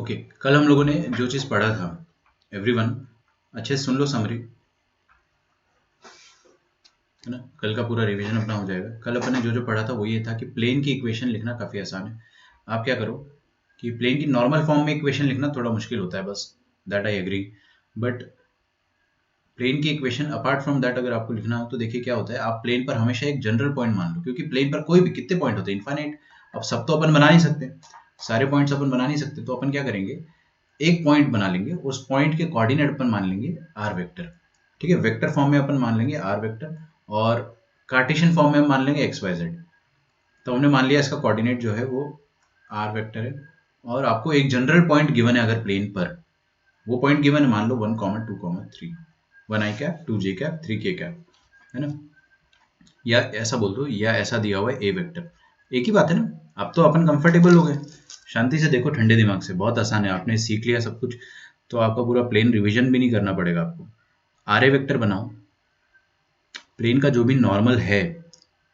Okay, कल हम लोगों ने जो चीज़ पढ़ा था, एवरीवन अच्छे से सुन लो समरी, है ना। कल का पूरा रिवीजन अपना हो जाएगा। कल अपन ने जो जो पढ़ा था वो ये था कि प्लेन की इक्वेशन लिखना काफ़ी आसान है। आप क्या करो कि प्लेन की नॉर्मल फॉर्म में इक्वेशन लिखना थोड़ा मुश्किल होता है, बस that I agree. But plane की इक्वेशन अपार्ट फ्रॉम दैट अगर आपको लिखना हो तो देखिए क्या होता है, आप प्लेन पर हमेशा एक जनरल पॉइंट मान लो, क्योंकि प्लेन पर कोई भी कितने पॉइंट होते हैं, इनफाइनाइट। अब सब तो अपन बना नहीं सकते, सारे पॉइंट्स अपन बना नहीं सकते, तो अपन क्या करेंगे, एक पॉइंट बना लेंगे, उस पॉइंट के कोऑर्डिनेट अपन मान लेंगे आर वेक्टर। ठीक है, वेक्टर फॉर्म में अपन मान लेंगे आर वेक्टर, और कार्टेशियन फॉर्म में हम मान लेंगे एक्स वाई जेड। तो हमने मान लिया इसका कोऑर्डिनेट जो है वो आर वेक्टर है, और आपको एक जनरल पॉइंट गिवन है अगर प्लेन पर, वो पॉइंट गिवन है, मान लो 1, 2, 3, 1 i cap, 2j cap, 3k cap, है ना। या ऐसा बोल दो, या ऐसा दिया हुआ है ए वेक्टर, एक ही बात है ना। अब तो अपन कंफर्टेबल हो गए, शांति से देखो ठंडे दिमाग से, बहुत आसान है, आपने सीख लिया सब कुछ, तो आपका पूरा प्लेन रिवीजन भी नहीं करना पड़ेगा आपको। आर ए वेक्टर बनाओ, प्लेन का जो भी नॉर्मल है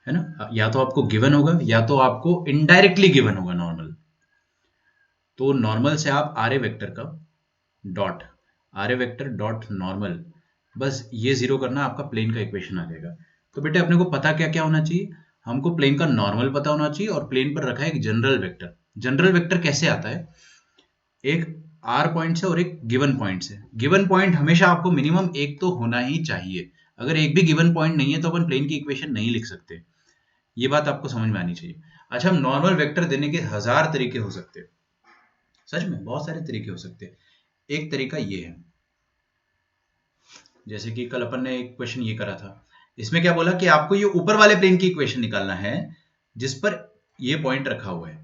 ना, या तो आपको गिवन होगा या तो आपको इनडायरेक्टली गिवन होगा नॉर्मल। तो नॉर्मल से आप आर ए वेक्टर का डॉट, आर ए वेक्टर डॉट नॉर्मल, बस ये जीरो करना, आपका प्लेन का इक्वेशन आ जाएगा। तो बेटे अपने को पता क्या क्या होना चाहिए, हमको प्लेन का नॉर्मल पता होना चाहिए, और प्लेन पर रखा है एक जनरल वेक्टर। जनरल वेक्टर कैसे आता है, एक आर पॉइंट से और एक गिवन पॉइंट से। गिवन पॉइंट हमेशा आपको मिनिमम एक तो होना ही चाहिए, अगर एक भी गिवन पॉइंट नहीं है तो अपन प्लेन की इक्वेशन नहीं लिख सकते। ये बात आपको समझ में आनी चाहिए। अच्छा, हम नॉर्मल वेक्टर देने के हजार तरीके हो सकते हैं, सच में बहुत सारे तरीके हो सकते हैं। एक तरीका ये है, जैसे कि कल अपन ने एक क्वेश्चन ये करा था, इसमें क्या बोला कि आपको ये ऊपर वाले प्लेन की इक्वेशन निकालना है जिस पर ये पॉइंट रखा हुआ है।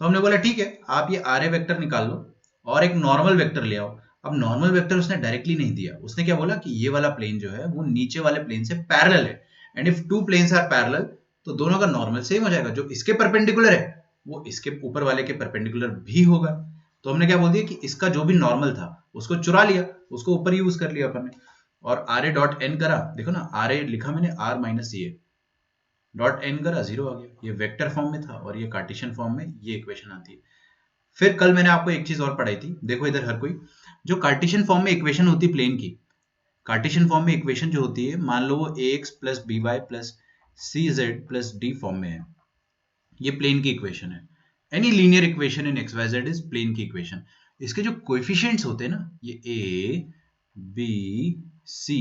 तो हमने बोला ठीक है, आप ये आर ए वेक्टर निकाल लो और एक नॉर्मल वेक्टर ले आओ। अब नॉर्मल वेक्टर उसने डायरेक्टली नहीं दिया, उसने क्या बोला कि ये वाला प्लेन जो है वो नीचे वाले प्लेन से पैरेलल है, and if two planes are parallel तो दोनों का नॉर्मल सेम हो जाएगा, जो इसके परपेंडिकुलर है वो इसके ऊपर वाले के परपेंडिकुलर भी होगा। तो हमने क्या बोल दिया कि इसका जो भी नॉर्मल था उसको चुरा लिया, उसको ऊपर यूज कर लिया अपन ने, और आर ए डॉट एन करा, देखो ना आर ए लिखा मैंने, R minus A dot N करा, जीरो आ गया। ये वेक्टर फॉर्म में था और ये कार्टेशियन फॉर्म में ये इक्वेशन आती है। फिर कल मैंने आपको एक चीज और पढ़ाई थी, देखो इधर हर कोई, जो कार्टेशियन फॉर्म में इक्वेशन होती है प्लेन की, कार्टेशियन फॉर्म में इक्वेशन जो होती है, मान लो वो a x plus b y plus c z plus d form में है, ये प्लेन की इक्वेशन है। Any linear equation in x y z is plane की इक्वेशन। इसके जो कोएफिशिएंट्स होते हैं ना, ये ए बी सी,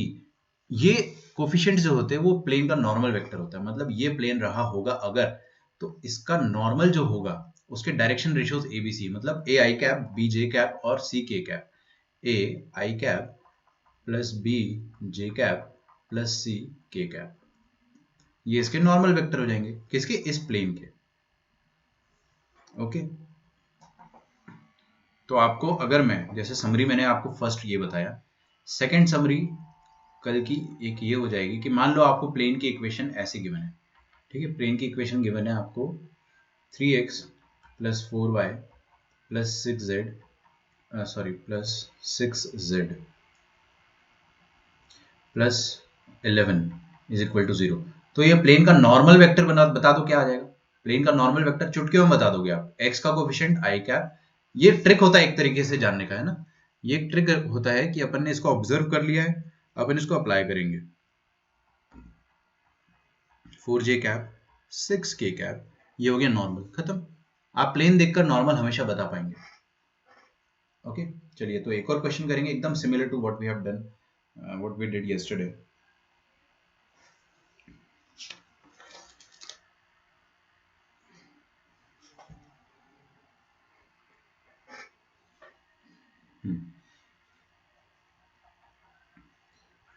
ये कोफिशिएंट्स जो होते हैं वो प्लेन का नॉर्मल वेक्टर होता है, मतलब ये प्लेन रहा होगा अगर, तो इसका नॉर्मल जो होगा उसके direction ratios a b c, मतलब a i cap, b j cap और c k cap. A i cap plus b j cap plus c k cap, ये इसके नॉर्मल वेक्टर हो जाएंगे, किसके, इस प्लेन के। ओके, तो आपको अगर मैं, जैसे समरी मैंने आपको फर्स्ट ये बताया, सेकंड समरी कल की एक ये हो जाएगी कि मान लो आपको प्लेन की इक्वेशन ऐसे गिवन है। ठीक है, प्लेन की इक्वेशन गिवन है आपको 3x plus 4y plus 6z, sorry plus 6z plus 11 is equal to 0। तो ये प्लेन का नॉर्मल वेक्टर बता दो क्या आ जाएगा। प्लेन का नॉर्मल वेक्टर चुटकियों में बता दोगे आप, x का कोफिशिएंट आई कैप। ये ट्रिक होता है एक तरीके से जानने का, है ना। ये एक ट्रिक होता है कि अपन ने इसको ऑब्जर्व कर लिया है, अपन इसको अप्लाई करेंगे। 4j कैप, 6k कैप, ये हो गया नॉर्मल, खत्म। आप प्लेन देखकर नॉर्मल हमेशा बता पाएंगे। ओके, चलिए तो एक और क्वेश्चन करेंगे एकदम similar to what we have done, what we did yesterday.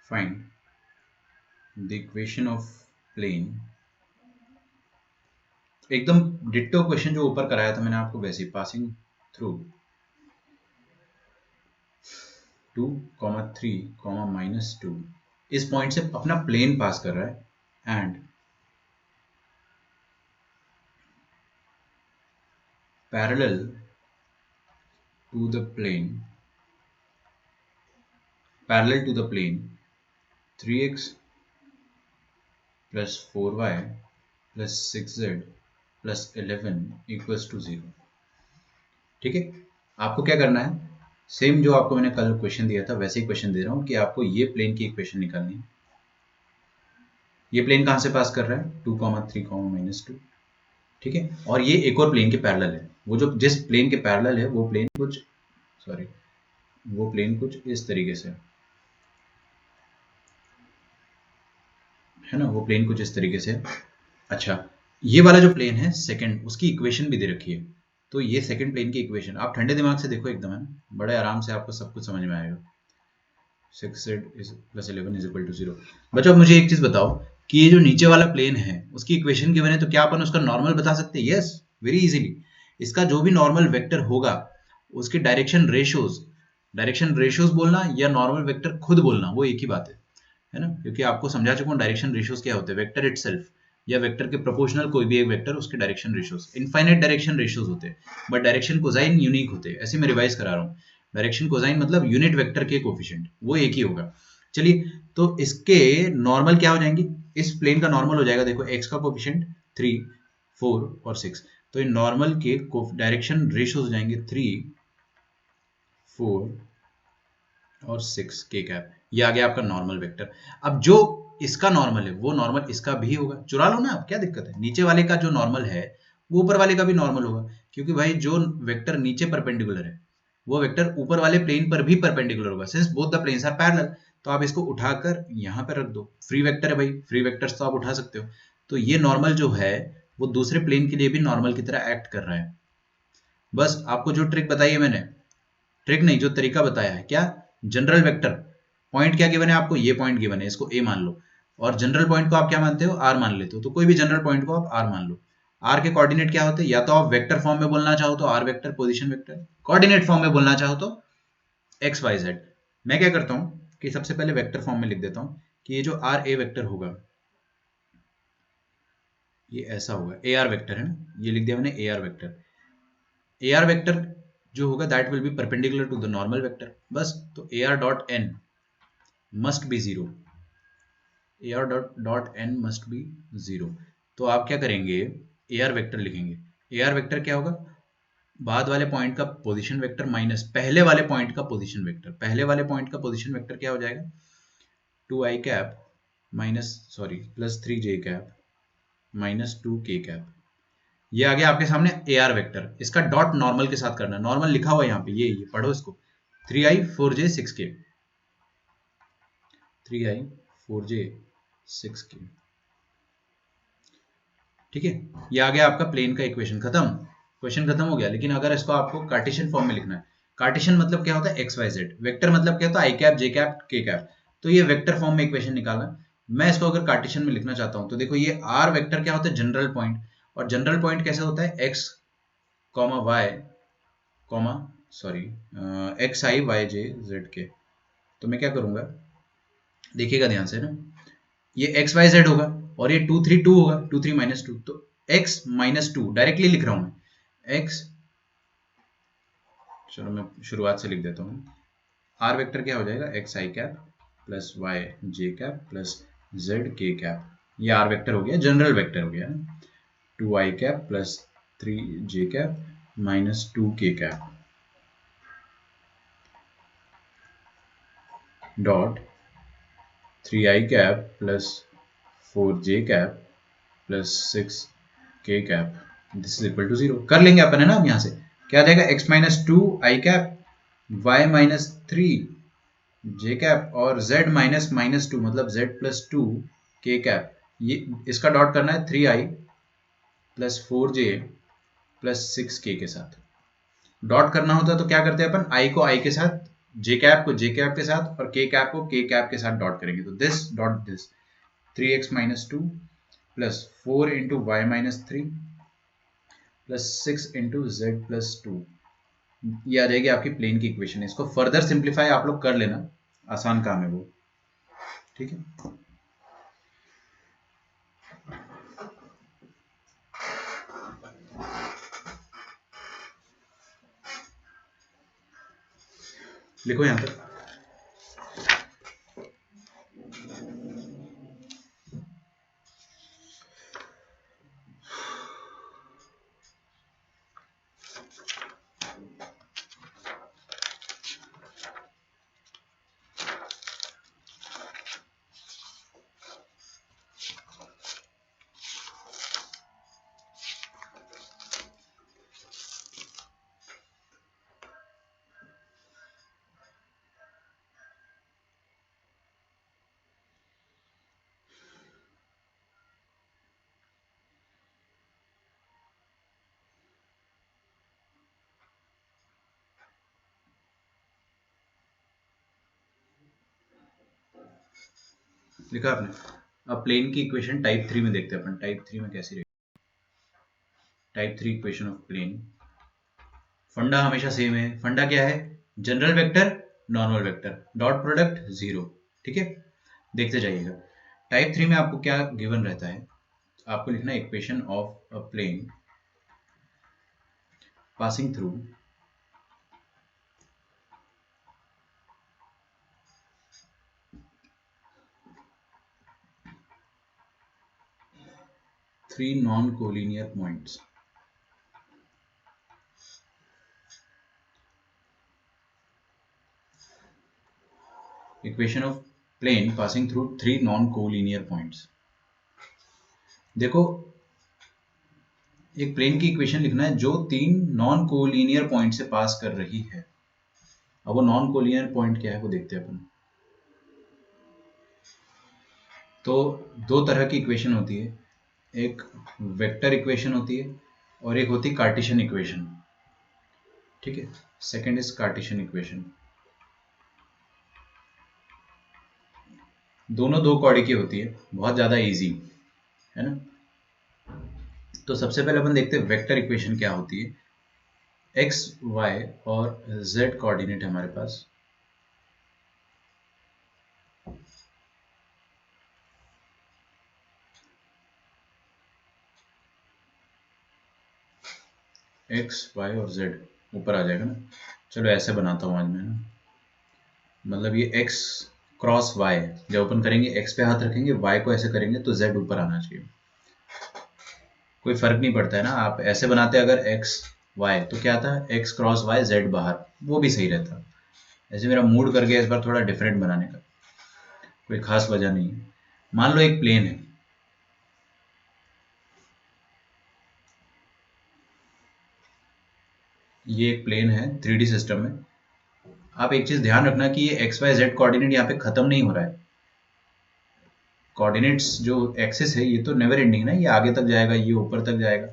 Find the equation of plane, एकदम डिट्टो क्वेश्चन जो ऊपर कराया था मैंने आपको, वैसे ही पासिंग थ्रू 2, 3, -2, इस पॉइंट से अपना प्लेन पास कर रहा है, and parallel to the plane, parallel to the plane 3x plus 4y plus 6z plus 11 equals to 0। ठीक है, आपको क्या करना है, सेम जो आपको मैंने कल क्वेश्चन दिया था वैसे ही क्वेश्चन दे रहा हूँ कि आपको ये प्लेन की इक्वेशन निकालनी है। ये प्लेन कहाँ से पास कर रहा है, 2,3,-2, ठीक है। और ये एक और प्लेन के पैरेलल है, वो जो जिस प्लेन के पैरेलल है वो प्लेन कुछ इस तरीके से है ना, वो प्लेन कुछ इस तरीके से है। अच्छा, ये वाला जो प्लेन है सेकंड, उसकी इक्वेशन भी दे रखी है। तो ये सेकंड प्लेन की इक्वेशन आप ठंडे दिमाग से देखो एकदम, है ना, बड़े आराम से आपको सब कुछ समझ में आएगा। 6z + 11 = 0। बच्चों मुझे एक चीज बताओ कि ये जो नीचे वाला प्लेन है उसकी इक्वेशन गिवन है, तो क्या अपन उसका नॉर्मल बता सकते हैं? Yes, very easily. इसका जो भी नॉर्मल वेक्टर होगा उसके डायरेक्शन रेशियोज बोलना या नॉर्मल वेक्टर खुद बोलना वो एक ही बात है ना, क्योंकि आपको समझा चुका हूँ डायरेक्शन रेशियोज क्या होते हैं। वेक्टर इटसेल्फ या वेक्टर के प्रोपोर्शनल कोई भी एक वेक्टर, उसके direction ratios infinite direction ratios होते हैं, बट डायरेक्शन कोसाइन यूनिक होते हैं। ऐसे मैं रिवाइज करा रहा हूँ, डायरेक्शन कोसाइन मतलब यूनिट वेक्टर के कोफिशिएंट वो एक ही होगा। चलिए, तो इसके नॉर्मल क्या हो जाएंगे, इस प्लेन का नॉर्मल हो जाएगा, देखो x का कोफिशिएंट 3, 4 और 6, तो इन नॉर्मल के डायरेक्शन रेशियोज हो जाएंगे 3, 4 और 6 के कैप। ये आ गया आपका नॉर्मल वेक्टर। अब जो इसका नॉर्मल है वो नॉर्मल इसका भी होगा, चुरा लो ना, आप क्या दिक्कत है। नीचे वाले का जो नॉर्मल है वो ऊपर वाले का भी नॉर्मल होगा, क्योंकि भाई जो वेक्टर नीचे परपेंडिकुलर है वो वेक्टर ऊपर वाले प्लेन पर भी परपेंडिकुलर होगा, since both the planes are parallel. तो आप इसको उठाकर यहाँ पर रख दो, फ्री वेक्टर है भाई, फ्री वेक्टर्स तो आप उठा सकते हो। तो ये नॉर्मल जो है वो दूसरे प्लेन के लिए भी नॉर्मल की तरह एक्ट कर रहा है। बस आपको जो ट्रिक बताई है मैंने, ट्रिक नहीं जो तरीका बताया है, क्या, जनरल वेक्टर पॉइंट क्या गिवन है आपको, ये पॉइंट गिवन है, इसको ए मान लो, और जनरल पॉइंट को आप क्या मानते हो, आर मान लेते हो, तो कोई भी जनरल पॉइंट को आप आर मान लो। आर के कोऑर्डिनेट क्या होते हैं, या तो आप वेक्टर फॉर्म में बोलना चाहो तो R vector position vector, coordinate form में बोलना चाहो तो एक्स वाई जेड। मैं क्या करता हूं कि सबसे पहले वेक्टर फॉर्म में लिख देता हूं कि ये जो आर ए वेक्टर होगा ये ऐसा होगा, ए आर वेक्टर है ना, ये लिख दिया मैंने A R vector. A R vector जो होगा that will be perpendicular to the normal vector, बस। तो A are dot N must be zero, A are dot N must be zero. तो आप क्या करेंगे, ए आर वेक्टर लिखेंगे। ए आर वेक्टर क्या होगा, बाद वाले पॉइंट का पोजीशन वेक्टर माइनस पहले वाले पॉइंट का पोजीशन वेक्टर। पहले वाले पॉइंट का पोजीशन वेक्टर क्या हो जाएगा, 2i cap minus +3j cap -2k cap. ये आ गया आपके सामने ए आर वेक्टर। इसका डॉट नॉर्मल के साथ करना है, नॉर्मल लिखा हुआ है यहाँ पे, ये पढ़ो इसको, 3i 4j 6k, 3i 4j 6k, ठीक है। ये आ गया आपका प्लेन का इक्वेशन, खत्म, क्वेश्चन खत्म हो गया। लेकिन अगर इसको आपको कार्टेशियन फॉर्म में लिखना है, कार्टेशियन मतलब क्या होता है, एक्स वाई जेड, वेक्टर मतलब क्या होता है, आई cap j cap k cap, तो ये वेक्टर फॉर्म में इक्वेशन निकालना। मैं इसको अगर कार्टेशियन में लिखना चाहता हूं तो देखो, ये आर वेक्टर क्या होता है, जनरल पॉइंट, और जनरल पॉइंट कैसे होता है, x comma Y comma sorry x i y j z k. तो मैं क्या करूंगा, देखिएगा ध्यान से ना, ये एक्स वाई जेड होगा और ये 2 3 2 होगा, 2 3 -2, तो x -2 डायरेक्टली लिख रहा हूं मैं, x, चलो मैं शुरुआत से लिख देता हूँ। आर वेक्टर क्या हो जाएगा, X I cap plus Y J cap plus Z K cap. ये आर वेक्टर हो गया, जनरल वेक्टर हो गया, 2i cap plus 3j cap -2k cap dot 3i cap plus 4j cap plus 6k cap, this is equal to 0। कर लेंगे अपन, है ना। अब यहाँ से क्या आ जाएगा, x -2 i cap, y -3 j cap और z -2 मतलब z +2 k कैप। ये इसका डॉट करना है 3i plus 4j plus 6k के साथ। डॉट करना होता तो क्या करते हैं अपन, i को i के साथ, j कैप को j कैप के साथ और k कैप को k कैप के साथ डॉट करेंगे। तो this dot this 3x -2 plus 4 into Y -3 plus 6 into Z +2, ये आ जाएगी आपकी प्लेन की इक्वेशन। इसको फर्दर सिंप्लीफाई आप लोग कर लेना, आसान काम है वो, ठीक है। लिखो यहां तक। लिखा आपने। अब प्लेन की इक्वेशन टाइप 3 में देखते हैं अपन, टाइप 3 में कैसी रहेगी। टाइप 3 इक्वेशन ऑफ प्लेन, फंडा हमेशा सेम है। फंडा क्या है? General vector, normal vector, dot product zero. ठीक है, देखते जाइएगा। टाइप 3 में आपको क्या गिवन रहता है? आपको लिखना है equation of a plane passing through three non collinear points. Equation of plane passing through three non collinear points. देखो, एक प्लेन की इक्वेशन लिखना है जो तीन नॉन कोलिनियर पॉइंट से पास कर रही है। अब वो नॉन कोलिनियर पॉइंट क्या है वो देखते हैं अपन। तो दो तरह की इक्वेशन होती है, एक वेक्टर इक्वेशन होती है और एक होती है कार्टेशियन इक्वेशन। ठीक है, सेकंड इज कार्टेशियन इक्वेशन। दोनों दो कौड़ी की होती है, बहुत ज़्यादा इजी है ना। तो सबसे पहले अपन देखते हैं वेक्टर इक्वेशन क्या होती है। एक्स वाई और जेड कोऑर्डिनेट है हमारे पास। एक्स वाई और जेड ऊपर आ जाएगा ना। चलो ऐसे बनाता हूँ आज मैं ना, मतलब ये x क्रॉस y, जब अपन करेंगे x पे हाथ रखेंगे, y को ऐसे करेंगे तो z ऊपर आना चाहिए। कोई फर्क नहीं पड़ता है ना, आप ऐसे बनाते अगर x y तो क्या आता है x क्रॉस y z बाहर, वो भी सही रहता। ऐसे मेरा मूड कर गया इस बार थोड़ा डिफरेंट बनाने का, कोई खास वजह नहीं है। मान लो एक प्लेन है, ये एक प्लेन है 3D सिस्टम में। आप एक चीज ध्यान रखना कि ये एक्स वाई जेड कोऑर्डिनेट यहाँ पे खत्म नहीं हो रहा है। कोऑर्डिनेट्स जो एक्सिस है ये तो नेवर एंडिंग ना, ये आगे तक जाएगा, ये ऊपर तक जाएगा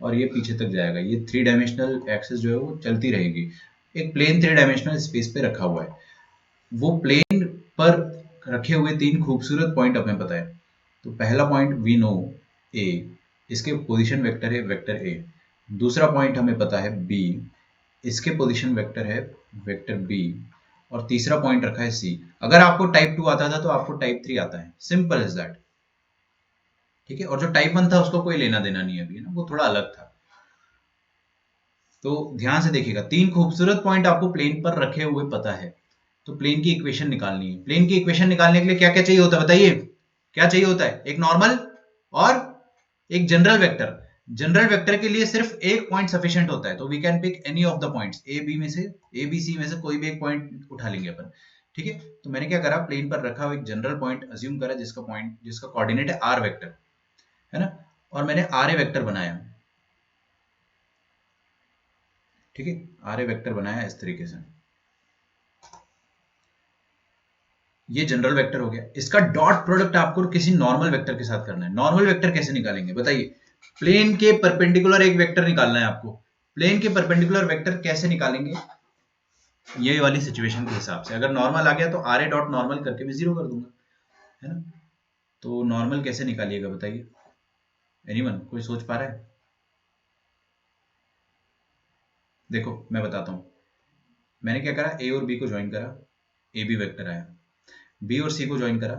और ये पीछे तक जाएगा। ये थ्री डायमेंशनल एक्सिस जो है वो चलती रहेगी। एक प्लेन थ्री डायमेंशनल स्पेस पे रखा हुआ है, वो प्लेन पर रखे हुए तीन खूबसूरत पॉइंट हमें पता है। तो पहला पॉइंट वी नो ए, इसके पोजीशन वेक्टर है वेक्टर ए। दूसरा पॉइंट हमें पता है बी, इसके पोजीशन वेक्टर है वेक्टर बी। और तीसरा पॉइंट रखा है सी। अगर आपको टाइप 2 आता था तो आपको टाइप 3 आता है, सिंपल इज दैट। ठीक है, और जो टाइप 1 था उसको कोई लेना देना नहीं है अभी ना, वो थोड़ा अलग था। तो ध्यान से देखिएगा, तीन खूबसूरत पॉइंट आपको प्लेन पर रखे हुए पता है, तो प्लेन की इक्वेशन निकालनी है। प्लेन की इक्वेशन निकालने के लिए क्या क्या चाहिए होता है बताइए? क्या चाहिए होता है? एक नॉर्मल और एक जनरल वेक्टर। जनरल वेक्टर के लिए सिर्फ एक पॉइंट सफिशिएंट होता है, तो we can pick any of the points A B में से, ए बी सी में से कोई भी एक पॉइंट उठा लेंगे अपन। ठीक है, तो मैंने क्या करा, प्लेन पर रखा हुआ एक जनरल पॉइंट अज्यूम करा जिसका कोऑर्डिनेट है आर वेक्टर, है ना। और मैंने आर ए वेक्टर बनाया। ठीक है, आर ए वेक्टर बनाया इस तरीके से। ये जनरल वेक्टर हो गया। इसका डॉट प्रोडक्ट आपको किसी नॉर्मल वेक्टर के साथ करना है। नॉर्मल वेक्टर कैसे निकालेंगे बताइए? प्लेन के परपेंडिकुलर एक वेक्टर निकालना है आपको। प्लेन के परपेंडिकुलर वेक्टर कैसे निकालेंगे? ये वाली सिचुएशन के हिसाब से, अगर नॉर्मल आ गया तो आर ए डॉट नॉर्मल करके मैं जीरो कर दूंगा, है ना। तो नॉर्मल कैसे निकालिएगा बताइए? एनीवन, कोई सोच पा रहा है? देखो मैं बताता हूँ। मैंने क्या करा, ए और बी को ज्वाइन करा, ए बी वेक्टर आया। बी और सी को ज्वाइन करा,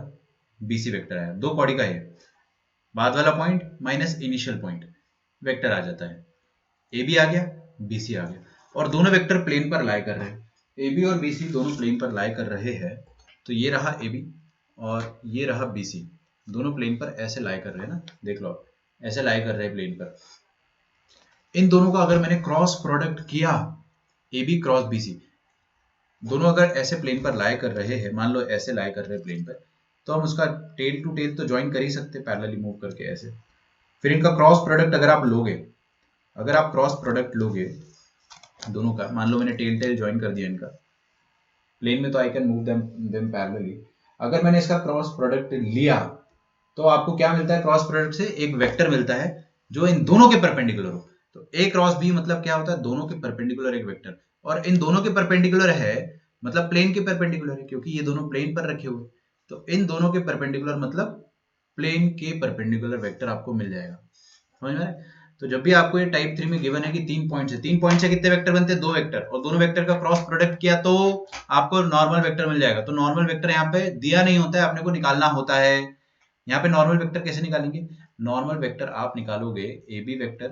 बी सी वेक्टर आया। दो कौड़ी का है, बाद वाला point minus initial point, vector आ जाता है। ए बी आ गया, बी सी आ गया, और दोनों वेक्टर प्लेन पर लाई कर रहे हैं। ए बी और बी सी दोनों प्लेन पर लाई कर रहे हैं। तो ये रहा ए बी और ये रहा बी सी, दोनों प्लेन पर ऐसे लाई कर रहे हैं ना, देख लो आप, ऐसे लाई कर रहे हैं प्लेन पर। इन दोनों का अगर मैंने क्रॉस प्रोडक्ट किया, A B cross B C, दोनों अगर ऐसे प्लेन पर लाई कर रहे हैं, मान लो ऐसे लाई कर रहे हैं प्लेन पर, तो हम उसका टेल टू टेल तो ज्वाइन कर ही सकते हैं पैरेलली मूव करके ऐसे। फिर इनका क्रॉस प्रोडक्ट अगर आप लोगे, अगर आप क्रॉस प्रोडक्ट लोगे दोनों का, मान लो मैंने टेल टेल ज्वाइन कर दिया इनका प्लेन में, तो I can move them parallelly. अगर मैंने इसका क्रॉस प्रोडक्ट लिया तो आपको क्या मिलता है? क्रॉस प्रोडक्ट से एक वेक्टर मिलता है जो इन दोनों के परपेंडिकुलर हो। तो ए क्रॉस बी मतलब क्या होता है? दोनों के परपेंडिकुलर एक वेक्टर, और इन दोनों के परपेंडिकुलर है मतलब प्लेन के परपेंडिकुलर है, क्योंकि ये दोनों प्लेन पर रखे हुए। तो इन दोनों के परपेंडिकुलर मतलब प्लेन के परपेंडिकुलर वेक्टर आपको मिल जाएगा। समझ में आ रहा है? तो जब भी आपको ये टाइप 3 में गिवन है कि 3 पॉइंट से कितने वेक्टर बनते हैं, 2 वेक्टर, और दोनों वेक्टर का क्रॉस प्रोडक्ट किया तो आपको नॉर्मल वेक्टर मिल जाएगा। तो नॉर्मल वेक्टर यहाँ पे दिया नहीं होता है, अपने को निकालना होता है। यहाँ पे नॉर्मल वेक्टर कैसे निकालेंगे? नॉर्मल वेक्टर आप निकालोगे A B vector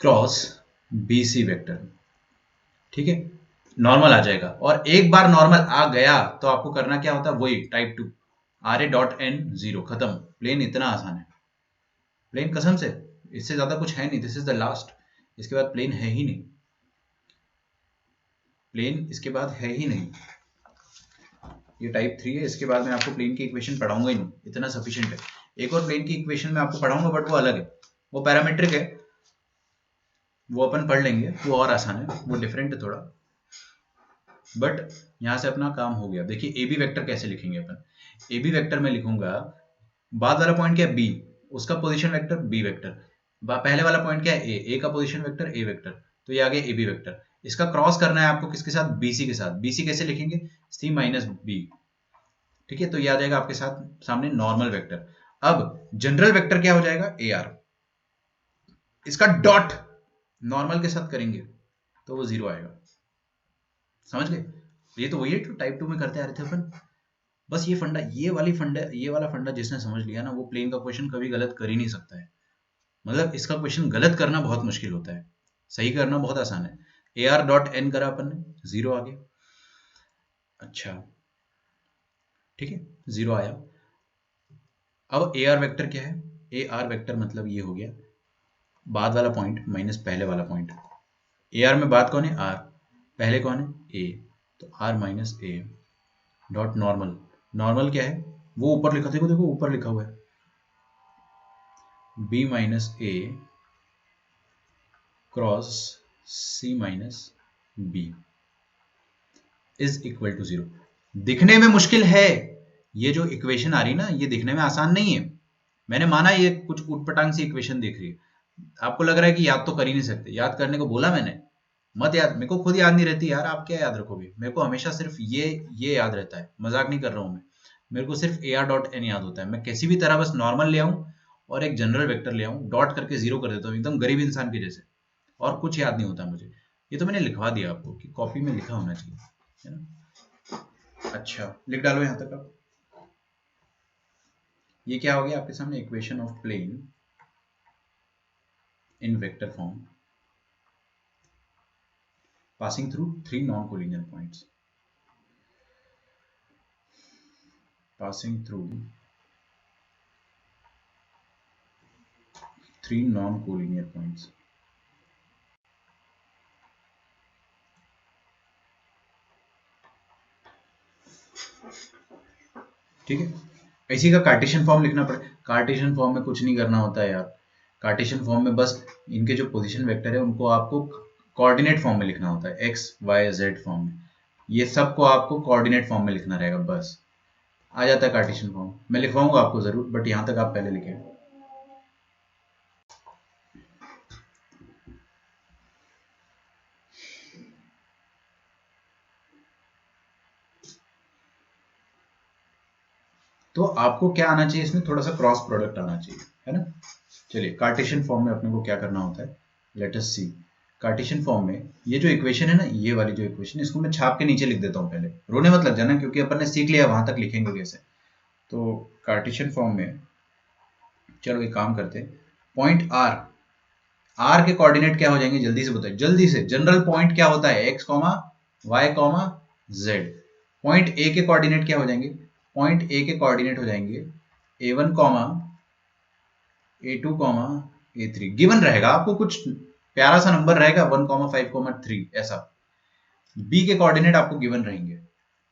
cross B C vector, ठीक है, नॉर्मल आ जाएगा। और एक बार नॉर्मल आ गया तो आपको करना क्या होता है, वही type 2 R A dot N zero, खत्म। प्लेन इतना आसान है, प्लेन कसम से, इससे ज्यादा कुछ है नहीं। दिस इज द लास्ट, इसके बाद प्लेन है ही नहीं, प्लेन इसके बाद है ही नहीं। ये टाइप 3 है, इसके बाद मैं आपको प्लेन की इक्वेशन पढ़ाऊंगा ही नहीं, इतना सफिशिएंट है। एक और प्लेन की इक्वेशन मैं आपको पढ़ाऊंगा, बट वो अलग है, वो पैरामीट्रिक है, वो अपन पढ़ लेंगे, वो और आसान है, वो डिफरेंट है थोड़ा। बट यहां से अपना काम हो गया। देखिए ए बी वेक्टर कैसे लिखेंगे अपन। ए बी वेक्टर में लिखूंगा, बाद वाला पॉइंट क्या है, बी, उसका पोजीशन वेक्टर बी वेक्टर, पहले वाला पॉइंट क्या है, ए का पोजीशन वेक्टर ए वेक्टर, तो ये आ गया ए बी वेक्टर। इसका क्रॉस करना है आपको किसके साथ, बीसी के साथ। बीसी कैसे लिखेंगे, सी माइनस बी, ठीक है, तो ये आ जाएगा आपके साथ सामने नॉर्मल वेक्टर। अब जनरल वेक्टर क्या हो जाएगा, ए आर, इसका डॉट नॉर्मल के साथ करेंगे तो वो जीरो आएगा। समझ गए? ये तो वही है जो टाइप 2 में करते आ रहे थे अपन। बस ये फंडा, ये वाला फंडा जिसने समझ लिया ना, वो प्लेन का क्वेश्चन कभी गलत कर ही नहीं सकता है। मतलब इसका क्वेश्चन गलत करना बहुत मुश्किल होता है, सही करना बहुत आसान है। ए आर डॉट एन करा अपन ने, जीरो आ गया। अच्छा, ठीक है, जीरो आया। अब ए आर वेक्टर क्या है, ए आर वेक्टर मतलब ये हो गया बाद वाला पॉइंट माइनस पहले वाला पॉइंट। ए आर में बाद कौन है, आर, पहले कौन है, ए, तो R minus A dot normal. Normal क्या है, वो ऊपर लिखा, देखो देखो ऊपर लिखा हुआ है, B minus A cross C minus B is equal to zero. दिखने में मुश्किल है, ये जो इक्वेशन आ रही ना, ये दिखने में आसान नहीं है। मैंने माना ये कुछ उटपटांग सी इक्वेशन दिख रही है, आपको लग रहा है कि याद तो कर ही नहीं सकते। याद करने को बोला मैंने, मत याद, मेरे को खुद याद नहीं रहती यार, आप क्या याद रखोगे। मेरे को हमेशा सिर्फ ये याद रहता है, मजाक नहीं कर रहा हूं मैं। मेरे को सिर्फ ए आर डॉट एन याद होता है। मैं किसी भी तरह बस नॉर्मल ले आऊं और एक जनरल वेक्टर ले आऊं, डॉट करके जीरो कर देता हूँ, एकदम गरीब इंसान के जैसे, और कुछ याद नहीं होता मुझे। ये तो मैंने लिखवा दिया आपको कि कॉपी में लिखा होना चाहिए, है ना। अच्छा, लिख डालो यहां तक आप। ये क्या हो गया आपके सामने, equation of plane in vector form passing through three non-collinear points, passing through three non-collinear points। ठीक है, इसी का कार्टेशियन फॉर्म लिखना पड़ेगा। कार्टेशियन फॉर्म में कुछ नहीं करना होता है यार, कार्टेशियन फॉर्म में बस इनके जो पोजीशन वेक्टर है उनको आपको कोऑर्डिनेट फॉर्म में लिखना होता है, एक्स वाई जेड फॉर्म में। ये सबको आपको कोऑर्डिनेट फॉर्म में लिखना रहेगा, बस आ जाता है कार्टेशियन फॉर्म। मैं लिखवाऊंगा आपको जरूर, बट यहां तक आप पहले लिखें। तो आपको क्या आना चाहिए इसमें, थोड़ा सा क्रॉस प्रोडक्ट आना चाहिए, है ना। चलिए, कार्टेशियन फॉर्म में अपने को क्या करना होता है, लेट अस सी। कार्टेशियन फॉर्म में ये जो इक्वेशन है ना, ये वाली जो इक्वेशन, इसको मैं छाप के नीचे लिख देता हूँ पहले, रोने मत लग जाना, क्योंकि अपन ने सीख लिया वहां तक लिखेंगे कैसे। तो कार्टेशियन फॉर्म में, चलो एक काम करते हैं, पॉइंट आर, आर के कोऑर्डिनेट क्या हो जाएंगे, जल्दी से बताइए, जल्दी से। जनरल पॉइंट क्या होता है, x comma Y comma Z. Point A के कोऑर्डिनेट क्या हो जाएंगे, पॉइंट ए के कोऑर्डिनेट हो जाएंगे ए वन कॉमा ए टू कॉमा ए थ्री। गिवन रहेगा आपको, कुछ प्यारा सा नंबर रहेगा, 1,5,3 ऐसा। बी के कोऑर्डिनेट आपको गिवन रहेंगे।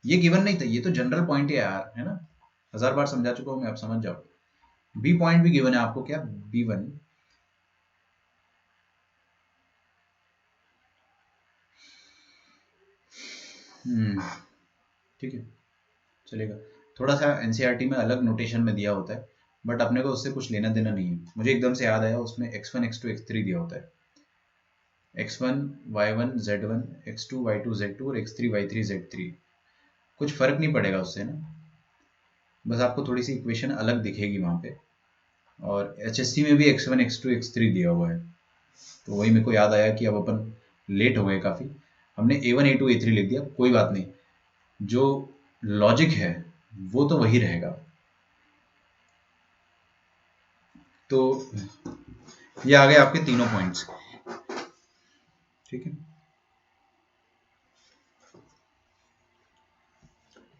ये गिवन नहीं था, ये तो जनरल पॉइंट है यार, है ना, 1000 बार समझा चुका हूं मैं, आप समझ जाओ। बी पॉइंट भी गिवन है आपको, क्या, B1, ठीक है, चलेगा। थोड़ा सा एनसीईआरटी में अलग नोटेशन में दिया होता है, बट अपने को उससे कुछ लेना देना नहीं है। मुझे एकदम से याद आया, उसमें x1 x2 x3 दिया होता है, x1 y1 z1, x2 y2 z2 और x3 y3 z3। कुछ फर्क नहीं पड़ेगा उससे ना, बस आपको थोड़ी सी इक्वेशन अलग दिखेगी वहाँ पे। और HSC में भी x1 x2 x3 दिया हुआ है, तो वही मेरे को याद आया कि अब अपन लेट हो गए काफ़ी, हमने A1 A2 A3 लिख दिया, कोई बात नहीं, जो लॉजिक है वो तो वही रहेगा। तो ये आ गए आपके तीनों पॉइंट्स, ठीक है।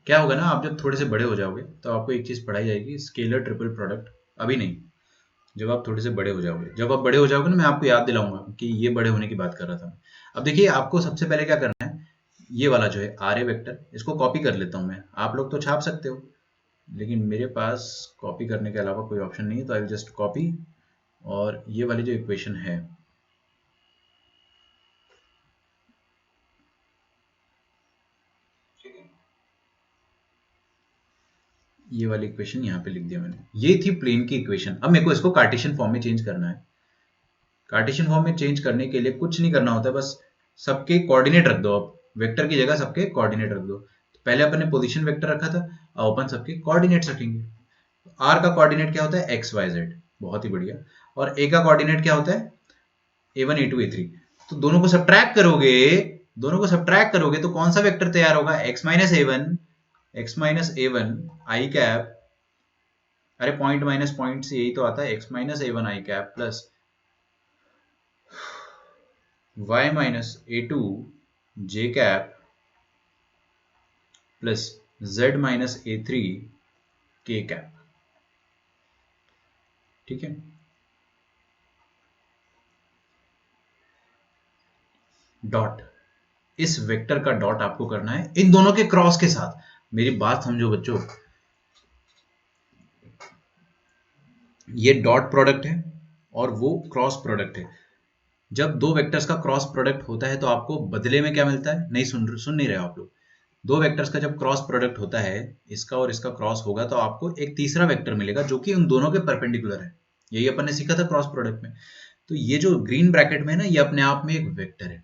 क्या होगा ना, आप जब थोड़े से बड़े हो जाओगे तो आपको एक चीज़ पढ़ाई जाएगी, स्केलर ट्रिपल प्रोडक्ट। अभी नहीं, जब आप थोड़े से बड़े हो जाओगे, जब आप बड़े हो जाओगे ना, मैं आपको याद दिलाऊंगा कि ये बड़े होने की बात कर रहा था। अब देखिए, आपको सबसे पहले क्या करना है, ये वाला जो है आर ए वेक्टर, इसको कॉपी कर लेता हूँ मैं। आप लोग तो छाप सकते हो, लेकिन मेरे पास कॉपी करने के अलावा कोई ऑप्शन नहीं है, तो आई विल जस्ट कॉपी। और ये वाली जो इक्वेशन है, ये वाली इक्वेशन यहाँ पे लिख दिया मैंने, ये थी प्लेन की इक्वेशन। अब मेरे को इसको कार्टेशियन फॉर्म में चेंज करना है। कार्टेशियन फॉर्म में चेंज करने के लिए कुछ नहीं करना होता है, बस सबके कोऑर्डिनेट रख दो। अब वेक्टर की जगह सबके कोऑर्डिनेट रख दो। तो पहले अपन ने पोजीशन वेक्टर रखा था, अब अपन सबके कोऑर्डिनेट्स रखेंगे। आर का कोऑर्डिनेट क्या होता है, एक्स वाई जेड, बहुत ही बढ़िया। और ए का कोऑर्डिनेट क्या होता है, A1 A2 A3। तो दोनों को सब्ट्रैक्ट करोगे तो कौन सा वेक्टर तैयार होगा, x minus A1 i cap, अरे पॉइंट माइनस पॉइंट से यही तो आता है, x minus A1 i cap plus y minus A2 j cap plus z minus A3 k cap, ठीक है। डॉट, इस वेक्टर का डॉट आपको करना है इन दोनों के क्रॉस के साथ। मेरी बात समझो बच्चों, ये डॉट प्रोडक्ट है और वो क्रॉस प्रोडक्ट है। जब दो वेक्टर्स का क्रॉस प्रोडक्ट होता है तो आपको बदले में क्या मिलता है, नहीं सुन नहीं रहे हो आप लोग। दो वेक्टर्स का जब क्रॉस प्रोडक्ट होता है, इसका और इसका क्रॉस होगा, तो आपको एक तीसरा वेक्टर मिलेगा जो कि उन दोनों के परपेंडिकुलर है। यही अपन ने सीखा था क्रॉस प्रोडक्ट में। तो ये जो ग्रीन ब्रैकेट में है ना, ये अपने आप में एक वेक्टर है।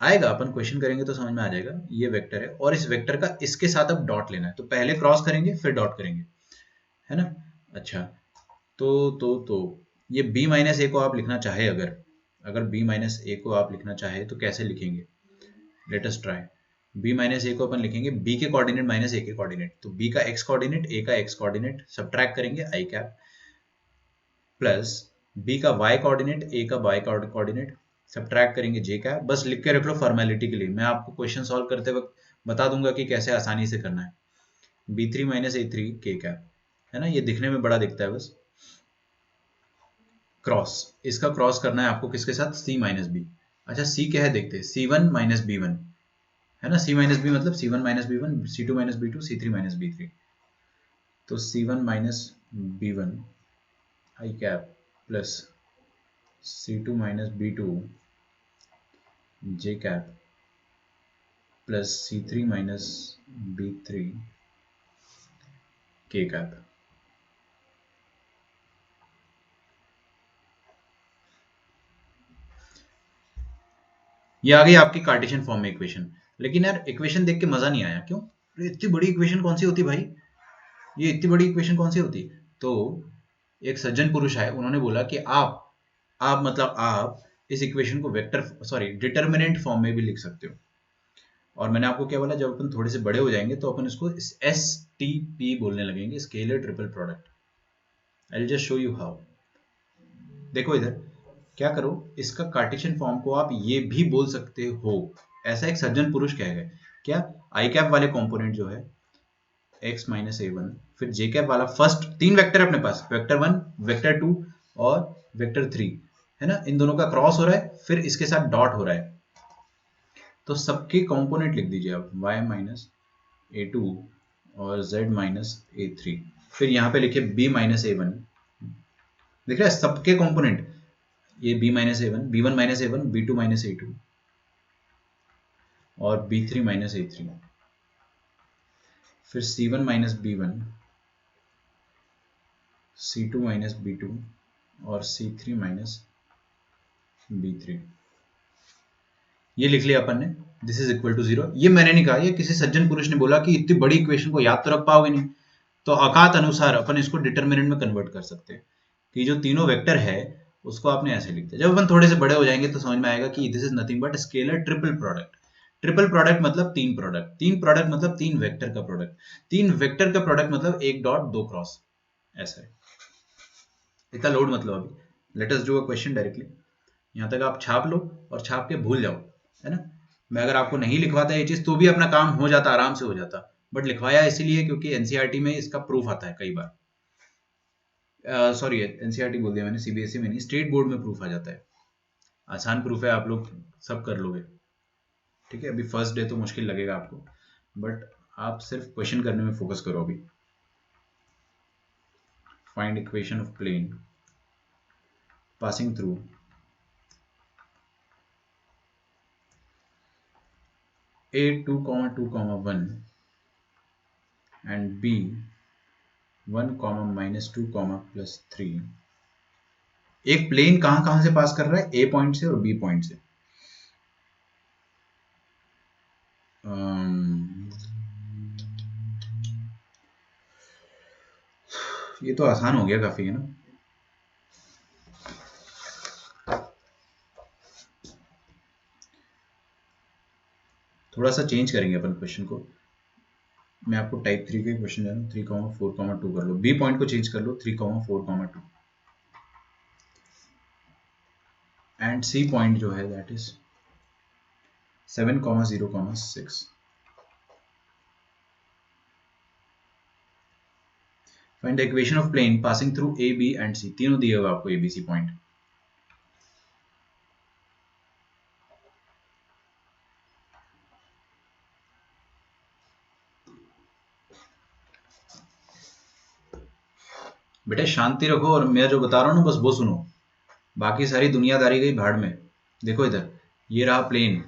आएगा, अपन क्वेश्चन करेंगे तो समझ में आ जाएगा, ये वेक्टर है और इस वेक्टर का इसके साथ अब डॉट लेना है। तो पहले क्रॉस करेंगे फिर डॉट करेंगे, है ना। अच्छा, तो ये b माइनस ए को आप लिखना चाहे, अगर b माइनस ए को आप लिखना चाहे तो कैसे लिखेंगे, let us try. b minus a को अपन लिखेंगे b के कोऑर्डिनेट माइनस ए के कोऑर्डिनेट, तो b का x कोऑर्डिनेट a का x कोऑर्डिनेट सब्ट्रैक्ट करेंगे आई कैप, प्लस b का y कोऑर्डिनेट a का y कोऑर्डिनेट सब्ट्रैक्ट करेंगे j कैप। बस लिख के रख लो फॉर्मेलिटी के लिए, मैं आपको क्वेश्चन सॉल्व करते वक्त बता दूंगा कि कैसे आसानी से करना है। b3 minus a3 k cap, है ना, ये दिखने में बड़ा दिखता है बस। क्रॉस, इसका क्रॉस करना है आपको किसके साथ, c माइनस बी। अच्छा, c क्या है देखते हैं, c1 माइनस b1, है ना। c माइनस बी मतलब c1 minus b1, c2 minus b2, c3 minus b3। तो c1 minus b1 i cap plus c2 minus b2 j cap plus c3 minus b3 k cap. ये आ गई आपकी Cartesian form में equation. लेकिन यार equation देख के मजा नहीं आया, क्यों, इतनी बड़ी इक्वेशन कौन सी होती भाई, ये इतनी बड़ी इक्वेशन कौन सी होती। तो एक सज्जन पुरुष है, उन्होंने बोला कि आप मतलब आप इस इक्वेशन को वेक्टर सॉरी डिटर्मिनेंट फॉर्म में भी लिख सकते हो। और मैंने आपको क्या बोला, जब अपन थोड़े से बड़े हो जाएंगे तो अपन इसको एस टी पी बोलने लगेंगे, scalar triple product. I will just show you how. देखो इधर क्या करो, इसका कार्टेशियन फॉर्म को आप ये भी बोल सकते हो, ऐसा एक सज्जन पुरुष कह गए क्या, आई कैप वाले कंपोनेंट जो है x माइनस ए वन, फिर जे कैप वाला फर्स्ट तीन वेक्टर है अपने पास, वेक्टर वन, वेक्टर टू और वेक्टर थ्री, है ना, इन दोनों का क्रॉस हो रहा है, फिर इसके साथ डॉट हो रहा है। तो सबके कंपोनेंट लिख दीजिए आप, y माइनस ए टू और z माइनस ए थ्री, फिर यहाँ पे लिखिए b माइनस ए वन। देख रहे हैं सबके कंपोनेंट, ये b minus A one, B one minus A one, B two minus A two और B three minus A three, फिर c1 one minus B one, c2 minus B two और c3 minus b3। ये लिख लिया अपन ने, this is equal to 0। ये मैंने नहीं कहा, ये किसी सज्जन पुरुष ने बोला कि इतनी बड़ी इक्वेशन को याद तो रख पाओगे नहीं, तो औकात अनुसार अपन इसको डिटर्मिनेंट में कन्वर्ट कर सकते हैं कि जो तीनों वेक्टर है उसको आपने ऐसे लिख दिया। जब अपन थोड़े से बड़े हो जाएंगे तो समझ में आएगा कि this is nothing but scalar triple product. Triple product मतलब तीन प्रोडक्ट, तीन प्रोडक्ट मतलब तीन वेक्टर का प्रोडक्ट, तीन वेक्टर का प्रोडक्ट मतलब एक डॉट दो क्रॉस, ऐसा है। इतना लोड मतलब अभी late us do a question directly. यहाँ तक आप छाप लो और छाप के भूल जाओ, है ना। मैं अगर आपको नहीं लिखवाता ये चीज तो भी अपना काम हो जाता, आराम से हो जाता, बट लिखवाया इसलिए क्योंकि एनसीईआरटी में इसका प्रूफ आता है कई बार। सॉरी एनसीईआरटी बोल दिया मैंने, सीबीएसई में नहीं, स्टेट बोर्ड में प्रूफ आ जाता है। आसान प्रूफ है, आप लोग सब कर लोगे, ठीक है। अभी फर्स्ट डे तो मुश्किल लगेगा आपको, बट आप सिर्फ क्वेश्चन करने में फोकस करो अभी। Find equation of plane passing through a 2, 2, 1 and b 1, -2, +3। एक प्लेन कहां कहां से पास कर रहा है, ए पॉइंट से और बी पॉइंट से। ये तो आसान हो गया काफी, है ना। थोड़ा सा चेंज करेंगे अपन क्वेश्चन को। मैं आपको टाइप 3 के क्वेश्चन दे रहा हूँ, 3, 4, 2 कर लो, बी पॉइंट को चेंज कर लो 3, 4, 2 एंड सी पॉइंट जो है that is 7, 0, 6। Find the equation of plane passing through a b and c. तीनों दिए हुए आपको ए बी सी पॉइंट। बेटा शांति रखो और मैं जो बता रहा हूँ ना बस वो सुनो, बाकी सारी दुनियादारी गई भाड़ में। देखो इधर, ये रहा प्लेन।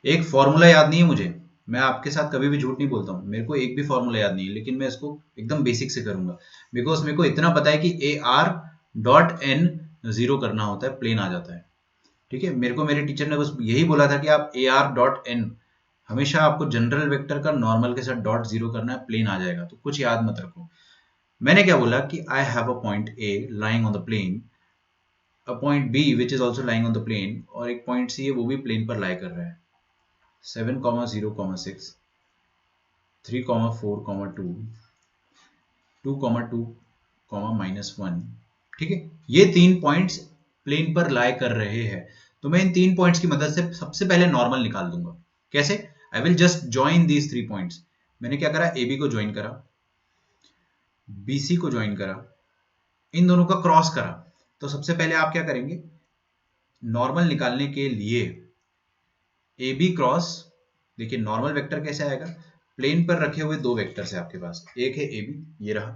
एक फॉर्मूला याद नहीं है मुझे, मैं आपके साथ कभी भी झूठ नहीं बोलता हूँ, मेरे को एक भी फॉर्मूला याद नहीं है, लेकिन मैं इसको एकदम बेसिक से करूंगा बिकॉज मेरे को इतना पता है कि ए आर डॉट एन 0 करना होता है, प्लेन आ जाता है, ठीक है। मेरे को मेरे टीचर ने बस यही बोला था कि आप ए आर डॉट एन हमेशा आपको जनरल वेक्टर का नॉर्मल के साथ डॉट 0 करना है, प्लेन आ जाएगा। तो कुछ याद मत रखो। मैंने क्या बोला कि I have a point A lying on the plane, a point B which is also lying on the plane, और एक पॉइंट सी है वो भी प्लेन पर लाई कर रहा है। 7, 0, 6, 3, 4, 2, 2, 2, -1, ठीक है। ये तीन पॉइंट्स प्लेन पर लाई कर रहे हैं, तो मैं इन तीन पॉइंट्स की मदद से सबसे पहले नॉर्मल निकाल दूंगा। कैसे? I will just join these 3 points. मैंने क्या करा, ए बी को ज्वाइन करा, बी सी को ज्वाइन करा, इन दोनों का क्रॉस करा। तो सबसे पहले आप क्या करेंगे, नॉर्मल निकालने के लिए ए बी क्रॉस, देखिए नॉर्मल वेक्टर कैसे आएगा, प्लेन पर रखे हुए दो वेक्टर है आपके पास, एक है ए बी, ये रहा,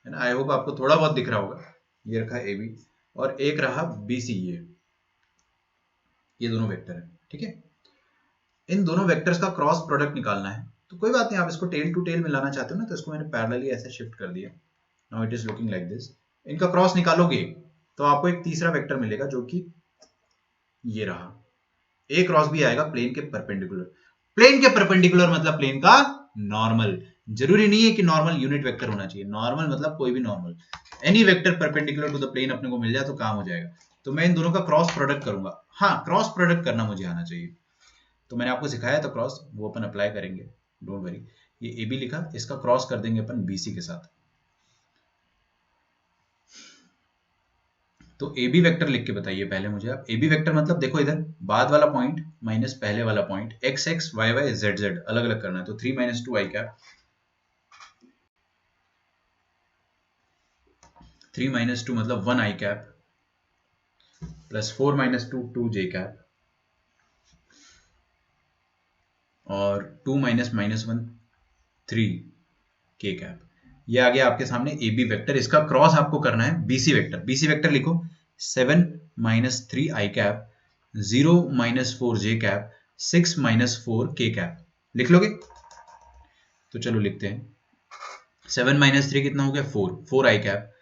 है ना। आई होप आपको थोड़ा बहुत दिख रहा होगा, ये रखा ए बी, और एक रहा बी सी, ये दोनों वेक्टर है, ठीक है। इन दोनों वेक्टर्स का क्रॉस प्रोडक्ट निकालना है, तो कोई बात नहीं, आप इसको टेल टू टेल मिलाना चाहते हो ना, तो इसको मैंने पैरेलली ऐसे शिफ्ट कर दिया। Now it is looking like this. इनका क्रॉस निकालोगे तो आपको एक तीसरा वेक्टर मिलेगा जो कि ये रहा, ए क्रॉस भी आएगा प्लेन के परपेंडिकुलर। प्लेन के परपेंडिकुलर मतलब प्लेन का नॉर्मल। जरूरी नहीं है कि नॉर्मल यूनिट वेक्टर होना चाहिए, नॉर्मल मतलब कोई भी normal, any vector perpendicular to the plane अपने को मिल जाए तो काम हो जाएगा। तो मैं इन दोनों का क्रॉस प्रोडक्ट करूंगा। हाँ, क्रॉस प्रोडक्ट करना मुझे आना चाहिए, तो मैंने आपको सिखाया था क्रॉस, वो अपन अप्लाई करेंगे, डोंट वरी। ये ए बी लिखा, इसका क्रॉस कर देंगे अपन बी सी के साथ। तो ए बी वेक्टर लिख के बताइए पहले मुझे आप। ए बी वेक्टर मतलब देखो इधर बाद वाला पॉइंट माइनस पहले वाला point, X X Y Y Z Z अलग अलग करना है। तो 3 - 2 आई कैप, 3 - 2 मतलब 1 i cap, plus 4 - 2 2 J cap, और 2 - -1 3 के कैप। ये आ गया आपके सामने ए बी वेक्टर। इसका क्रॉस आपको करना है B C vector. B C vector लिखो 7 - 3 आई कैप, 0 - 4 जे कैप, 6 - 4 के कैप। लिख लोगे? तो चलो लिखते हैं। 7 - 3 कितना हो गया, 4, 4 आई कैप।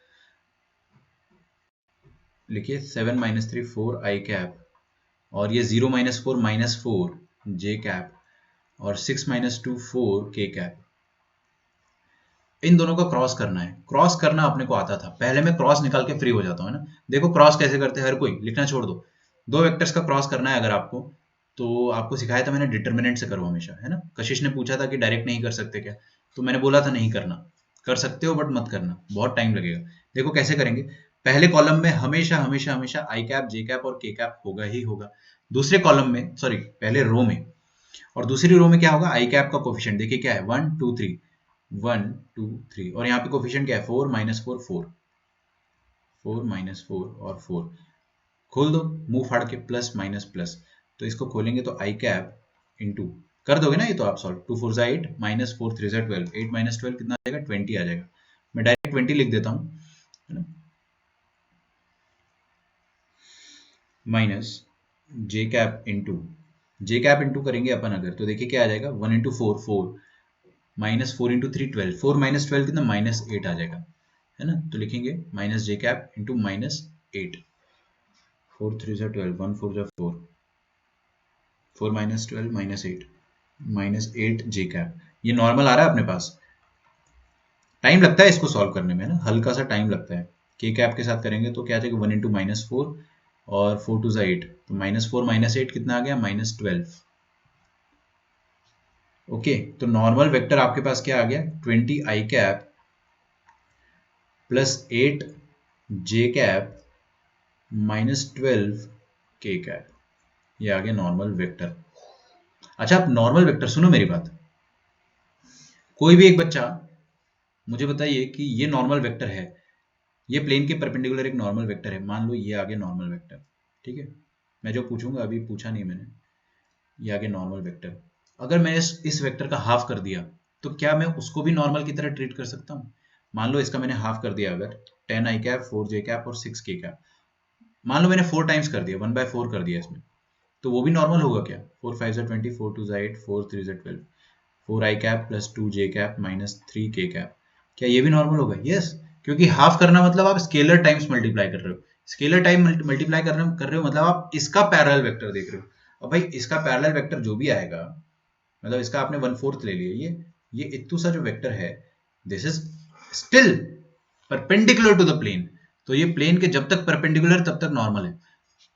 लिखिए 7 - 3 4 आई कैप, और ये 0 - 4 -4 जे कैप, और 6 - 2 4 के कैप। इन दोनों को क्रॉस करना है। क्रॉस करना अपने को आता था, पहले मैं क्रॉस निकाल के फ्री हो जाता हूँ, है ना। देखो क्रॉस कैसे करते हैं, हर कोई लिखना छोड़ दो। दो वेक्टर्स का क्रॉस करना है अगर आपको, तो आपको सिखाया था मैंने डिटर्मिनेंट से करो हमेशा, है ना। कशिश ने पूछा था कि डायरेक्ट नहीं कर सकते क्या, तो मैंने बोला था नहीं करना, कर सकते हो बट मत करना, बहुत टाइम लगेगा। देखो कैसे करेंगे, पहले कॉलम में हमेशा हमेशा हमेशा आई कैप, जे कैप और के कैप होगा ही होगा। दूसरे कॉलम में, सॉरी पहले रो में, और दूसरी रो में क्या होगा, आई कैप का कोफिशिएंट देखिए क्या है, 1 2 3, 1 2 3, और यहाँ पे कोफिशिएंट क्या है, 4 -4 4, 4 -4 और 4। खोल दो मुंह फाड़ के, प्लस माइनस प्लस, तो इसको खोलेंगे तो आई कैप इंटू, कर दोगे ना ये तो आप सॉल्व, 2 4 8 -4 3 12, 8 -12 कितना आ जाएगा, 20 आ जाएगा। मैं डायरेक्ट 20 लिख देता हूँ, है ना, माइनस जे कैप इंटू, जे कैप इंटू करेंगे अपन अगर, तो देखिए क्या आ जाएगा, 1 इंटू 4 4, -4 इंटू 3 12, 4 -12 कितना, -8 आ जाएगा, है ना। तो लिखेंगे माइनस जे कैप इंटू -8, 4 3 जा 12, 1 4 जा 4, 4 -12 -8, -8 जे कैप। ये नॉर्मल आ रहा है अपने पास। टाइम लगता है इसको सॉल्व करने में ना, हल्का सा टाइम लगता है। के कैप के साथ करेंगे तो क्या आ जाएगा, 1 इंटू -4 और 4 2 8, तो -4 -8 कितना आ गया, -12। ओके, तो नॉर्मल वेक्टर आपके पास क्या आ गया, 20 आई कैप प्लस 8 जे कैप -12 के कैप, ये आ गया नॉर्मल वेक्टर। अच्छा, आप नॉर्मल वेक्टर सुनो मेरी बात, कोई भी एक बच्चा मुझे बताइए कि ये नॉर्मल वेक्टर है, ये प्लेन के परपेंडिकुलर एक नॉर्मल वेक्टर है, मान लो ये आगे नॉर्मल वेक्टर, ठीक है। मैं जो पूछूंगा, अभी पूछा नहीं मैंने, ये आगे नॉर्मल वेक्टर, अगर मैं इस वेक्टर का हाफ कर दिया, तो क्या मैं उसको भी नॉर्मल की तरह ट्रीट कर सकता हूँ। मान लो इसका मैंने हाफ कर दिया, अगर 10 आई कैप 4 जे कैप और 6 के कैप, मान लो मैंने 4 टाइम्स कर दिया, 1/4 कर दिया इसमें, तो वो भी नॉर्मल होगा क्या, 4 5 20, 4 2 8, 4 3 12, 4 आई कैप प्लस 2 जे कैप -3 के कैप, क्या ये भी नॉर्मल होगा, यस। क्योंकि हाफ करना मतलब आप स्केलर टाइम्स मल्टीप्लाई कर रहे हो, स्केलर टाइम मल्टीप्लाई कर रहे हो मतलब आप इसका पैरेलल वेक्टर देख रहे हो। अब भाई इसका पैरेलल वेक्टर जो भी आएगा, मतलब इसका आपने 1/4 ले लिया, ये इत्तू सा जो वेक्टर है, this is still perpendicular to the plane, तो ये प्लेन के जब तक परपेंडिकुलर तब तक नॉर्मल है।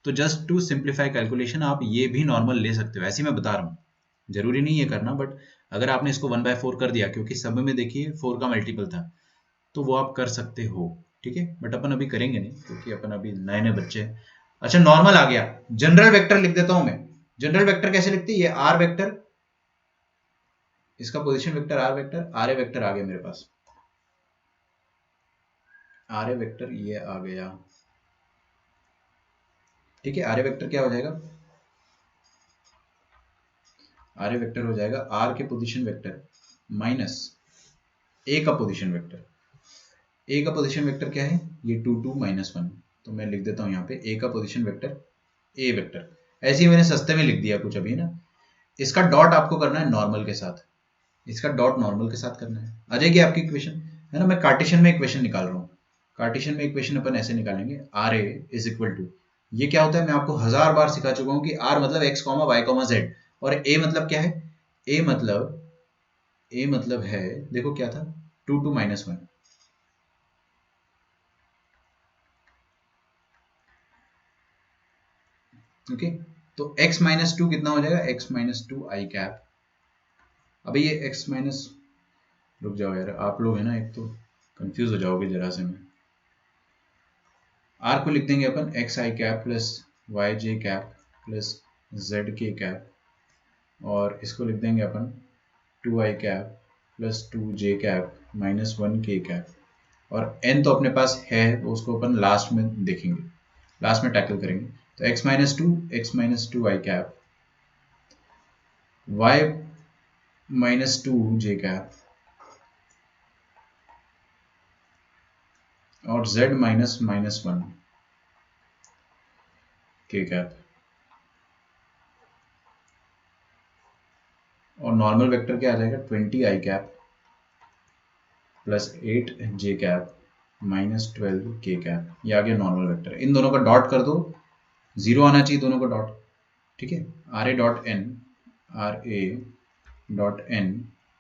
तो जस्ट टू सिंप्लीफाई कैलकुलेशन, आप ये भी नॉर्मल ले सकते हो, ऐसे ही मैं बता रहा हूँ, जरूरी नहीं है करना, बट अगर आपने इसको 1/4 कर दिया, क्योंकि सब में देखिए 4 का मल्टीपल था, तो वो आप कर सकते हो, ठीक है। बट अपन अभी करेंगे नहीं, क्योंकि अपन अभी नए नए बच्चे हैं। अच्छा, नॉर्मल आ गया, जनरल वेक्टर लिख देता हूं मैं। जनरल वेक्टर कैसे लिखते हैं, ये आर वेक्टर, इसका position vector r vector, R A vector आ गया मेरे पास, आर ए वेक्टर ये आ गया, ठीक है। आर ए वेक्टर क्या हो जाएगा, आर ए वेक्टर हो जाएगा आर के पोजीशन वेक्टर माइनस ए का पोजीशन वेक्टर। ए का पोजीशन वेक्टर क्या है, ये 2 2 -1, तो मैं लिख देता हूँ यहाँ पे ए का पोजीशन वेक्टर ए वेक्टर, ऐसे ही मैंने सस्ते में लिख दिया कुछ अभी ना। इसका डॉट आपको करना है नॉर्मल के साथ, इसका डॉट नॉर्मल के साथ करना है, आ जाएगी आपकी इक्वेशन, है ना। मैं कार्टेशियन में इक्वेशन निकाल रहा हूँ, कार्टेशियन में इक्वेशन अपन ऐसे निकालेंगे, R A is equal to, ये क्या होता है मैं आपको 1000 बार सिखा चुका हूँ कि आर मतलब x, y, z, और ए मतलब क्या है, ए मतलब है, देखो क्या था, 2 2 -1, ओके। तो x -2 कितना हो जाएगा, x -2 आई कैप। अभी ये x माइनस, रुक जाओ यार, आप लोग है ना, एक तो कंफ्यूज हो जाओगे जरा से में। r को लिख देंगे अपन x आई cap plus Y J cap plus z के कैप, और इसको लिख देंगे अपन 2 i cap plus 2 J cap -1 के कैप, और n तो अपने पास है, तो उसको अपन लास्ट में देखेंगे, लास्ट में टैकल करेंगे। तो x -2 i cap, y -2 J cap, और z -1 के कैप, और नॉर्मल वेक्टर क्या आ जाएगा, 20 आई कैप प्लस 8 जे कैप -12 के कैप, ये आ गया नॉर्मल वेक्टर। इन दोनों का डॉट कर दो, जीरो आना चाहिए दोनों का डॉट, ठीक है। R A dot N, R A dot N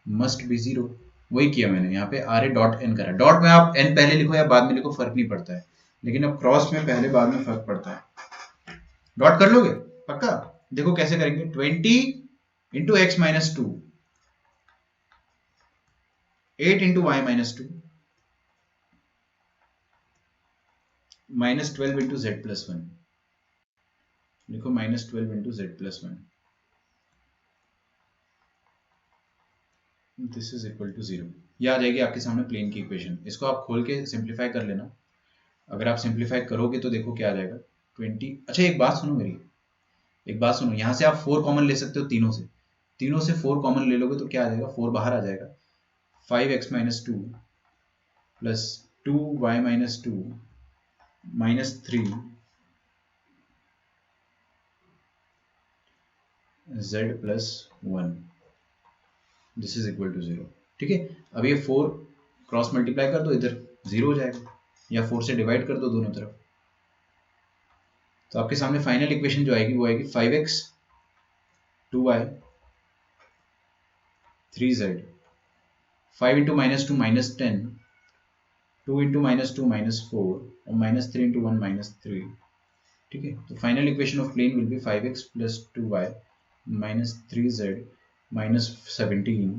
must be zero, वही किया मैंने यहाँ पे RA डॉट n करा। डॉट में आप n पहले लिखो या बाद में लिखो फर्क नहीं पड़ता है, लेकिन अब क्रॉस में पहले बाद में फर्क पड़ता है। डॉट कर लोगे पक्का? देखो कैसे करेंगे, 20 into x minus two, 8 into y minus two, minus 12 into z plus one. लिखो minus 12 into z plus one, this is equal to 0। ये आ जाएगी आपके सामने प्लेन की इक्वेशन। इसको आप खोल के सिंप्लीफाई कर लेना। अगर आप सिंप्लीफाई करोगे तो देखो क्या आ जाएगा, 20। अच्छा एक बात सुनो मेरी, एक बात सुनो, यहाँ से आप 4 कॉमन ले सकते हो तीनों से। तीनों से 4 कॉमन ले लोगे तो क्या आ जाएगा, 4 बाहर आ जाएगा। 5x minus two plus 2y minus two minus 3 z plus one, this is equal to 0। ठीक है, अब ये 4 क्रॉस मल्टीप्लाई कर दो, इधर 0 हो जाएगा, या 4 से डिवाइड कर दो दोनों तरफ। तो आपके सामने फाइनल इक्वेशन जो आएगी वो आएगी 5x 2y 3z, 5 into minus two minus 10, 2 into minus two minus 4 और माइनस 3 इंटू वन माइनस 3। ठीक है, तो final equation of plane will be 5x plus 2y minus 3z minus 17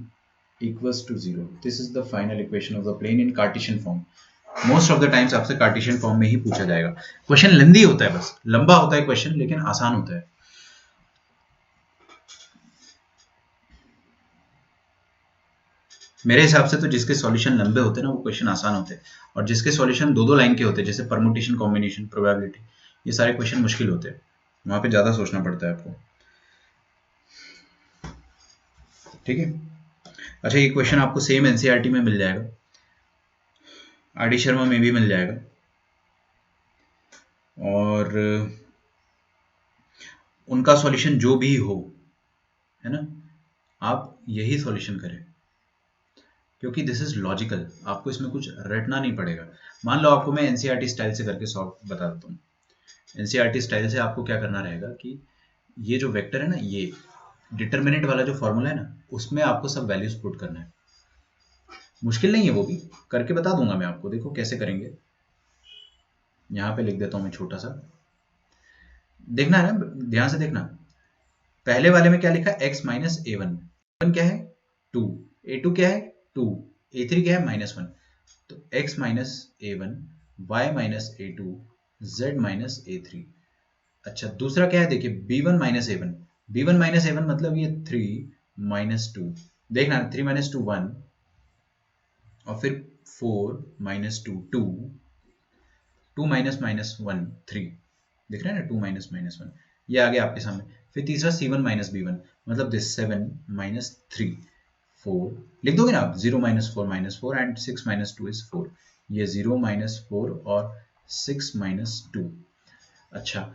equals to 0. This is the final equation of the plane in Cartesian form. Most of the times आपसे Cartesian form में ही पूछा जाएगा। Question लेंदी होता है, बस लंबा होता है क्वेश्चन, लेकिन आसान होता है। मेरे हिसाब से तो जिसके सॉल्यूशन लंबे होते हैं ना वो क्वेश्चन आसान होते हैं, और जिसके सॉल्यूशन दो दो लाइन के होते हैं जैसे परमुटेशन, कॉम्बिनेशन, प्रोबेबिलिटी, ये सारे क्वेश्चन मुश्किल होते हैं, वहां पे ज्यादा सोचना पड़ता है आपको। ठीक है, अच्छा ये क्वेश्चन आपको सेम एनसीईआरटी में मिल जाएगा, आर डी शर्मा में भी मिल जाएगा, और उनका सॉल्यूशन जो भी हो, है ना, आप यही सॉल्यूशन करें, क्योंकि दिस इज लॉजिकल, आपको इसमें कुछ रटना नहीं पड़ेगा। मान लो आपको मैं एनसीईआरटी स्टाइल से करके सॉल्व बता देता हूँ। एनसीईआरटी स्टाइल से आपको क्या करना रहेगा कि ये जो वेक्टर है ना, ये डिटर्मिनेंट वाला जो फॉर्मूला है ना, उसमें आपको सब वैल्यूज पुट करना है। मुश्किल नहीं है, वो भी करके बता दूंगा मैं आपको, देखो कैसे करेंगे। यहाँ पे लिख देता हूँ मैं छोटा सा, देखना है ना, ध्यान से देखना। पहले वाले में क्या लिखा, x माइनस ए वन, क्या है 2, a2 क्या है 2, a3 क्या है -1। तो x minus A one, Y minus A two, Z minus A three. अच्छा दूसरा क्या है, देखिए b1 minus A one, b1 minus A one मतलब ये 3 माइनस टू, देखना 3 माइनस टू 1, और फिर 4 माइनस टू 2, 2 माइनस माइनस 1 3, दिख रहा है ना, 2 माइनस माइनस 1, ये आ गया आपके सामने। फिर तीसरा c1 माइनस b1 मतलब दिस 7 माइनस 3 4, लिख दोगे ना आप, 0 minus 4 minus 4 and 6 minus 2 is 4, ये 0 माइनस 4 और 6 माइनस 2। अच्छा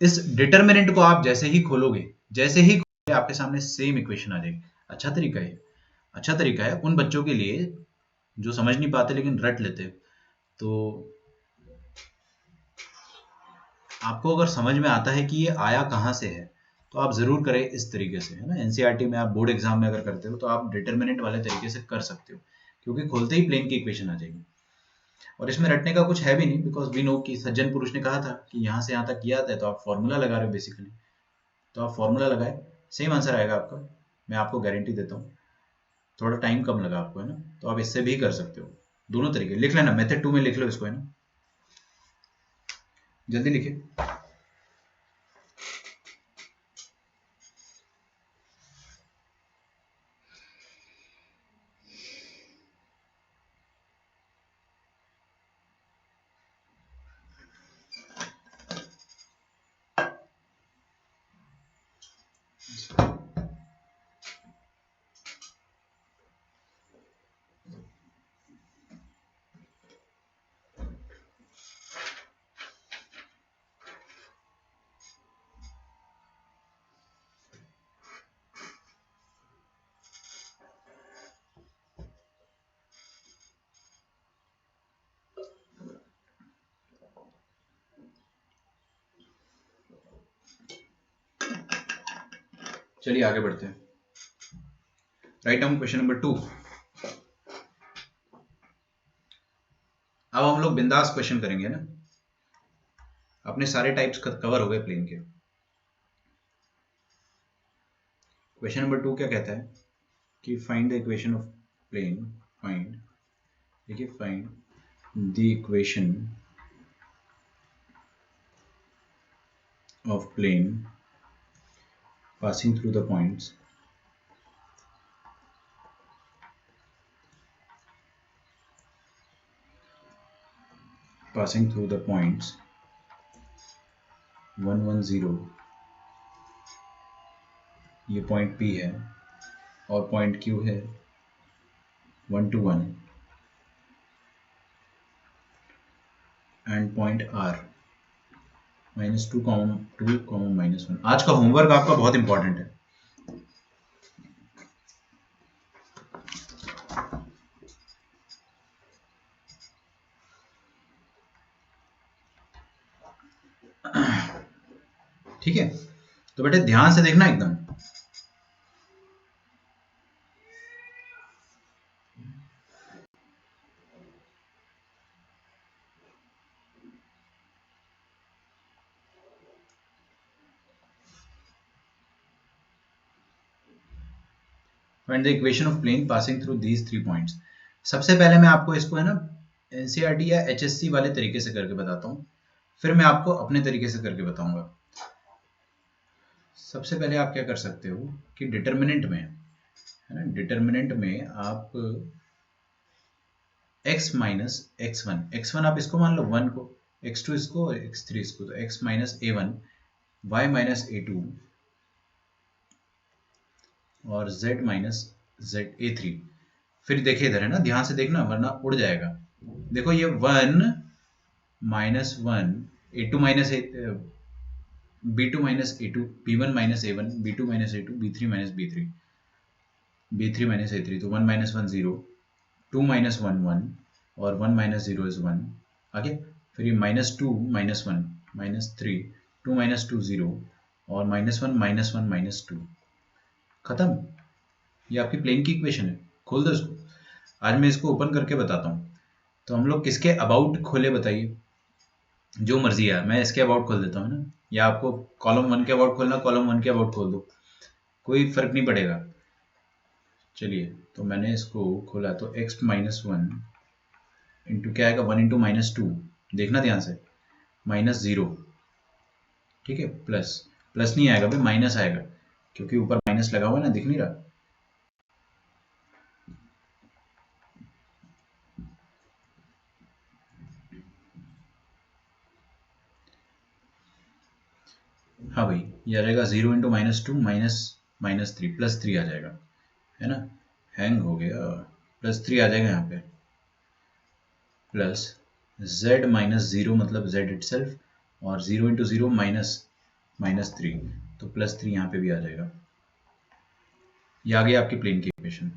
इस डिटर्मिनेंट को आप जैसे ही खोलोगे, जैसे ही खोलोगे आपके सामने सेम इक्वेशन आ जाएगी। अच्छा तरीका है, अच्छा तरीका है उन बच्चों के लिए जो समझ नहीं पाते लेकिन रट लेते। तो आपको अगर समझ में आता है कि ये आया कहाँ से है तो आप जरूर करें इस तरीके से, है ना। एनसीईआरटी में आप बोर्ड एग्जाम में अगर करते हो तो आप डिटर्मिनेंट वाले तरीके से कर सकते हो, क्योंकि खोलते ही प्लेन की इक्वेशन आ जाएगी। और इसमें रटने का कुछ है भी नहीं, बिकॉज वी नो कि सज्जन पुरुष ने कहा था कि यहाँ से यहाँ तक किया था, तो आप फॉर्मूला लगा रहे हो बेसिकली, तो आप फॉर्मूला लगाए, सेम आंसर आएगा आपका, मैं आपको गारंटी देता हूँ। थोड़ा टाइम कम लगा आपको, है ना, तो आप इससे भी कर सकते हो। दोनों तरीके लिख लेना, मेथड 2 में लिख लो इसको, है ना, जल्दी लिखिए। चलिए आगे बढ़ते हैं। Write down question number 2। अब हम लोग बिंदास क्वेश्चन करेंगे ना, अपने सारे टाइप्स कवर हो गए प्लेन के। क्वेश्चन नंबर 2 क्या कहता है कि find the equation of plane, find, देखिए find the equation of plane passing through the points passing through the points 1 1 0, ये पॉइंट P है और पॉइंट Q है 1 2 1 एंड पॉइंट R -2 -1। आज का होमवर्क आपका बहुत इंपॉर्टेंट है। ठीक है, तो बेटे ध्यान से देखना एकदम। Find the equation of plane passing through these 3 points. सबसे पहले मैं आपको इसको है ना एनसीईआरटी या एचएससी वाले तरीके से करके बताता हूँ, फिर मैं आपको अपने तरीके से करके बताऊंगा। सबसे पहले आप क्या कर सकते हो कि डिटर्मिनेंट में, है ना, डिटर्मिनेंट में आप x माइनस x1 आप इसको मान लो 1 को, x2 इसको, x3 इसको, तो x minus a1, y minus a2 और z माइनस a3। फिर देखिए इधर है ना, ध्यान से देखना वरना उड़ जाएगा। देखो ये 1 minus 1 a2 minus b2 minus a2, b1 minus a1, b2 minus a2, b3 minus b3, b3 minus a3, तो 1 माइनस 1 0, 2 माइनस 1 1 और 1 माइनस 0 इज 1। आगे फिर ये -2 -1 -3, 2 माइनस 2 0 और -1 -2। खत्म, ये आपकी प्लेन की इक्वेशन है। खोल दो इसको, आज मैं इसको ओपन करके बताता हूँ। तो हम लोग किसके अबाउट खोले बताइए, जो मर्जी है। मैं इसके अबाउट खोल देता हूँ ना, या आपको कॉलम 1 के अबाउट खोलना, कॉलम 1 के अबाउट खोल दो, कोई फर्क नहीं पड़ेगा। चलिए तो मैंने इसको खोला, तो x माइनस 1 इंटू क्या आएगा, 1 इंटू -2, देखना ध्यान से, -0, ठीक है, प्लस प्लस नहीं आएगा भाई, माइनस आएगा, क्योंकि ऊपर माइनस लगा हुआ है ना, दिख नहीं रहा। हाँ भाई, ये आ जाएगा 0 इंटू -2 -3 +3 आ जाएगा, है ना, हैंग हो गया, +3 आ जाएगा यहाँ पे, प्लस z माइनस 0 मतलब z इटसेल्फ, और 0 इंटू 0 -3, तो +3 यहाँ पे भी आ जाएगा। ये आ गया आपकी प्लेन की इक्वेशन।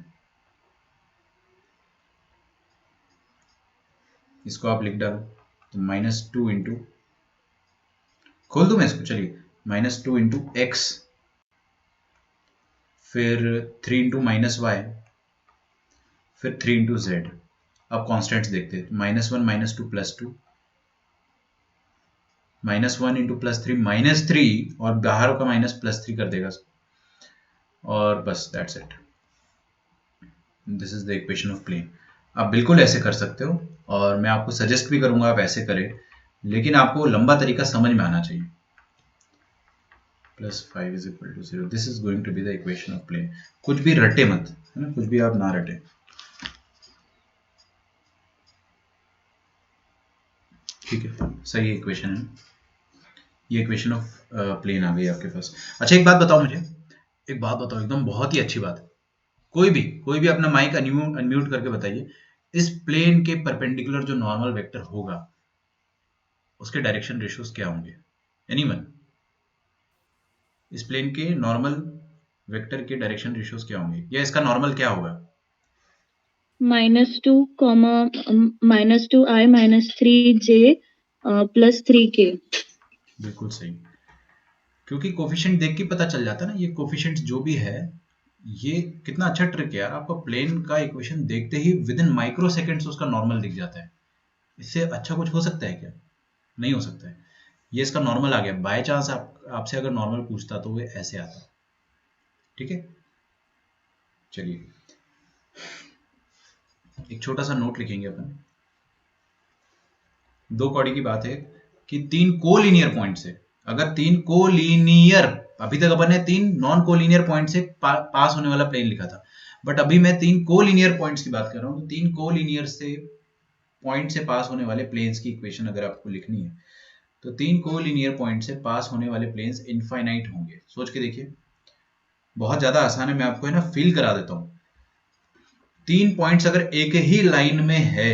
इसको आप लिख डालो, तो -2 इंटू, खोल दूं मैं इसको, चलिए, -2 इंटू एक्स, फिर 3 इंटू -y, फिर 3 इंटू जेड। अब कॉन्स्टेंट्स देखते हैं, -1 -2 +2, -1 इंटू +3 -3, और बाहर का माइनस +3 कर देगा, और बस that's it, this is the equation of plane. आप बिल्कुल ऐसे कर सकते हो, और मैं आपको सजेस्ट भी करूंगा आप ऐसे करें, लेकिन आपको लंबा तरीका समझ में आना चाहिए। +5 is equal to 0, this is going to be the equation of plane. कुछ भी रटे मत, है ना, कुछ भी आप ना रटे। ठीक है, सही इक्वेशन है, ये इक्वेशन ऑफ प्लेन आ गई आपके पास। अच्छा एक बात बताओ मुझे, एक बात बताओ एकदम बहुत ही अच्छी बात, कोई भी अपना माइक अनम्यूट करके बताइए, इस प्लेन के परपेंडिकुलर जो नॉर्मल वेक्टर होगा उसके डायरेक्शन रेशियोज क्या होंगे, एनीवन? इस प्लेन के नॉर्मल वेक्टर के डायरेक्शन रेशियोज क्या होंगे, या इसका नॉर्मल क्या होगा? -2, -2i -3j +3k। बिल्कुल सही, क्योंकि कोफिशिएंट देख के पता चल जाता है ना, ये कोफिशिएंट जो भी है, ये कितना अच्छा ट्रिक है यार, आपको प्लेन का इक्वेशन देखते ही विद इन माइक्रो सेकेंड्स उसका नॉर्मल दिख जाता है। इससे अच्छा कुछ हो सकता है क्या? नहीं हो सकता है। ये इसका नॉर्मल आ गया। बाय चांस आपसे अगर नॉर्मल पूछता तो वो ऐसे आता। ठीक है, चलिए एक छोटा सा नोट लिखेंगे अपन। दो कौड़ी की बात है कि तीन कोलिनियर पॉइंट से, अगर तीन कोलिनियर, अभी तक अपन ने तीन नॉन कोलिनियर पॉइंट से पास होने वाला प्लेन लिखा था, बट अभी मैं तीन कोलिनियर पॉइंट्स की बात कर रहा हूं। तो तीन कोलिनियर से पॉइंट से पास होने वाले प्लेन्स की इक्वेशन अगर आपको लिखनी है, तो तीन कोलिनियर पॉइंट से पास होने वाले प्लेन्स इनफाइनाइट होंगे। सोच के देखिए, बहुत ज्यादा आसान है, मैं आपको है ना फील करा देता हूँ। तीन पॉइंट्स अगर एक ही लाइन में है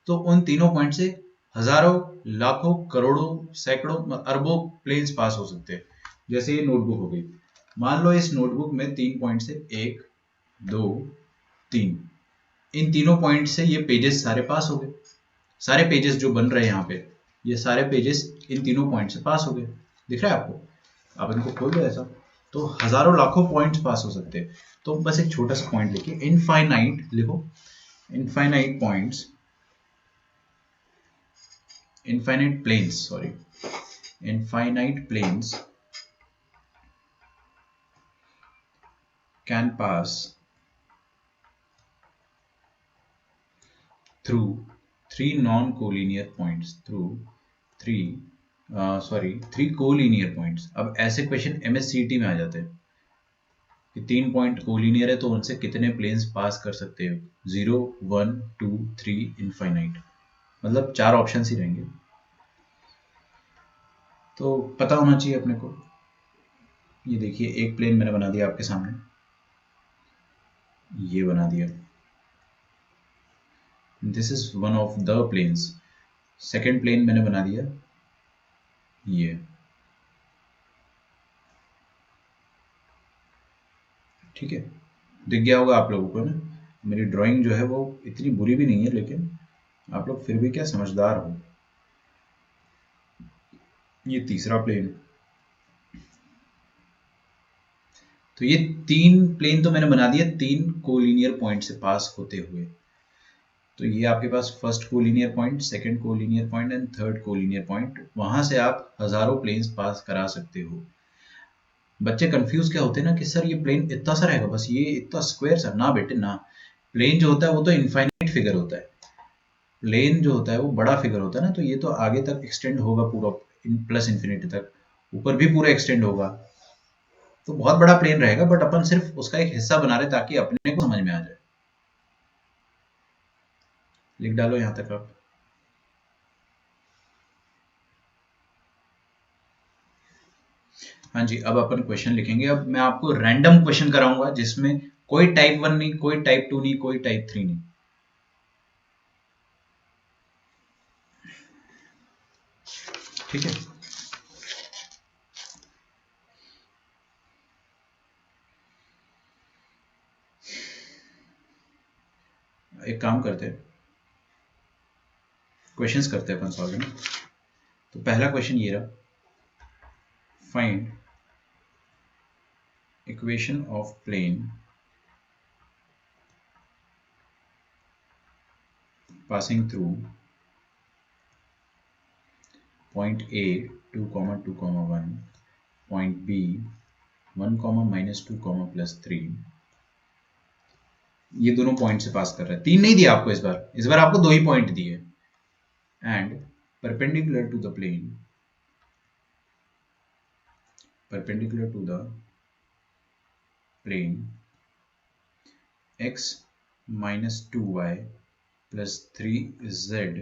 तो उन तीनों पॉइंट से हजारों, लाखों, करोड़ों, सैकड़ों, अरबों प्लेन्स पास हो सकते हैं। जैसे ये नोटबुक हो गई, मान लो इस नोटबुक में तीन पॉइंट से एक, दो, तीन, इन तीनों पॉइंट से ये पेजेस सारे पास हो गए। सारे पेजेस जो बन रहे हैं यहाँ पे, ये सारे पेजेस इन तीनों पॉइंट से पास हो गए। दिख रहा है आपको? आप इनको खोल दो ऐसा, तो हजारों लाखों पॉइंट्स पास हो सकते हैं। तो बस एक छोटा सा पॉइंट लिखिए, इनफाइनाइट लिखो, infinite points, infinite planes, sorry, infinite planes can pass through three non-collinear points, through three collinear points. अब ऐसे क्वेश्चन MSCT में आ जाते हैं कि तीन पॉइंट कोलिनियर है तो उनसे कितने प्लेन्स पास कर सकते हो, 0, 1, 2, 3, इनफाइनाइट, मतलब चार ऑप्शन ही रहेंगे। तो पता होना चाहिए अपने को। ये देखिए एक प्लेन मैंने बना दिया आपके सामने, ये बना दिया, this is one of the planes. Second plane मैंने बना दिया ये, ठीक है, दिख गया होगा आप लोगों को ना। मेरी ड्राइंग जो है वो इतनी बुरी भी नहीं है, लेकिन आप लोग फिर भी क्या समझदार हो। ये तीसरा प्लेन, तो ये तीन प्लेन तो मैंने बना दिया तीन कोलिनियर पॉइंट से पास होते हुए। तो ये आपके पास first collinear point, second collinear point and third collinear point, वहां से आप हजारों प्लेन्स पास करा सकते हो। बच्चे कंफ्यूज क्या होते हैं ना कि सर ये प्लेन इतना सा रहेगा, बस ये इतना स्क्वायर सा, ना बेटे ना। प्लेन जो होता है वो तो इनफाइनाइट फिगर होता है। प्लेन जो होता है वो बड़ा फिगर होता है ना, तो ये तो आगे तक एक्सटेंड होगा पूरा, प्लस इन्फिनिटी तक, ऊपर भी पूरा एक्सटेंड होगा। तो बहुत बड़ा प्लेन रहेगा, बट अपन सिर्फ उसका एक हिस्सा बना रहे ताकि अपने को समझ में आ जाए। लिख डालो यहां तक आप। हाँ जी, अब अपन क्वेश्चन लिखेंगे। अब मैं आपको रैंडम क्वेश्चन कराऊंगा जिसमें कोई टाइप 1 नहीं, कोई टाइप 2 नहीं, कोई टाइप 3 नहीं। ठीक है, एक काम करते हैं, क्वेश्चंस करते हैं अपन सॉल्व ना। तो पहला क्वेश्चन ये रहा, find equation of plane passing through point A 2, 2, 1, point B 1, -2, +3, ये दोनों पॉइंट से पास कर रहा है। तीन नहीं दिया आपको इस बार आपको दो ही पॉइंट दिए। And perpendicular to the plane, perpendicular to the plane x -2y plus 3z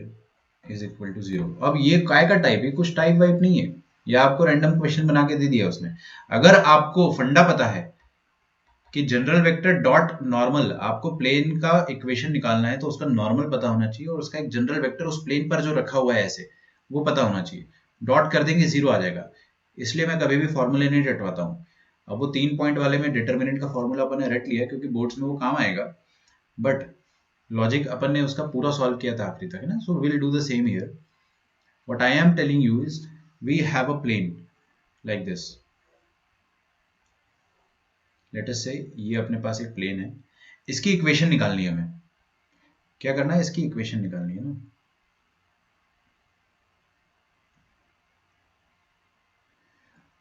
is equal to 0। अब ये काय का टाइप है, कुछ टाइप वाइप नहीं है, ये आपको रैंडम क्वेश्चन बना के दे दिया उसने। अगर आपको फंडा पता है कि जनरल वेक्टर डॉट नॉर्मल, आपको प्लेन का इक्वेशन निकालना है तो उसका नॉर्मल पता होना चाहिए, और उसका एक जनरल वेक्टर उस प्लेन पर जो रखा हुआ है ऐसे, वो पता होना चाहिए। डॉट कर देंगे 0 आ जाएगा। इसलिए मैं कभी भी फॉर्मूले नहीं रटवाता हूँ। अब वो तीन पॉइंट वाले में डिटर्मिनेंट का फॉर्मूला अपन ने रट लिया क्योंकि बोर्ड्स में वो काम आएगा, बट लॉजिक अपन ने उसका पूरा सॉल्व किया था आखिरी तक, है ना। So will do the same here. What I am telling you is we have a plane like this. Let us say ये अपने पास एक प्लेन है, इसकी इक्वेशन निकालनी है हमें। क्या करना है, इसकी इक्वेशन निकालनी है ना।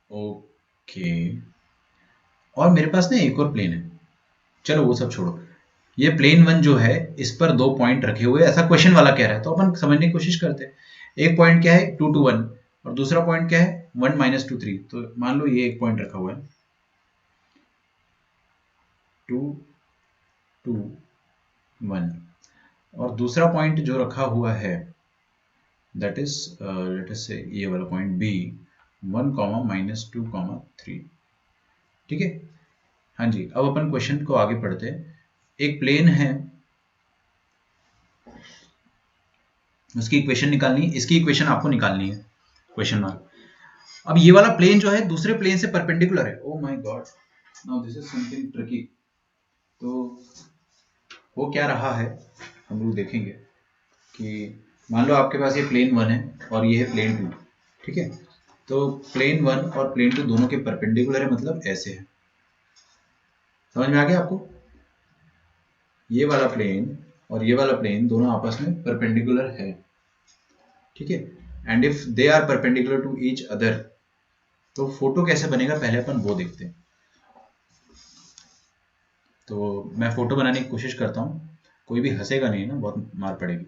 ओके, और मेरे पास ना एक और प्लेन है, चलो वो सब छोड़ो। ये प्लेन वन जो है, इस पर दो पॉइंट रखे हुए, ऐसा क्वेश्चन वाला कह रहा है, तो अपन समझने की कोशिश करते हैं। एक पॉइंट क्या है, 2 2 1, और दूसरा पॉइंट क्या है, 1 - 2 3। तो मान लो ये एक पॉइंट रखा हुआ है, 2 2 1, और दूसरा पॉइंट जो रखा हुआ है that is late us say ये वाला पॉइंट बी, 1 - 2 3। ठीक है, हाँ जी। अब अपन क्वेश्चन को आगे पढ़ते हैं। एक प्लेन है, उसकी इक्वेशन निकालनी है, इसकी इक्वेशन आपको निकालनी है, क्वेश्चन मार्क। अब ये वाला प्लेन जो है दूसरे प्लेन से परपेंडिकुलर है। ओ my God, now this is something tricky. तो वो क्या रहा है, हम लोग देखेंगे कि मान लो आपके पास ये प्लेन वन है और ये है प्लेन टू। ठीक है, तो प्लेन वन और प्लेन टू दोनों के परपेंडिकुलर है, मतलब ऐसे है। समझ में आ गया आपको? ये वाला प्लेन और ये वाला प्लेन दोनों आपस में परपेंडिकुलर है। ठीक है, and if they are perpendicular to each other, तो फोटो कैसे बनेगा पहले अपन वो देखते हैं। तो मैं फोटो बनाने की कोशिश करता हूँ, कोई भी हंसेगा नहीं ना, बहुत मार पड़ेगी।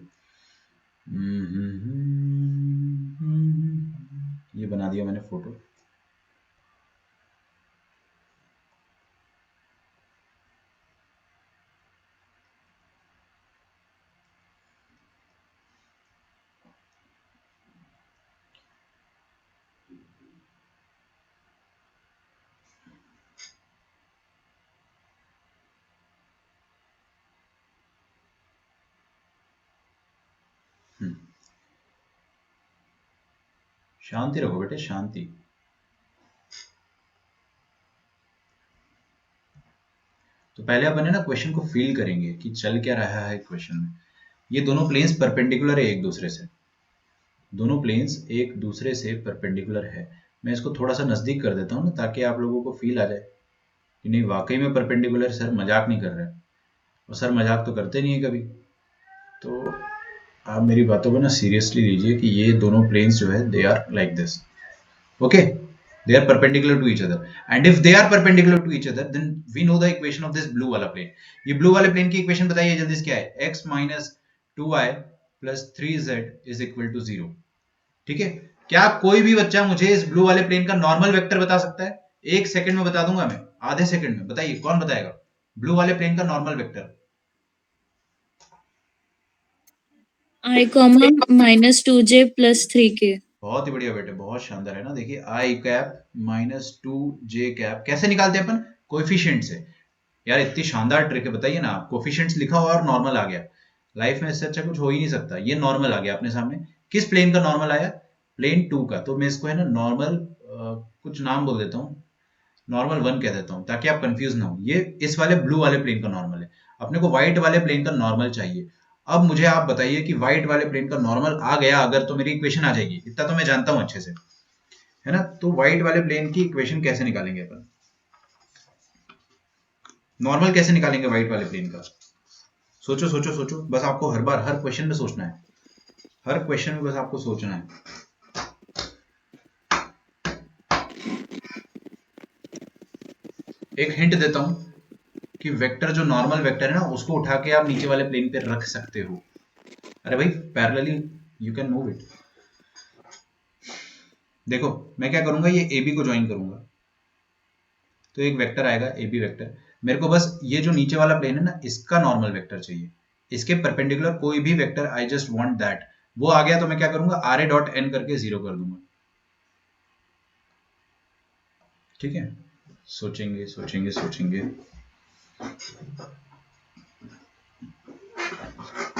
ये बना दिया मैंने फोटो। शांति रखो बेटे, शांति। तो पहले अपन है ना क्वेश्चन को फील करेंगे कि चल क्या रहा है क्वेश्चन में। ये दोनों प्लेन्स परपेंडिकुलर है एक दूसरे से, दोनों प्लेन्स एक दूसरे से परपेंडिकुलर है। मैं इसको थोड़ा सा नजदीक कर देता हूँ ना, ताकि आप लोगों को फील आ जाए कि नहीं वाकई में परपेंडिकुलर, सर मजाक नहीं कर रहे हैं। और सर मजाक तो करते नहीं है कभी। तो आप मेरी बातों को ना सीरियसली लीजिए कि ये दोनों प्लेन्स जो है they are like this. Okay, they are perpendicular to each other, and if they are perpendicular to each other then we know the equation of this blue वाला plane। ये blue वाले plane की equation बताइए जल्दी से, क्या है, x minus 2y plus 3z is equal to 0। ठीक है, क्या कोई भी बच्चा मुझे इस ब्लू वाले प्लेन का नॉर्मल वेक्टर बता सकता है? एक सेकंड में बता दूंगा मैं, आधे सेकंड में। बताइए कौन बताएगा ब्लू वाले प्लेन का normal vector? I comma -2j plus 3k। बहुत ही बढ़िया बेटे, बहुत शानदार है ना। देखिए आई कैप माइनस टू जे कैप कैसे निकालते हैं अपन? कोएफिशिएंट से। यार इतनी शानदार ट्रिक है, बताइए ना। आप कोफिशिएंट्स लिखा हुआ और नॉर्मल आ गया, लाइफ में इससे अच्छा कुछ हो ही नहीं सकता। ये नॉर्मल आ गया अपने सामने। किस प्लेन का नॉर्मल आया? प्लेन टू का। तो मैं इसको है ना नॉर्मल कुछ नाम बोल देता हूँ, नॉर्मल वन कह देता हूँ, ताकि आप कंफ्यूज ना हो। ये इस वाले ब्लू वाले प्लेन का नॉर्मल है, अपने को व्हाइट वाले प्लेन का नॉर्मल चाहिए। अब मुझे आप बताइए कि व्हाइट वाले प्लेन का नॉर्मल आ गया अगर, तो मेरी इक्वेशन आ जाएगी। इतना तो मैं जानता हूँ अच्छे से, है ना। तो व्हाइट वाले प्लेन की इक्वेशन कैसे निकालेंगे अपन? नॉर्मल कैसे निकालेंगे व्हाइट वाले प्लेन का? सोचो सोचो सोचो, बस आपको हर बार हर क्वेश्चन में सोचना है, हर क्वेश्चन में बस आपको सोचना है। एक हिंट देता हूं कि वेक्टर जो नॉर्मल वेक्टर है ना, उसको उठा के आप नीचे वाले प्लेन पे रख सकते हो। अरे भाई parallelly you can move it. देखो मैं क्या करूंगा, ये ए बी को ज्वाइन करूंगा, तो एक वेक्टर आएगा ए बी वेक्टर। मेरे को बस ये जो नीचे वाला प्लेन है ना, इसका नॉर्मल वेक्टर चाहिए, इसके परपेंडिकुलर कोई भी vector. I just want that. वो आ गया तो मैं क्या करूंगा, आर ए डॉट एन करके 0 कर दूंगा। ठीक है, सोचेंगे सोचेंगे सोचेंगे।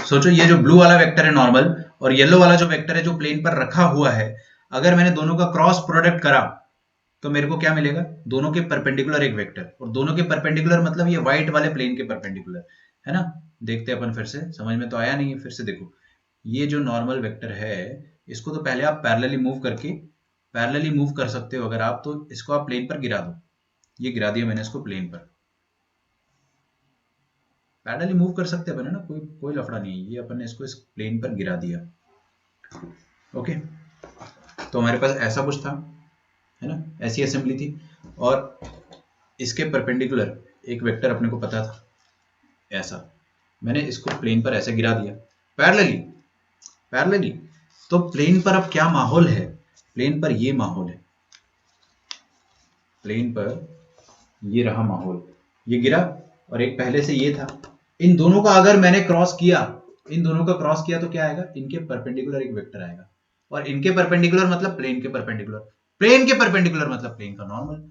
सोचो ये जो ब्लू वाला वेक्टर है नॉर्मल, और येलो वाला जो वेक्टर है जो प्लेन पर रखा हुआ है, अगर मैंने दोनों का क्रॉस प्रोडक्ट करा तो मेरे को क्या मिलेगा? दोनों के परपेंडिकुलर एक वेक्टर, और दोनों के परपेंडिकुलर मतलब ये व्हाइट वाले प्लेन के परपेंडिकुलर, है ना। देखते हैं अपन फिर से, समझ में तो आया नहीं है? फिर से देखो, ये जो नॉर्मल वेक्टर है, इसको तो पहले आप पैरेलली मूव करके, पैरेलली मूव कर सकते हो अगर आप, तो इसको आप प्लेन पर गिरा दो। ये गिरा दिया मैंने इसको प्लेन पर, पैरेलली मूव कर सकते हैं अपन, है ना, कोई कोई लफड़ा नहीं है। ये अपन ने इसको इस प्लेन पर गिरा दिया। ओके, तो हमारे पास ऐसा कुछ था। है ना, ऐसी असेंबली थी। और इसके परपेंडिकुलर एक वेक्टर अपने को पता था ऐसा, मैंने इसको प्लेन पर ऐसे गिरा दिया पैरेलली। तो प्लेन पर अब क्या माहौल है, प्लेन पर ये माहौल है, प्लेन पर ये रहा माहौल, ये गिरा और एक पहले से ये था। इन दोनों का अगर मैंने क्रॉस किया, इन दोनों का क्रॉस किया तो क्या आएगा, इनके परपेंडिकुलर एक वेक्टर आएगा, और इनके परपेंडिकुलर मतलब प्लेन के परपेंडिकुलर, प्लेन के परपेंडिकुलर मतलब प्लेन का नॉर्मल।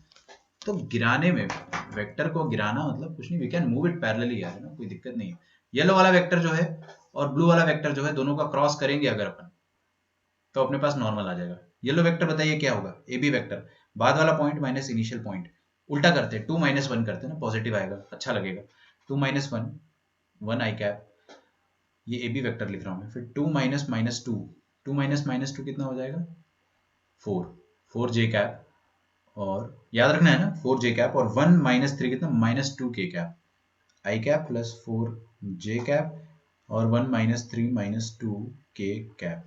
तो गिराने में, वेक्टर को गिराना मतलब कुछ नहीं, we can move it parallelly यार, ना कोई दिक्कत नहीं है। येलो वाला वेक्टर जो है और ब्लू वाला वेक्टर जो है, दोनों का क्रॉस करेंगे अगर अपन, तो अपने पास नॉर्मल आ जाएगा। येलो वेक्टर बताइए क्या होगा, ए बी वेक्टर, बाद वाला पॉइंट माइनस इनिशियल पॉइंट, उल्टा करते हैं, 2 - 1 करते हैं ना, पॉजिटिव आएगा, अच्छा लगेगा। 2 - 1 1 आई कैप, ये ए बी वेक्टर लिख रहा हूं मैं, फिर 2 - -2, 2 - -2 कितना हो जाएगा, 4, 4 जे कैप, और याद रखना है ना 4 जे कैप, और 1 - 3 कितना, -2 के कैप, आई कैप प्लस 4 जे कैप, और 1 - 3 -2 के कैप।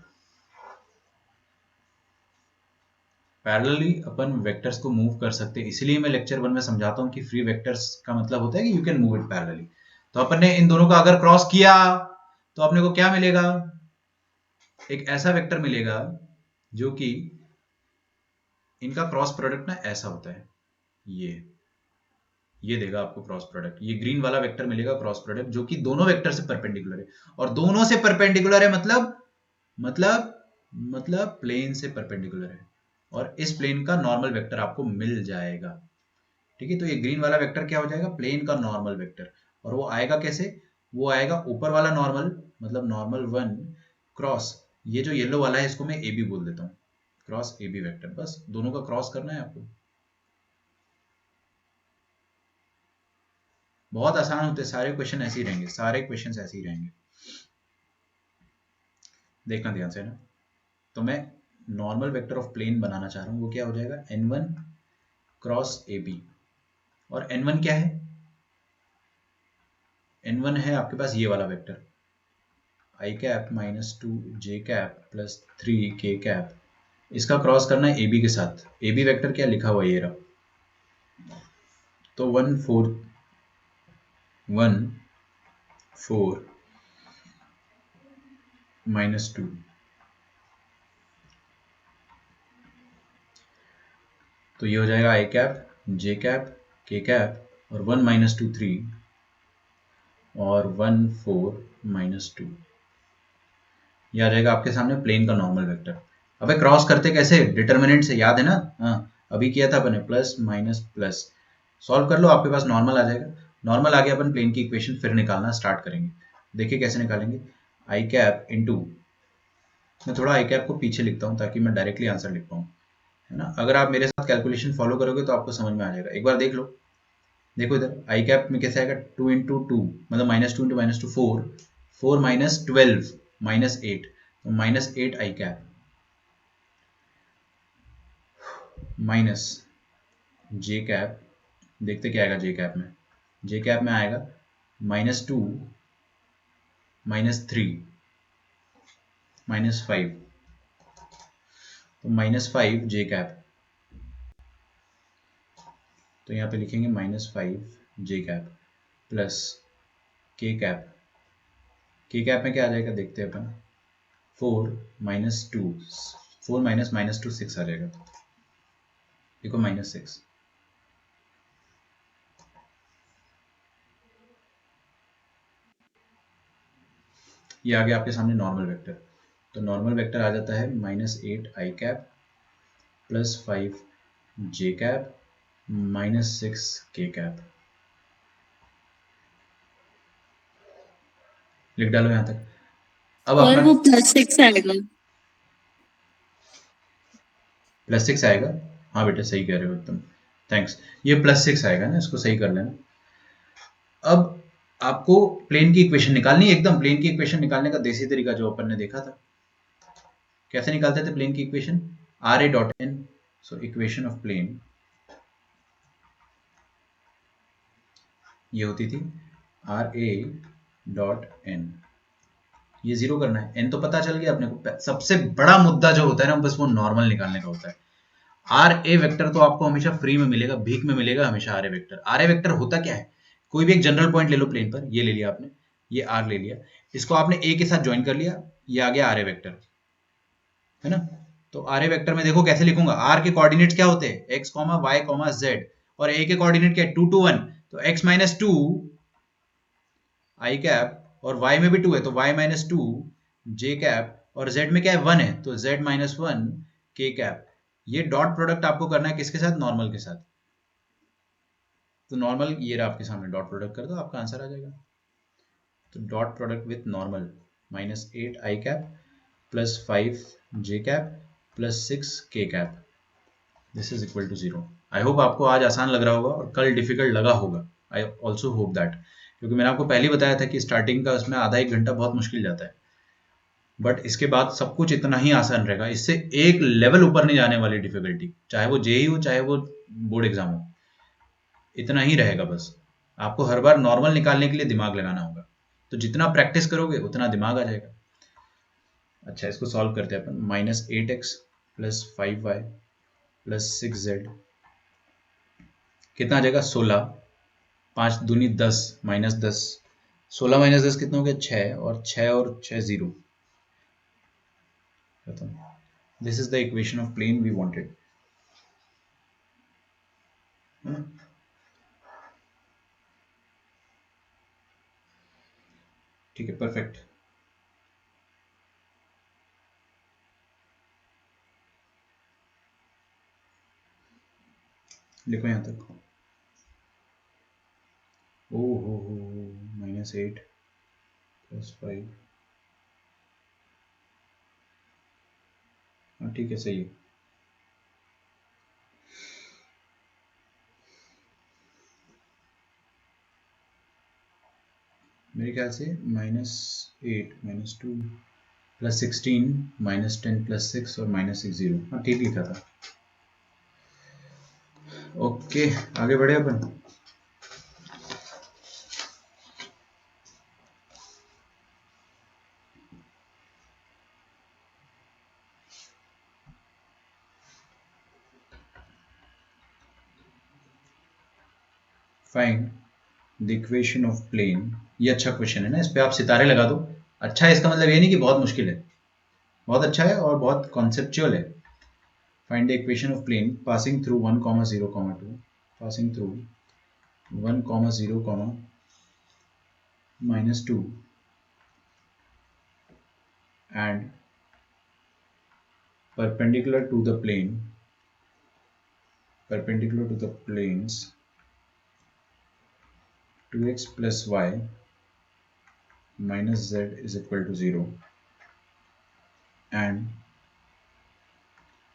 पैरेलली अपन वेक्टर्स को मूव कर सकते हैं, इसीलिए मैं लेक्चर 1 में समझाता हूँ कि फ्री वेक्टर्स का मतलब होता है कि you can move it parallelly. तो अपन ने इन दोनों का अगर क्रॉस किया तो अपने को क्या मिलेगा, एक ऐसा वेक्टर मिलेगा जो कि इनका क्रॉस प्रोडक्ट ना ऐसा होता है, ये देगा आपको क्रॉस प्रोडक्ट, ये ग्रीन वाला वेक्टर मिलेगा क्रॉस प्रोडक्ट, जो कि दोनों वेक्टर से परपेंडिकुलर है, और दोनों से परपेंडिकुलर है मतलब मतलब प्लेन से परपेंडिकुलर है, और इस प्लेन का नॉर्मल वेक्टर आपको मिल जाएगा। ठीक है, तो ये ग्रीन वाला वेक्टर क्या हो जाएगा, प्लेन का नॉर्मल वेक्टर, और वो आएगा कैसे, वो आएगा ऊपर वाला नॉर्मल, मतलब नॉर्मल 1 क्रॉस ये जो येलो वाला है, इसको मैं ए बी बोल देता हूँ, क्रॉस ए बी वेक्टर, बस दोनों का क्रॉस करना है आपको। बहुत आसान होते हैं सारे क्वेश्चन, ऐसे ही रहेंगे, सारे क्वेश्चन ऐसे ही रहेंगे, देखना ध्यान से ना। तो मैं नॉर्मल वेक्टर ऑफ प्लेन बनाना चाह रहा हूँ, वो क्या हो जाएगा, n1 क्रॉस ए बी, और n1 क्या है, n1 है आपके पास ये वाला वेक्टर, आई कैप -2 जे कैप प्लस 3 के कैप, इसका क्रॉस करना है ए बी के साथ, ए बी वेक्टर क्या लिखा हुआ है, ये रहा, तो 1 4 1 4 -2, तो ये हो जाएगा आई cap j cap k cap, और 1 - 2 3, और 1 4 -2, ये आ जाएगा आपके सामने प्लेन का नॉर्मल वेक्टर। अबे क्रॉस करते कैसे, डिटर्मिनेंट से, याद है ना, हाँ अभी किया था अपन ने, प्लस माइनस प्लस, सॉल्व कर लो, आपके पास नॉर्मल आ जाएगा। नॉर्मल आ गया, अपन प्लेन की इक्वेशन फिर निकालना स्टार्ट करेंगे, देखिए कैसे निकालेंगे। आई कैप इंटू, मैं थोड़ा आई कैप को पीछे लिखता हूँ ताकि मैं डायरेक्टली आंसर लिख पाऊँ, है ना। अगर आप मेरे साथ कैलकुलेशन फॉलो करोगे तो आपको समझ में आ जाएगा, एक बार देख लो। देखो इधर आई कैप में कैसे आएगा, 2 इंटू 2 मतलब -2 इंटू -2 4, 4 - 12 -8, तो -8 i cap minus J cap, देखते क्या आएगा जे कैप में, जे कैप में आएगा -2 -3 -5, तो -5 जे कैप, तो यहाँ पे लिखेंगे -5 जे कैप प्लस के कैप, के कैप में क्या आ जाएगा देखते हैं अपन, 4 - 2, 4 माइनस -2 6 आ जाएगा, देखो -6, ये आ गया आपके सामने नॉर्मल वेक्टर। तो नॉर्मल वेक्टर आ जाता है -8 i cap plus 5 j cap -6 k cap, लिख डालो यहां तक। अब और अपना वो +6 आएगा। +6 आएगा, हाँ बेटा सही कह रहे हो एकदम, थैंक्स, ये +6 आएगा ना, इसको सही कर लेना। अब आपको प्लेन की इक्वेशन निकालनी है, एकदम प्लेन की इक्वेशन निकालने का देसी तरीका जो अपन ने देखा था, कैसे निकालते थे प्लेन की equation, R A dot N, so equation of plane ये होती थी आर ए डॉट एन, ये जीरो करना है, एन तो पता चल गया अपने को, सबसे बड़ा मुद्दा जो होता है ना बस वो नॉर्मल निकालने का होता है। आर ए वेक्टर तो आपको हमेशा फ्री में मिलेगा, भीख में मिलेगा हमेशा R A vector. R A vector होता क्या है, कोई भी एक जनरल पॉइंट ले लो प्लेन पर, ये ले लिया आपने, ये आर ले लिया, इसको आपने ए के साथ ज्वाइन कर लिया, ये आ गया आर ए वेक्टर, है ना। तो आर ए वेक्टर में देखो कैसे लिखूंगा, आर के कोऑर्डिनेट्स क्या होते हैं, X comma Y comma Z, और ए के कोऑर्डिनेट क्या है, 2 2 1, तो x minus to I cap, और y में भी 2 है तो y माइनस टू जे कैप, और z में क्या है 1 है तो z माइनस वन के कैप। ये डॉट प्रोडक्ट आपको करना है किसके साथ, नॉर्मल के साथ। तो नॉर्मल ये रहा आपके सामने, डॉट प्रोडक्ट कर दो आपका आंसर आ जाएगा। तो dot product with normal, minus 8 i cap plus 5 j cap plus 6 k cap, this is equal to 0। I hope आपको आज आसान लग रहा होगा और कल डिफिकल्ट लगा होगा, आई ऑल्सो होप दैट, क्योंकि मैंने आपको पहले ही बताया था कि स्टार्टिंग का उसमें आधा एक घंटा बहुत मुश्किल जाता है, बट इसके बाद सब कुछ इतना ही आसान रहेगा, इससे एक लेवल ऊपर नहीं जाने वाली डिफिकल्टी, चाहे वो जेई हो चाहे वो बोर्ड एग्जाम हो, इतना ही रहेगा बस। आपको हर बार नॉर्मल निकालने के लिए दिमाग लगाना होगा, तो जितना प्रैक्टिस करोगे उतना दिमाग आ जाएगा। अच्छा, इसको सॉल्व करते हैं अपन, minus 8x plus 5y plus 6z कितना आ जाएगा, 16, 5 दूनी 10 माइनस 10, 16 माइनस 10 कितना हो गया, 6, और 6 0 खत्म। This is the equation of plane we wanted. ठीक है, परफेक्ट। लिखो यहाँ तक, ओ हो, -8 + 5, हाँ ठीक है, सही है। मेरे ख्याल से -8 -2 + 16 -10 + 6 और -6 0, हाँ ठीक लिखा था। ओके, आगे बढ़े अपन। Find the equation of plane, ये अच्छा क्वेश्चन है ना, इस पे आप सितारे लगा दो। अच्छा है, इसका मतलब ये नहीं कि बहुत मुश्किल है, बहुत अच्छा है और बहुत कॉन्सेप्चुअल है। Find the equation of plane passing through 1, 0, 2, passing through 1, 0, -2 and perpendicular to the planes 2x plus y minus z is equal to 0 and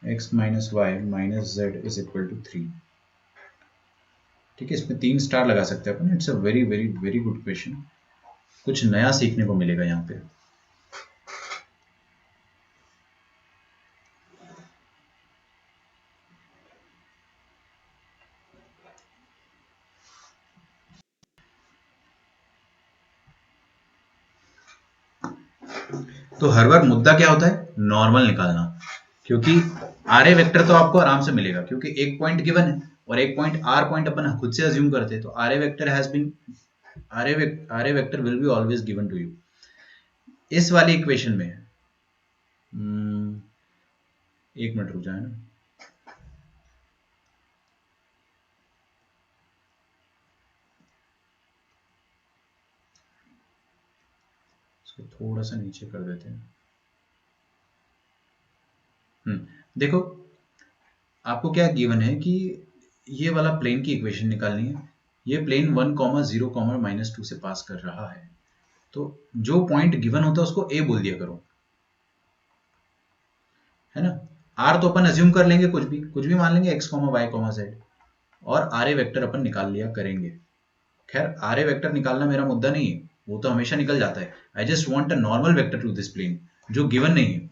x minus y minus z is equal to 3। ठीक है, इसमें 3 star लगा सकते हैं अपन। It's a very very very good question, कुछ नया सीखने को मिलेगा यहाँ पे। तो हर बार मुद्दा क्या होता है, नॉर्मल निकालना, क्योंकि आर ए वेक्टर तो आपको आराम से मिलेगा, क्योंकि एक पॉइंट गिवन है और एक पॉइंट आर पॉइंट अपन खुद से अज्यूम करते हैं, तो r A vector has been r A vector will be always given to you. इस वाली इक्वेशन में एक मिनट रुक जाए ना, इसको थोड़ा सा नीचे कर देते हैं। देखो, आपको क्या गिवन है कि ये वाला प्लेन की इक्वेशन निकालनी है, ये प्लेन 1, 0, -2 से पास कर रहा है, तो जो पॉइंट गिवन होता है उसको ए बोल दिया करो, है ना। आर तो अपन अज्यूम कर लेंगे, कुछ भी मान लेंगे, x, y, z, और आर ए वेक्टर अपन निकाल लिया करेंगे। खैर, आर ए वेक्टर निकालना मेरा मुद्दा नहीं है, वो तो हमेशा निकल जाता है। I just want a normal vector to this plane जो गिवन नहीं है,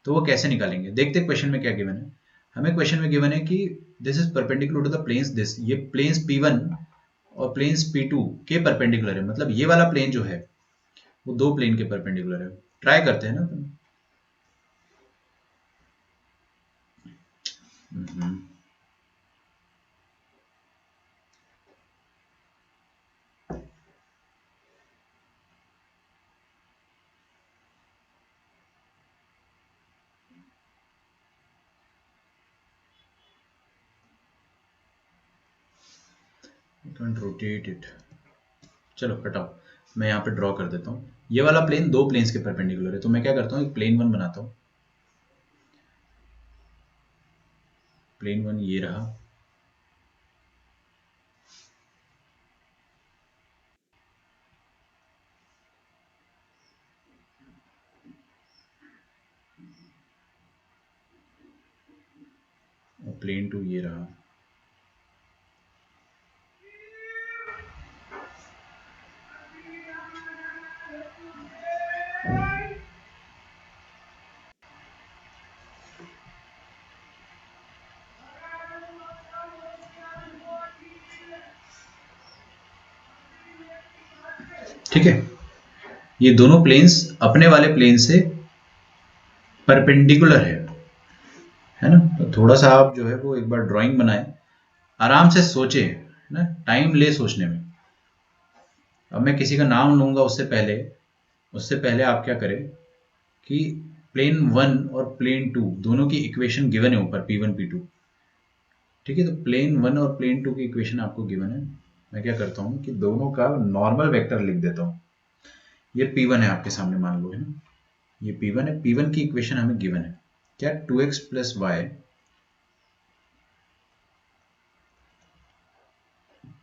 तो वो कैसे निकालेंगे, देखते क्वेश्चन में क्या गिवन है। हमें क्वेश्चन में गिवन है कि this is perpendicular to the planes, this, ये प्लेन्स P1 और प्लेन्स P2 के परपेंडिकुलर है, मतलब ये वाला प्लेन जो है वो दो प्लेन के परपेंडिकुलर है। ट्राई करते हैं ना, हम्म, you can't rotate it. चलो हटाओ, मैं यहाँ पे ड्रॉ कर देता हूँ। ये वाला प्लेन दो प्लेन्स के परपेंडिकुलर है, तो मैं क्या करता हूँ, एक प्लेन वन बनाता हूँ। प्लेन वन ये रहा, और प्लेन टू ये रहा। ठीक है, ये दोनों प्लेन्स अपने वाले प्लेन से परपेंडिकुलर है ना। तो थोड़ा सा आप जो है वो एक बार ड्राइंग बनाएं, आराम से सोचे, है ना, टाइम ले सोचने में। अब मैं किसी का नाम लूंगा, उससे पहले आप क्या करें कि प्लेन वन और प्लेन टू दोनों की इक्वेशन गिवन है ऊपर, पी वन पी टू। ठीक है, तो प्लेन वन और प्लेन टू की इक्वेशन आपको गिवन है। मैं क्या करता हूँ कि दोनों का नॉर्मल वेक्टर लिख देता हूँ। ये पी वन है आपके सामने, मान लो, है ना, ये पी वन है। पी वन की इक्वेशन हमें गिवन है क्या, 2x plus y,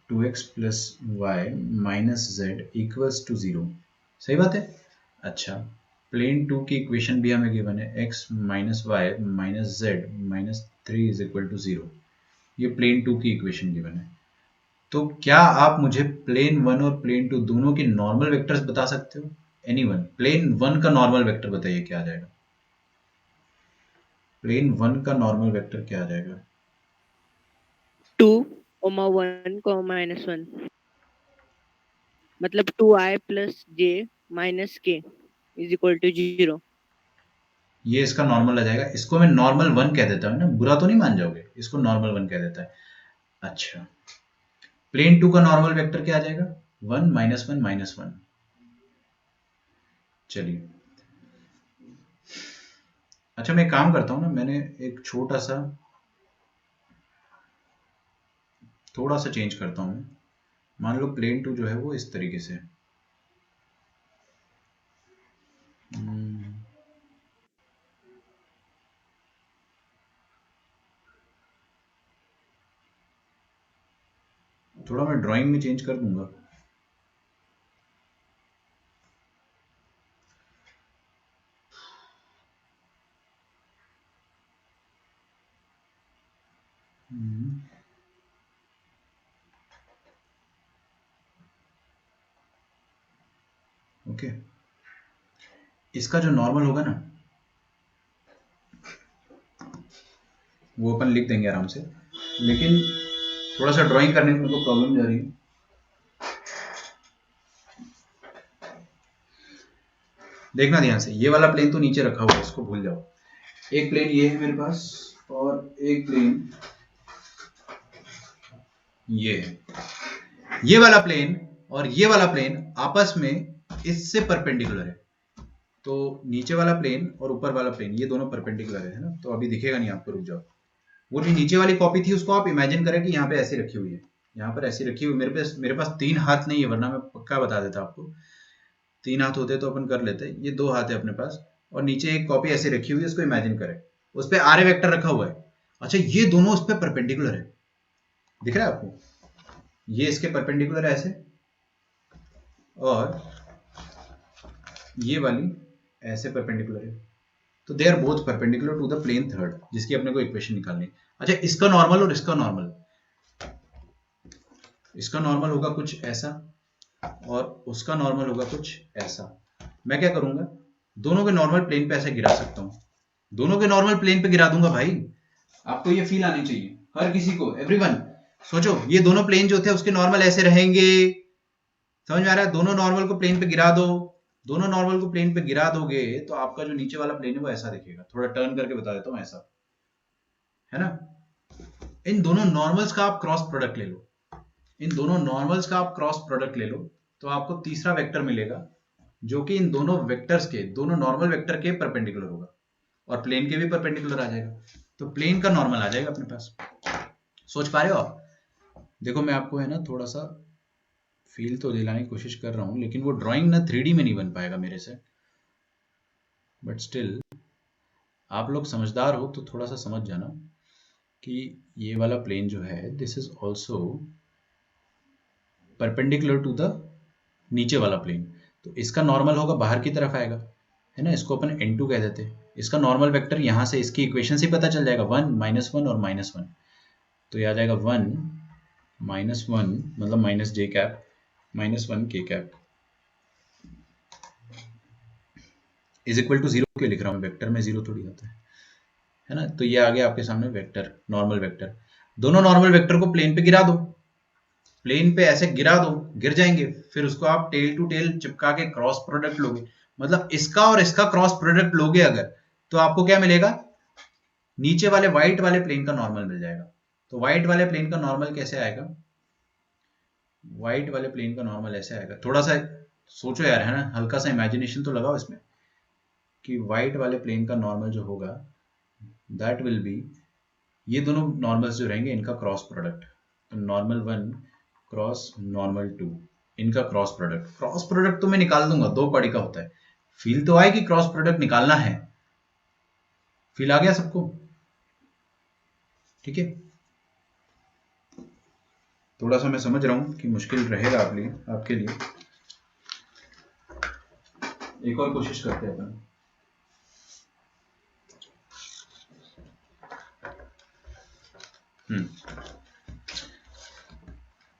2x plus y minus z equals to zero. सही बात है। अच्छा, प्लेन टू की इक्वेशन भी हमें गिवन है, x minus y minus z minus three is equal to zero. ये प्लेन टू की इक्वेशन गिवन है। तो क्या आप मुझे प्लेन वन और प्लेन टू दोनों के नॉर्मल वेक्टर्स बता सकते हो? एनीवन, प्लेन वन का नॉर्मल वेक्टर बताइए क्या आ जाएगा। प्लेन वन का नॉर्मल वेक्टर क्या आ जाएगा? 2, 1, -1 मतलब 2i plus j minus k is equal to 0। ये इसका नॉर्मल आ जाएगा। इसको मैं नॉर्मल वन कह देता हूँ ना, बुरा तो नहीं मान जाओगे, इसको नॉर्मल वन कह देता है। अच्छा, प्लेन टू का नॉर्मल वेक्टर क्या आ जाएगा? 1 -1 -1। चलिए, अच्छा मैं एक काम करता हूँ ना, मैंने एक थोड़ा सा चेंज करता हूँ। मान लो प्लेन टू जो है वो इस तरीके से, हम्म, थोड़ा मैं ड्राइंग में चेंज कर दूंगा। ओके, इसका जो नॉर्मल होगा ना, वो अपन लिख देंगे आराम से, लेकिन थोड़ा सा ड्राइंग करने में मेरे को प्रॉब्लम जा रही है। देखना ध्यान से, ये वाला प्लेन तो नीचे रखा हुआ है, इसको भूल जाओ। एक प्लेन ये है मेरे पास, और एक प्लेन ये है। ये वाला प्लेन और ये वाला प्लेन आपस में इससे परपेंडिकुलर है। तो नीचे वाला प्लेन और ऊपर वाला प्लेन ये दोनों परपेंडिकुलर है ना। तो अभी दिखेगा नहीं आपको, रुक जाओ। वो जो नीचे वाली कॉपी थी उसको आप इमेजिन करें कि यहाँ पे ऐसी रखी हुई है, यहाँ पर ऐसी रखी हुई। मेरे पास तीन हाथ नहीं है, वरना मैं पक्का बता देता आपको। तीन हाथ होते तो अपन कर लेते, ये दो हाथ है अपने पास। और नीचे एक कॉपी ऐसे रखी हुई है, उसको इमेजिन करें, उस पर आर्य वेक्टर रखा हुआ है। अच्छा, ये दोनों उस पर परपेंडिकुलर है, दिख रहा है आपको? ये इसके परपेंडिकुलर है ऐसे, और ये वाली ऐसे परपेंडिकुलर है। तो they are both perpendicular to the plane third, जिसकी अपने को इक्वेशन निकालनी है। अच्छा, इसका नॉर्मल और इसका नॉर्मल, इसका नॉर्मल होगा कुछ ऐसा और उसका नॉर्मल होगा कुछ ऐसा। मैं क्या करूंगा, दोनों के नॉर्मल प्लेन पे ऐसे गिरा सकता हूं, दोनों के नॉर्मल प्लेन पे गिरा दूंगा। भाई आपको ये फील आनी चाहिए, हर किसी को, एवरीवन। सोचो, ये दोनों प्लेन जो थे उसके नॉर्मल ऐसे रहेंगे, समझ में आ रहा है? दोनों नॉर्मल को प्लेन पे गिरा दो, दोनों नॉर्मल को प्लेन पे गिरा दोगे तो आपका जो नीचे वाला प्लेन है वो ऐसा दिखेगा। थोड़ा टर्न करके बता देता हूँ, ऐसा, है ना। इन दोनों नॉर्मल्स का आप क्रॉस प्रोडक्ट ले लो, इन दोनों नॉर्मल्स का आप क्रॉस प्रोडक्ट ले लो, तो आपको तीसरा वेक्टर मिलेगा जो कि इन दोनों वेक्टर्स के, दोनों नॉर्मल वेक्टर के परपेंडिकुलर होगा और प्लेन के भी परपेंडिकुलर आ जाएगा, तो प्लेन का नॉर्मल आ जाएगा अपने पास। सोच पा रहे हो आप? देखो मैं आपको है ना थोड़ा सा फील तो दिलाने की कोशिश कर रहा हूँ, लेकिन वो ड्राइंग ना 3D में नहीं बन पाएगा मेरे से, बट स्टिल आप लोग समझदार हो तो थोड़ा सा समझ जाना कि ये वाला प्लेन जो है this is also perpendicular to the नीचे वाला प्लेन, तो इसका नॉर्मल होगा बाहर की तरफ आएगा, है ना, इसको अपन n2 कह देते हैं। इसका नॉर्मल वेक्टर यहाँ से इसकी इक्वेशन से पता चल जाएगा, 1 -1 और -1, तो ये आ जाएगा 1 -1 मतलब माइनस जे कैप -1 के कैप इज इक्वल टू 0। क्यों लिख रहा हूँ, वेक्टर में 0 थोड़ी आता है ना। तो ये आ गया आपके सामने वेक्टर, नॉर्मल वेक्टर। दोनों नॉर्मल वेक्टर को प्लेन पे गिरा दो, प्लेन पे ऐसे गिरा दो, गिर जाएंगे, फिर उसको आप टेल टू टेल चिपका के क्रॉस प्रोडक्ट लोगे, मतलब इसका और इसका क्रॉस प्रोडक्ट लोगे अगर, तो आपको क्या मिलेगा, नीचे वाले व्हाइट वाले प्लेन का नॉर्मल मिल जाएगा। तो व्हाइट वाले प्लेन का नॉर्मल कैसे आएगा, व्हाइट वाले प्लेन का नॉर्मल ऐसे आएगा, थोड़ा सा सोचो यार, है ना, हल्का सा इमेजिनेशन तो लगाओ इसमें, कि व्हाइट वाले प्लेन का नॉर्मल जो होगा दैट विल बी, ये दोनों नॉर्मल्स जो रहेंगे इनका क्रॉस प्रोडक्ट, तो नॉर्मल 1 क्रॉस नॉर्मल 2, इनका क्रॉस प्रोडक्ट। क्रॉस प्रोडक्ट तो मैं निकाल दूंगा, 2 पॉडी का होता है, फील तो आए कि क्रॉस प्रोडक्ट निकालना है, फील आ गया सबको? ठीक है, थोड़ा सा मैं समझ रहा हूँ कि मुश्किल रहेगा आपके लिए। एक और कोशिश करते हैं अपन।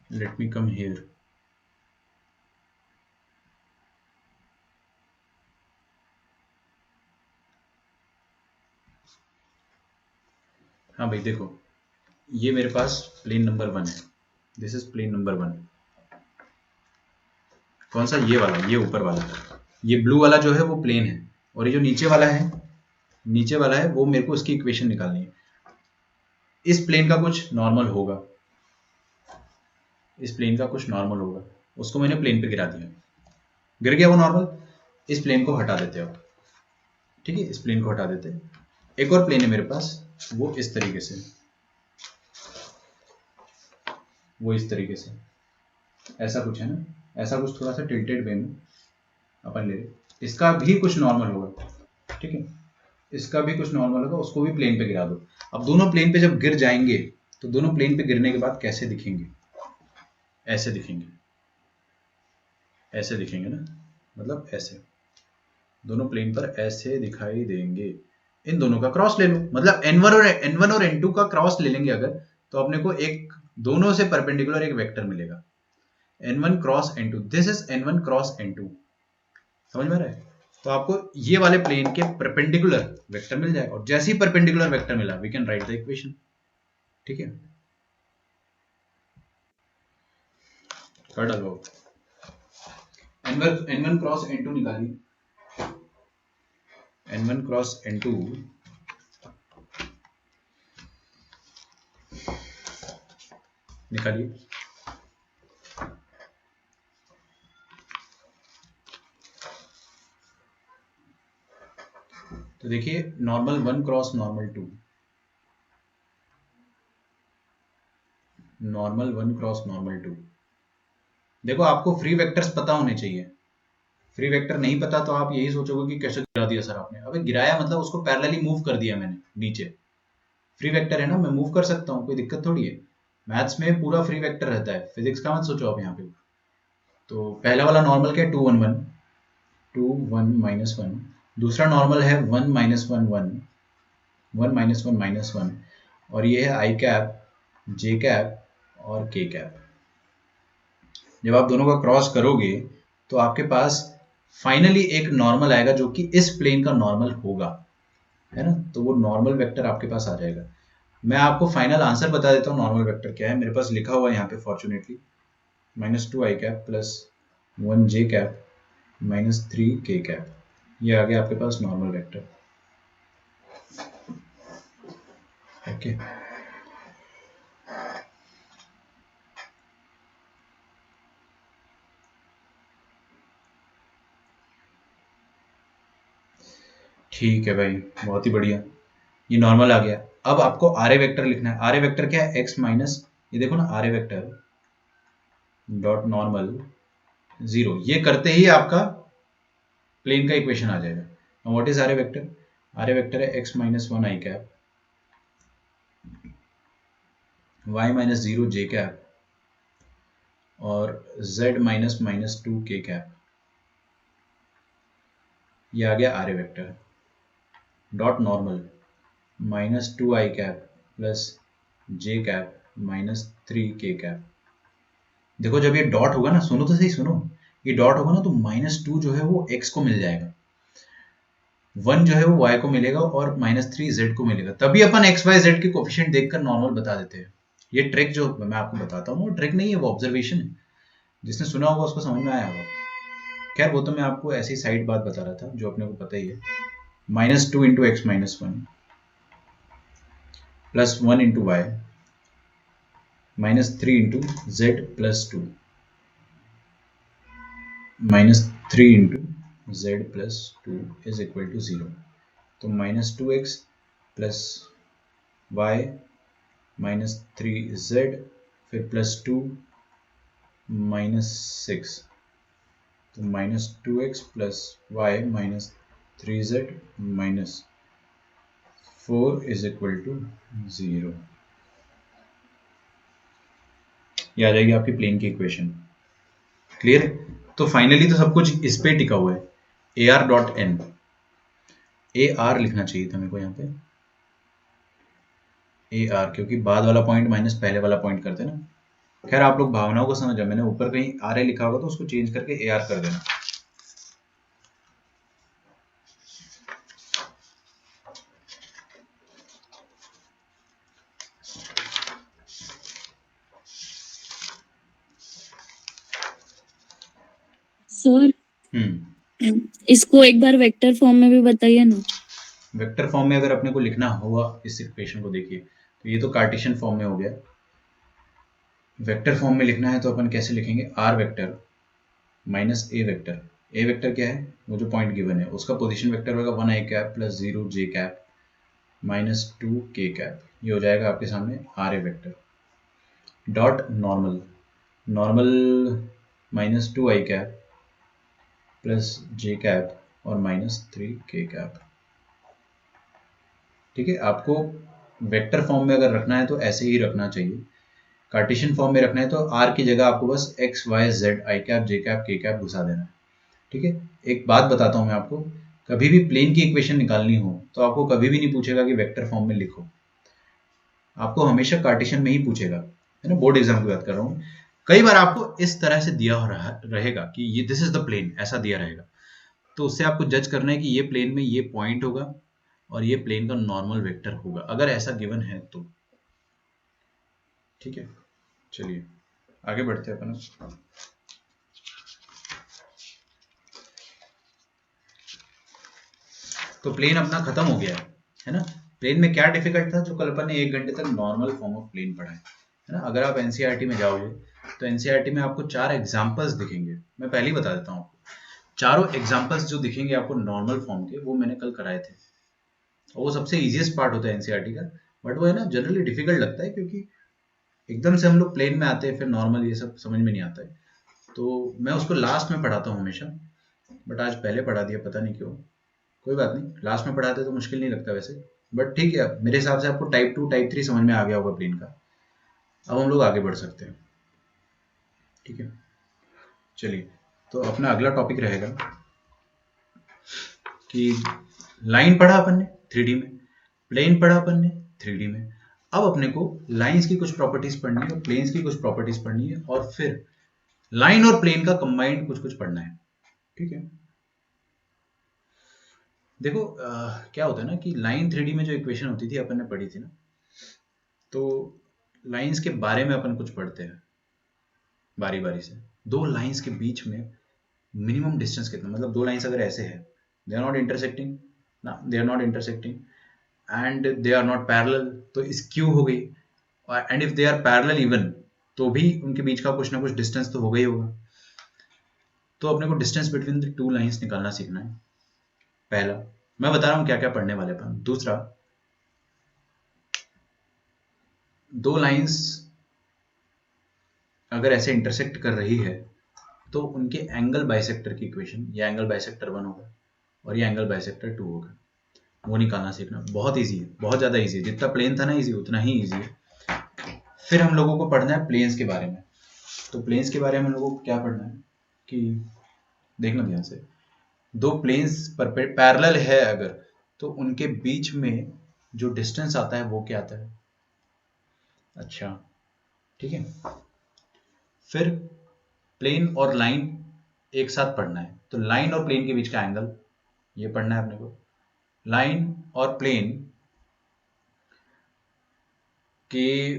Let me come here. हाँ भाई देखो, ये मेरे पास प्लेन नंबर 1 है, दिस इज प्लेन नंबर 1। कौन सा, ये वाला, ये ऊपर वाला, ये ब्लू वाला जो है वो प्लेन है, और ये जो नीचे वाला है, नीचे वाला है वो मेरे को उसकी इक्वेशन निकालनी है। इस प्लेन का कुछ नॉर्मल होगा, इस प्लेन का कुछ नॉर्मल होगा, उसको मैंने प्लेन पे गिरा दिया, गिर गया वो नॉर्मल, इस प्लेन को हटा देते हो, ठीक है, इस प्लेन को हटा देते हैं। एक और प्लेन है मेरे पास, वो इस तरीके से, वो इस तरीके से, ऐसा कुछ है ना, ऐसा कुछ थोड़ा सा टिल्टेड वे में अपन ले, इसका भी कुछ नॉर्मल होगा, ठीक है, इसका भी कुछ नॉर्मल होगा, उसको भी प्लेन पे गिरा दो। अब दोनों प्लेन पे जब गिर जाएंगे तो दोनों प्लेन पे गिरने के बाद कैसे दिखेंगे, ऐसे दिखेंगे, ऐसे दिखेंगे ना, मतलब ऐसे, दोनों प्लेन पर ऐसे दिखाई देंगे। इन दोनों का क्रॉस ले लो, मतलब n1 और n2 का क्रॉस ले लेंगे अगर, तो अपने को एक दोनों से परपेंडिकुलर एक वेक्टर मिलेगा, n1 cross n2, this is n1 cross n2, समझ में आ रहा है? तो आपको ये वाले प्लेन के परपेंडिकुलर वेक्टर मिल जाएगा, और जैसे ही परपेंडिकुलर वेक्टर मिला we can write the equation, ठीक है, कर डालो। n1 क्रॉस n2 निकालिए, n1 क्रॉस n2 निकालिए, तो देखिए normal 1 cross normal 2, normal 1 cross normal 2। देखो आपको फ्री वेक्टर्स पता होने चाहिए, फ्री वेक्टर नहीं पता तो आप यही सोचोगे कि कैसे गिरा दिया सर आपने, अबे गिराया मतलब उसको पैरेलली मूव कर दिया मैंने नीचे, फ्री वेक्टर है ना, मैं मूव कर सकता हूँ, कोई दिक्कत थोड़ी है, मैथ्स में पूरा फ्री वेक्टर रहता है, फिजिक्स का मत सोचो आप यहाँ पे। तो पहला वाला नॉर्मल क्या है, 2 1 1, 2 1 -1, दूसरा नॉर्मल है 1 -1 1, 1 -1 -1, और ये है आई कैप, जे कैप और के कैप। जब आप दोनों का क्रॉस करोगे तो आपके पास फाइनली एक नॉर्मल आएगा जो कि इस प्लेन का नॉर्मल होगा, है ना, तो वो नॉर्मल वेक्टर आपके पास आ जाएगा। मैं आपको फाइनल आंसर बता देता हूँ नॉर्मल वेक्टर क्या है, मेरे पास लिखा हुआ है यहाँ पे fortunately, -2 i cap plus 1 J cap -3 k cap, ये आ गया आपके पास नॉर्मल वेक्टर, ओके। ठीक है भाई, बहुत ही बढ़िया, ये नॉर्मल आ गया। अब आपको आर ए वेक्टर लिखना है। आर ए वेक्टर क्या है? एक्स माइनस, ये देखो ना, आर ए वेक्टर डॉट नॉर्मल 0, ये करते ही आपका प्लेन का इक्वेशन आ जाएगा। Now what is r A vector? R A vector है x minus 1 i cap, y minus 0 j cap, और z minus minus 2 k cap. ये आ गया r A vector dot normal minus 2 i cap plus j cap minus 3 k cap. देखो जब ये dot होगा ना, सुनो तो सही सुनो, ये डॉट होगा ना तो -2 जो है वो x को मिल जाएगा, 1 जो है वो y को मिलेगा, और -3 z को मिलेगा। तभी अपन x y z के कोफिशिएंट देखकर नॉर्मल बता देते हैं। ये ट्रिक जो मैं आपको बताता हूँ वो ट्रिक नहीं है, वो ऑब्जर्वेशन है। जिसने सुना होगा उसको समझ में आया होगा। खैर वो तो मैं आपको ऐसी साइड बात बता रहा था जो अपने को पता ही है। -2 into x minus 1 plus 1 into Y -3 into z plus 2 -3 into z plus 2 is equal to 0। तो -2x प्लस वाई -3z फिर प्लस 2 -6, तो -2x plus y -3z -4 is equal to 0। ये आ जाएगी आपकी प्लेन की इक्वेशन। क्लियर है? तो फाइनली तो सब कुछ इस पे टिका हुआ है, a are dot n. A r लिखना चाहिए था मेरे को यहाँ पे, ए आर, क्योंकि बाद वाला पॉइंट माइनस पहले वाला पॉइंट करते ना। खैर आप लोग भावनाओं को समझा, मैंने ऊपर कहीं आर ए लिखा होगा तो उसको चेंज करके ए आर कर देना। सर इसको एक बार वेक्टर फॉर्म में भी बताइए ना। वेक्टर फॉर्म में अगर अपने को लिखना हुआ इस इक्वेशन को, देखिए तो ये तो कार्टेशियन फॉर्म में हो गया। वेक्टर फॉर्म में लिखना है तो अपन कैसे लिखेंगे? R vector minus a vector. A vector क्या है? वो जो पॉइंट गिवन है उसका पोजीशन वेक्टर होगा 1 i cap plus 0 j cap -2 k cap. ये हो जाएगा आपके सामने r A vector dot normal, normal -2 i cap plus j cap और -3 के कैप। ठीक है, आपको वेक्टर फॉर्म में अगर रखना है तो ऐसे ही रखना चाहिए। कार्टेशियन फॉर्म में रखना है तो आर की जगह आपको बस x y z i cap j cap k cap घुसा देना है। ठीक है, एक बात बताता हूँ मैं आपको, कभी भी प्लेन की इक्वेशन निकालनी हो तो आपको कभी भी नहीं पूछेगा कि वेक्टर फॉर्म में लिखो, आपको हमेशा कार्टेशियन में ही पूछेगा, है ना। बोर्ड एग्जाम की बात कर रहा हूँ। कई बार आपको इस तरह से दिया रहेगा कि ये दिस इज द प्लेन, ऐसा दिया रहेगा, तो उससे आपको जज करना है कि ये प्लेन में ये पॉइंट होगा और ये प्लेन का नॉर्मल वेक्टर होगा, अगर ऐसा गिवन है तो। ठीक है, चलिए आगे बढ़ते हैं अपन। तो प्लेन अपना खत्म हो गया है ना। प्लेन में क्या डिफिकल्ट था? जो कल अपन ने 1 घंटे तक नॉर्मल फॉर्म ऑफ प्लेन पढ़ा है ना। अगर आप एनसीईआरटी में जाओगे तो एनसीईआरटी में आपको 4 एग्जांपल्स दिखेंगे। मैं पहले ही बता देता हूँ आपको, चारों एग्जांपल्स जो दिखेंगे आपको नॉर्मल फॉर्म के, वो मैंने कल कराए थे। और वो सबसे इजीएस्ट पार्ट होता है एनसीईआरटी का, बट वो है ना जनरली डिफिकल्ट लगता है, क्योंकि एकदम से हम लोग प्लेन में आते हैं, फिर नॉर्मल ये सब समझ में नहीं आता है। तो मैं उसको लास्ट में पढ़ाता हूँ हमेशा, बट आज पहले पढ़ा दिया, पता नहीं क्यों। कोई बात नहीं, लास्ट में पढ़ाते तो मुश्किल नहीं लगता वैसे, बट ठीक है, मेरे हिसाब से आपको टाइप 2 टाइप 3 समझ में आ गया होगा प्लेन का। अब हम लोग आगे बढ़ सकते हैं। ठीक है, चलिए, तो अपना अगला टॉपिक रहेगा कि लाइन पढ़ा अपन ने 3D में, प्लेन पढ़ा अपन ने 3D में। अब अपने को लाइंस की कुछ प्रॉपर्टीज पढ़नी है और प्लेन्स की कुछ प्रॉपर्टीज पढ़नी है, और फिर लाइन और प्लेन का कंबाइंड कुछ कुछ पढ़ना है। ठीक है, देखो क्या होता है ना कि लाइन 3D में जो इक्वेशन होती थी अपन ने पढ़ी थी ना, तो लाइंस के बारे में अपन कुछ पढ़ते हैं बारी बारी से। दो लाइंस के बीच में मिनिमम डिस्टेंस कितना, मतलब दो लाइंस अगर ऐसे है, दे आर नॉट इंटरसेक्टिंग ना, they are not intersecting and they are not parallel, तो स्क्यू हो गई। And if they are parallel even, तो भी उनके बीच का कुछ ना कुछ डिस्टेंस तो होगा ही होगा। तो अपने को distance between the two lines निकालना सीखना है, पहला। मैं बता रहा हूं क्या क्या पढ़ने वाले अपन। दूसरा, दो लाइंस अगर ऐसे इंटरसेक्ट कर रही है तो उनके एंगल बाइसेक्टर की इक्वेशन, ये एंगल बाइसेक्टर 1 होगा और ये एंगल बाइसेक्टर 2 होगा, वो निकालना सीखना। बहुत इजी है, बहुत ज़्यादा इजी है। जितना प्लेन था ना इजी, उतना ही इजी है। फिर हम लोगों को पढ़ना है प्लेन्स के बारे में। तो प्लेन्स के बारे में हम लोगों को क्या पढ़ना है कि देखना ध्यान से, दो प्लेन्स पर पैरेलल है अगर, तो उनके बीच में जो डिस्टेंस आता है वो क्या आता है। अच्छा, ठीक है। फिर प्लेन और लाइन एक साथ पढ़ना है, तो लाइन और प्लेन के बीच का एंगल ये पढ़ना है अपने को। लाइन और प्लेन के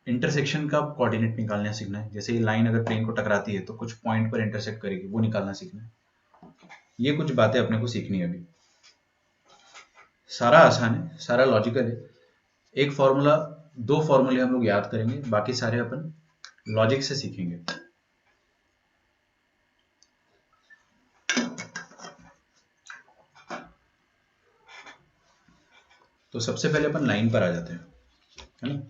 इंटरसेक्शन का कोऑर्डिनेट निकालना सीखना है। जैसे ये लाइन अगर प्लेन को टकराती है तो कुछ पॉइंट पर इंटरसेक्ट करेगी, वो निकालना सीखना है। ये कुछ बातें अपने को सीखनी है अभी। सारा आसान है, सारा लॉजिकल है। एक फॉर्मूला, दो फॉर्मूले हम लोग याद करेंगे, बाकी सारे अपन लॉजिक से सीखेंगे। तो सबसे पहले अपन लाइन पर आ जाते हैं, है ना।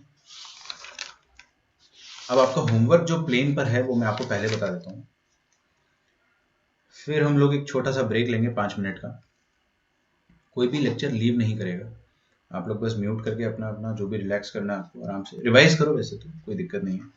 अब आपका होमवर्क जो प्लेन पर है वो मैं आपको पहले बता देता हूँ, फिर हम लोग एक छोटा सा ब्रेक लेंगे 5 मिनट का। कोई भी लेक्चर लीव नहीं करेगा, आप लोग बस म्यूट करके अपना अपना जो भी रिलैक्स करना है आपको आराम से रिवाइज करो, वैसे तो कोई दिक्कत नहीं है।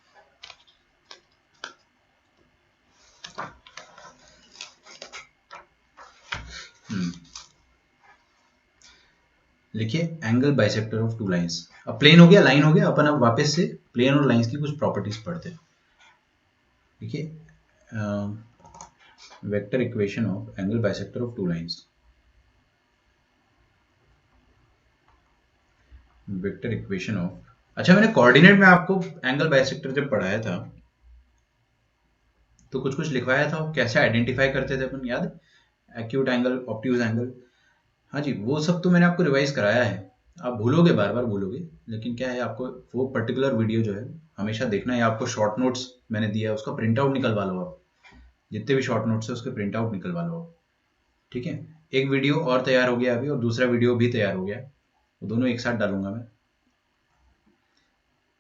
लिखिए angle bisector of two lines. अब प्लेन हो गया, लाइन हो गया, अपन अब वापस से प्लेन और लाइंस की कुछ प्रॉपर्टीज पढ़ते हैं। देखिए vector equation of angle bisector of two lines. Vector equation of, अच्छा मैंने कोऑर्डिनेट में आपको एंगल बाइसेक्टर जब पढ़ाया था तो कुछ कुछ लिखवाया था, कैसे आइडेंटिफाई करते थे अपन, याद है? एक्यूट एंगल, ऑब्ट्यूज एंगल, हाँ जी, वो सब तो मैंने आपको रिवाइज कराया है। आप भूलोगे, बार बार भूलोगे, लेकिन क्या है, आपको वो पर्टिकुलर वीडियो जो है हमेशा देखना है। आपको शॉर्ट नोट्स मैंने दिया है, उसका प्रिंट आउट निकलवा लो आप। जितने भी शॉर्ट नोट्स है उसके प्रिंट आउट निकलवा लो आप, ठीक है। एक वीडियो और तैयार हो गया अभी, और दूसरा वीडियो भी तैयार हो गया, वो दोनों एक साथ डालूंगा मैं,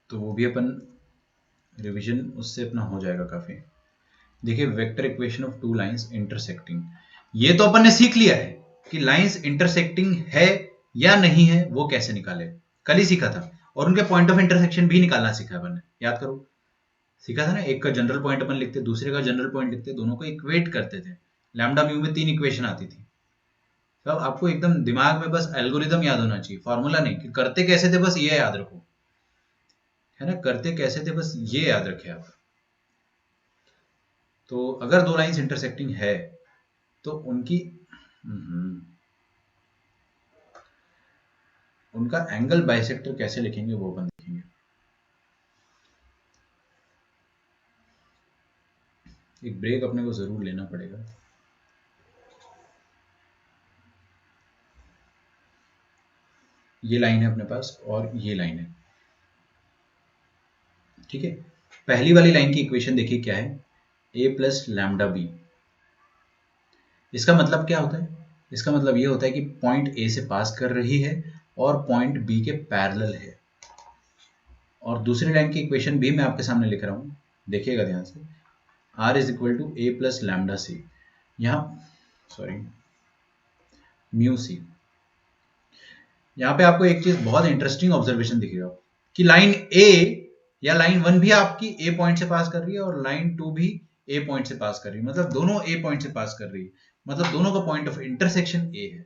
तो वो भी अपन रिवीजन उससे अपना हो जाएगा काफी। देखिए vector equation of two lines intersecting, ये तो अपन ने सीख लिया है कि लाइंस इंटरसेक्टिंग है या नहीं है, वो कैसे निकाले, कल ही सीखा था। और उनके पॉइंट ऑफ इंटरसेक्शन भी निकालना सीखा अपन ने, याद करो, सीखा था ना। एक का जनरल पॉइंट अपन लिखते, दूसरे का जनरल पॉइंट लिखते, दोनों को इक्वेट करते थे। लैम्डा म्यू में 3 इक्वेशन आती थी। तो आपको एकदम दिमाग में बस एल्गोरिदम याद होना चाहिए, फॉर्मूला नहीं कि करते कैसे थे, बस ये याद रखो, है ना। करते कैसे थे बस ये याद रखे आप। तो अगर दो लाइंस इंटरसेक्टिंग है तो उनकी उनका एंगल बाइसेक्टर कैसे लिखेंगे वो अपन देखेंगे। एक ब्रेक अपने को जरूर लेना पड़ेगा। ये लाइन है अपने पास और ये लाइन है, ठीक है। पहली वाली लाइन की इक्वेशन देखिए क्या है, a प्लस लैम्डा बी। इसका मतलब क्या होता है, इसका मतलब ये होता है कि पॉइंट ए से पास कर रही है और पॉइंट बी के पैरेलल है। और दूसरी लाइन की इक्वेशन भी मैं आपके सामने लिख रहा हूं, देखिएगा ध्यान से, r is equal to a plus lambda c, यहाँ सॉरी म्यू सी। यहाँ पे आपको एक चीज बहुत इंटरेस्टिंग ऑब्जर्वेशन दिखेगा कि लाइन ए या लाइन 1 भी आपकी ए पॉइंट से पास कर रही है और लाइन 2 भी ए पॉइंट से पास कर रही है, मतलब दोनों ए पॉइंट से पास कर रही है, मतलब दोनों का पॉइंट ऑफ इंटरसेक्शन ए है।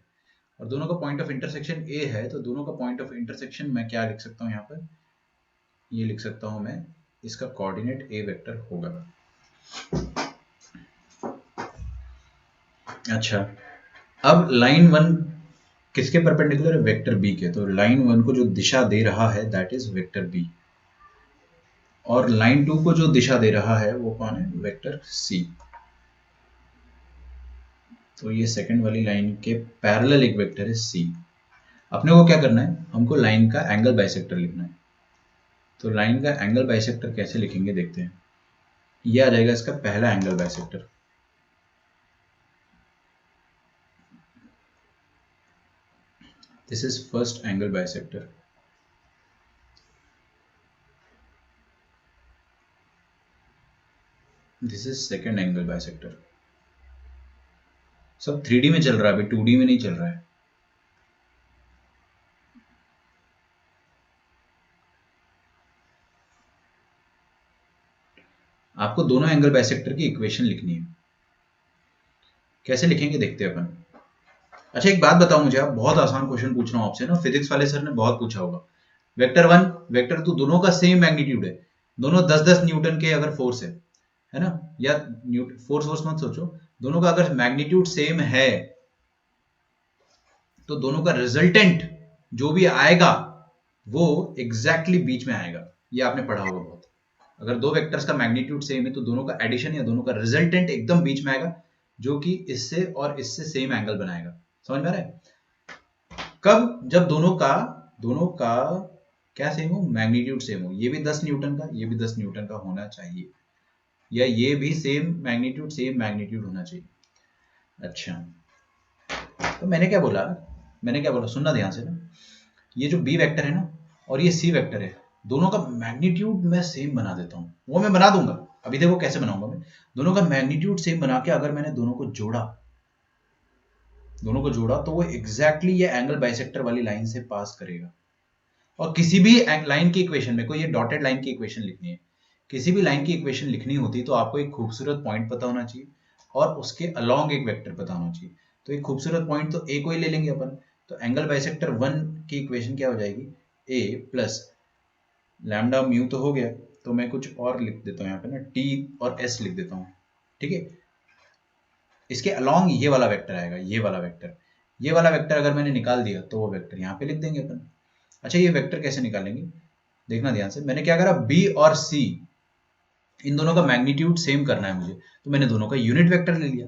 और दोनों का पॉइंट ऑफ इंटरसेक्शन ए है, तो दोनों का पॉइंट ऑफ इंटरसेक्शन मैं क्या लिख सकता हूँ यहाँ पर, ये लिख सकता हूँ मैं, इसका कोऑर्डिनेट ए वेक्टर होगा। अच्छा, अब लाइन 1 किसके परपेंडिकुलर है, वेक्टर बी के, तो लाइन 1 को जो दिशा दे रहा है दैट इज वेक्टर बी, और लाइन 2 को जो दिशा दे रहा है वो कौन है, वेक्टर सी। तो ये सेकंड वाली लाइन के पैरेलल एक वेक्टर है सी। अपने को क्या करना है, हमको लाइन का एंगल बाइसेक्टर लिखना है। तो लाइन का एंगल बाइसेक्टर कैसे लिखेंगे देखते हैं। ये आ जाएगा इसका पहला angle bisector, this is first angle bisector, this is second angle bisector. सब 3D में चल रहा है, अभी 2D में नहीं चल रहा है। आपको दोनों एंगल बाइसेक्टर की इक्वेशन लिखनी है। कैसे लिखेंगे देखते हैं अपन। अच्छा एक बात बताओ मुझे, आप बहुत आसान क्वेश्चन पूछ रहा हूँ आपसे ना, फिजिक्स वाले सर ने बहुत पूछा होगा। वेक्टर 1 वेक्टर 2 दोनों का सेम मैग्नीट्यूड है, दोनों 10-10 न्यूटन के अगर फोर्स है ना, या फोर्स फोर्स मत सोचो, दोनों का अगर मैग्नीट्यूड सेम है तो दोनों का रिजल्टेंट जो भी आएगा वो एग्जैक्टली बीच में आएगा। ये आपने पढ़ा होगा बहुत। अगर दो वेक्टर्स का मैग्नीट्यूड सेम है तो दोनों का एडिशन या दोनों का रिजल्टेंट एकदम बीच में आएगा, जो कि इससे और इससे सेम एंगल बनाएगा। समझ में आ रहा है? कब? जब दोनों का क्या सेम हो, मैग्नीट्यूड सेम हो। ये भी 10 न्यूटन का, ये भी 10 न्यूटन का होना चाहिए, या ये भी सेम मैग्नीट्यूड होना चाहिए। अच्छा तो मैंने क्या बोला सुनना ध्यान से ना। ये जो बी वेक्टर है ना और ये सी वेक्टर है, दोनों का मैग्नीट्यूड मैं सेम बना देता हूँ। वो मैं बना दूंगा, अभी देखो कैसे बनाऊंगा मैं। दोनों का मैग्नीट्यूड सेम बना के अगर मैंने दोनों को जोड़ा तो वो एग्जैक्टली ये एंगल बाइसेक्टर वाली लाइन से पास करेगा। और किसी भी लाइन की इक्वेशन में, कोई ये डॉटेड लाइन की इक्वेशन लिखनी है, किसी भी लाइन की इक्वेशन लिखनी होती तो आपको एक खूबसूरत पॉइंट पता होना चाहिए और उसके अलोंग एक वेक्टर पता होना चाहिए। तो एक खूबसूरत पॉइंट तो ए को ही ले लेंगे अपन। तो एंगल बाइसेक्टर 1 की इक्वेशन क्या हो जाएगी, ए प्लस लैम्डा म्यू तो हो गया, तो मैं कुछ और लिख देता हूँ यहाँ पे ना, टी और एस लिख देता हूँ। ठीक है, इसके अलोंग ये वाला वेक्टर आएगा, ये वाला वेक्टर अगर मैंने निकाल दिया तो वो वेक्टर यहाँ पे लिख देंगे अपन। अच्छा ये वेक्टर कैसे निकालेंगे, देखना ध्यान से। मैंने क्या करा, बी और सी इन दोनों का मैग्नीट्यूड सेम करना है मुझे, तो मैंने दोनों का यूनिट वेक्टर ले लिया।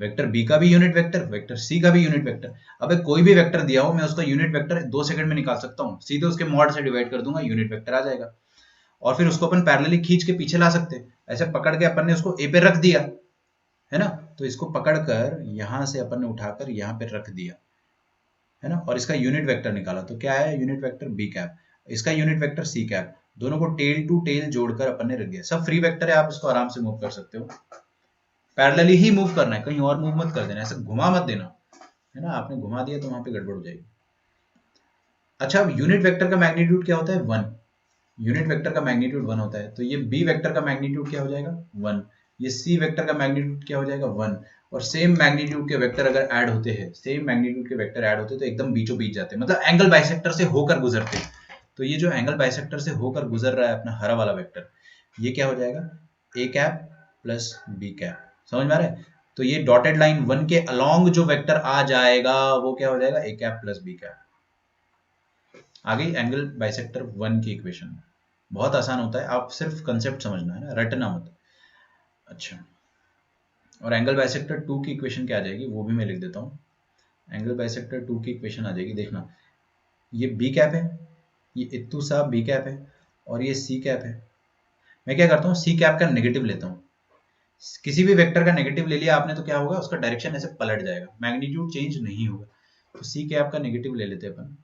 वेक्टर बी का भी यूनिट वेक्टर, वेक्टर सी का भी यूनिट वेक्टर। अब कोई भी वेक्टर दिया हो मैं उसका यूनिट वेक्टर 2 सेकंड में निकाल सकता हूँ, सीधे उसके मॉड से डिवाइड कर दूंगा, यूनिट वेक्टर आ जाएगा। और फिर उसको अपन पैरेलली खींच के पीछे ला सकते हैं। ऐसे पकड़ के अपन ने उसको ए पे रख दिया है ना, तो इसको पकड़कर यहां से अपन ने उठाकर यहाँ पे रख दिया है ना, और इसका यूनिट वेक्टर निकाला तो क्या है, यूनिट वेक्टर बी कैप, इसका यूनिट वेक्टर सी कैप, दोनों को टेल टू टेल जोड़कर अपन ने रख दिया। सब फ्री वेक्टर है, आप इसको आराम से मूव कर सकते हो। पैरेलली ही मूव करना है, कहीं और मूव मत कर देना, ऐसे घुमा मत देना है ना, आपने घुमा दिया तो वहां पे गड़बड़ हो जाएगी। अच्छा अब यूनिट वेक्टर का मैग्नीट्यूड क्या होता है, 1। यूनिट वेक्टर का मैग्नीट्यूड 1 होता है, तो ये बी वेक्टर का मैग्नीट्यूड क्या हो जाएगा, 1। ये सी वेक्टर का मैग्नीट्यूड क्या हो जाएगा, 1। और सेम मैग्नीट्यूड के वेक्टर अगर ऐड होते हैं, सेम मैग्नीट्यूड के वेक्टर ऐड होते हैं तो एकदम बीचों बीच जाते हैं, मतलब एंगल बाइसेक्टर से होकर गुजरते हैं। तो ये जो एंगल बाइसेक्टर से होकर गुजर रहा है अपना हरा वाला वेक्टर, ये क्या हो जाएगा, ए कैप प्लस बी कैप। समझ में आ रहा है? तो ये डॉटेड लाइन 1 के अलोंग जो वेक्टर आ जाएगा वो क्या हो जाएगा, ए कैप प्लस बी कैप। आ गई एंगल बाइसेक्टर 1 की इक्वेशन। बहुत आसान होता है, आप सिर्फ कंसेप्ट समझना है ना, रटना मत। अच्छा और एंगल बाइसेक्टर 2 की इक्वेशन क्या आ जाएगी वो भी मैं लिख देता हूँ। एंगल बाइसेक्टर 2 की इक्वेशन आ जाएगी, देखना ये बी कैप है, ये इत्तू साहब बी कैप है, और ये सी कैप है। मैं क्या करता हूँ, सी कैप का नेगेटिव लेता हूँ। किसी भी वेक्टर का नेगेटिव ले लिया आपने तो क्या होगा, उसका डायरेक्शन ऐसे पलट जाएगा, मैग्नीट्यूड चेंज नहीं होगा। तो सी कैप का नेगेटिव ले लेते हैं अपन।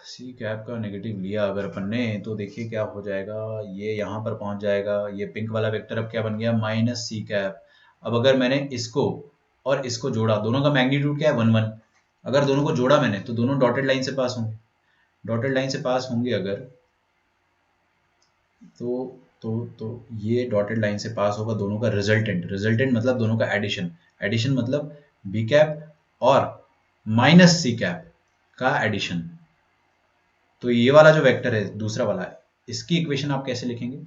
सी कैप का नेगेटिव लिया अगर अपन ने तो देखिए क्या हो जाएगा, ये यहाँ पर पहुंच जाएगा, ये पिंक वाला वेक्टर अब क्या बन गया, माइनस सी कैप। अब अगर मैंने इसको और इसको जोड़ा, दोनों का मैग्नीट्यूड क्या है, 1 1। अगर दोनों को जोड़ा मैंने तो दोनों डॉटेड लाइन से पास होंगे, डॉटेड लाइन से पास होंगे अगर, तो ये डॉटेड लाइन से पास होगा दोनों का रिजल्टेंट मतलब दोनों का एडिशन, एडिशन मतलब बी कैप और माइनस सी कैप का एडिशन। तो ये वाला जो वेक्टर है दूसरा वाला है, इसकी इक्वेशन आप कैसे लिखेंगे,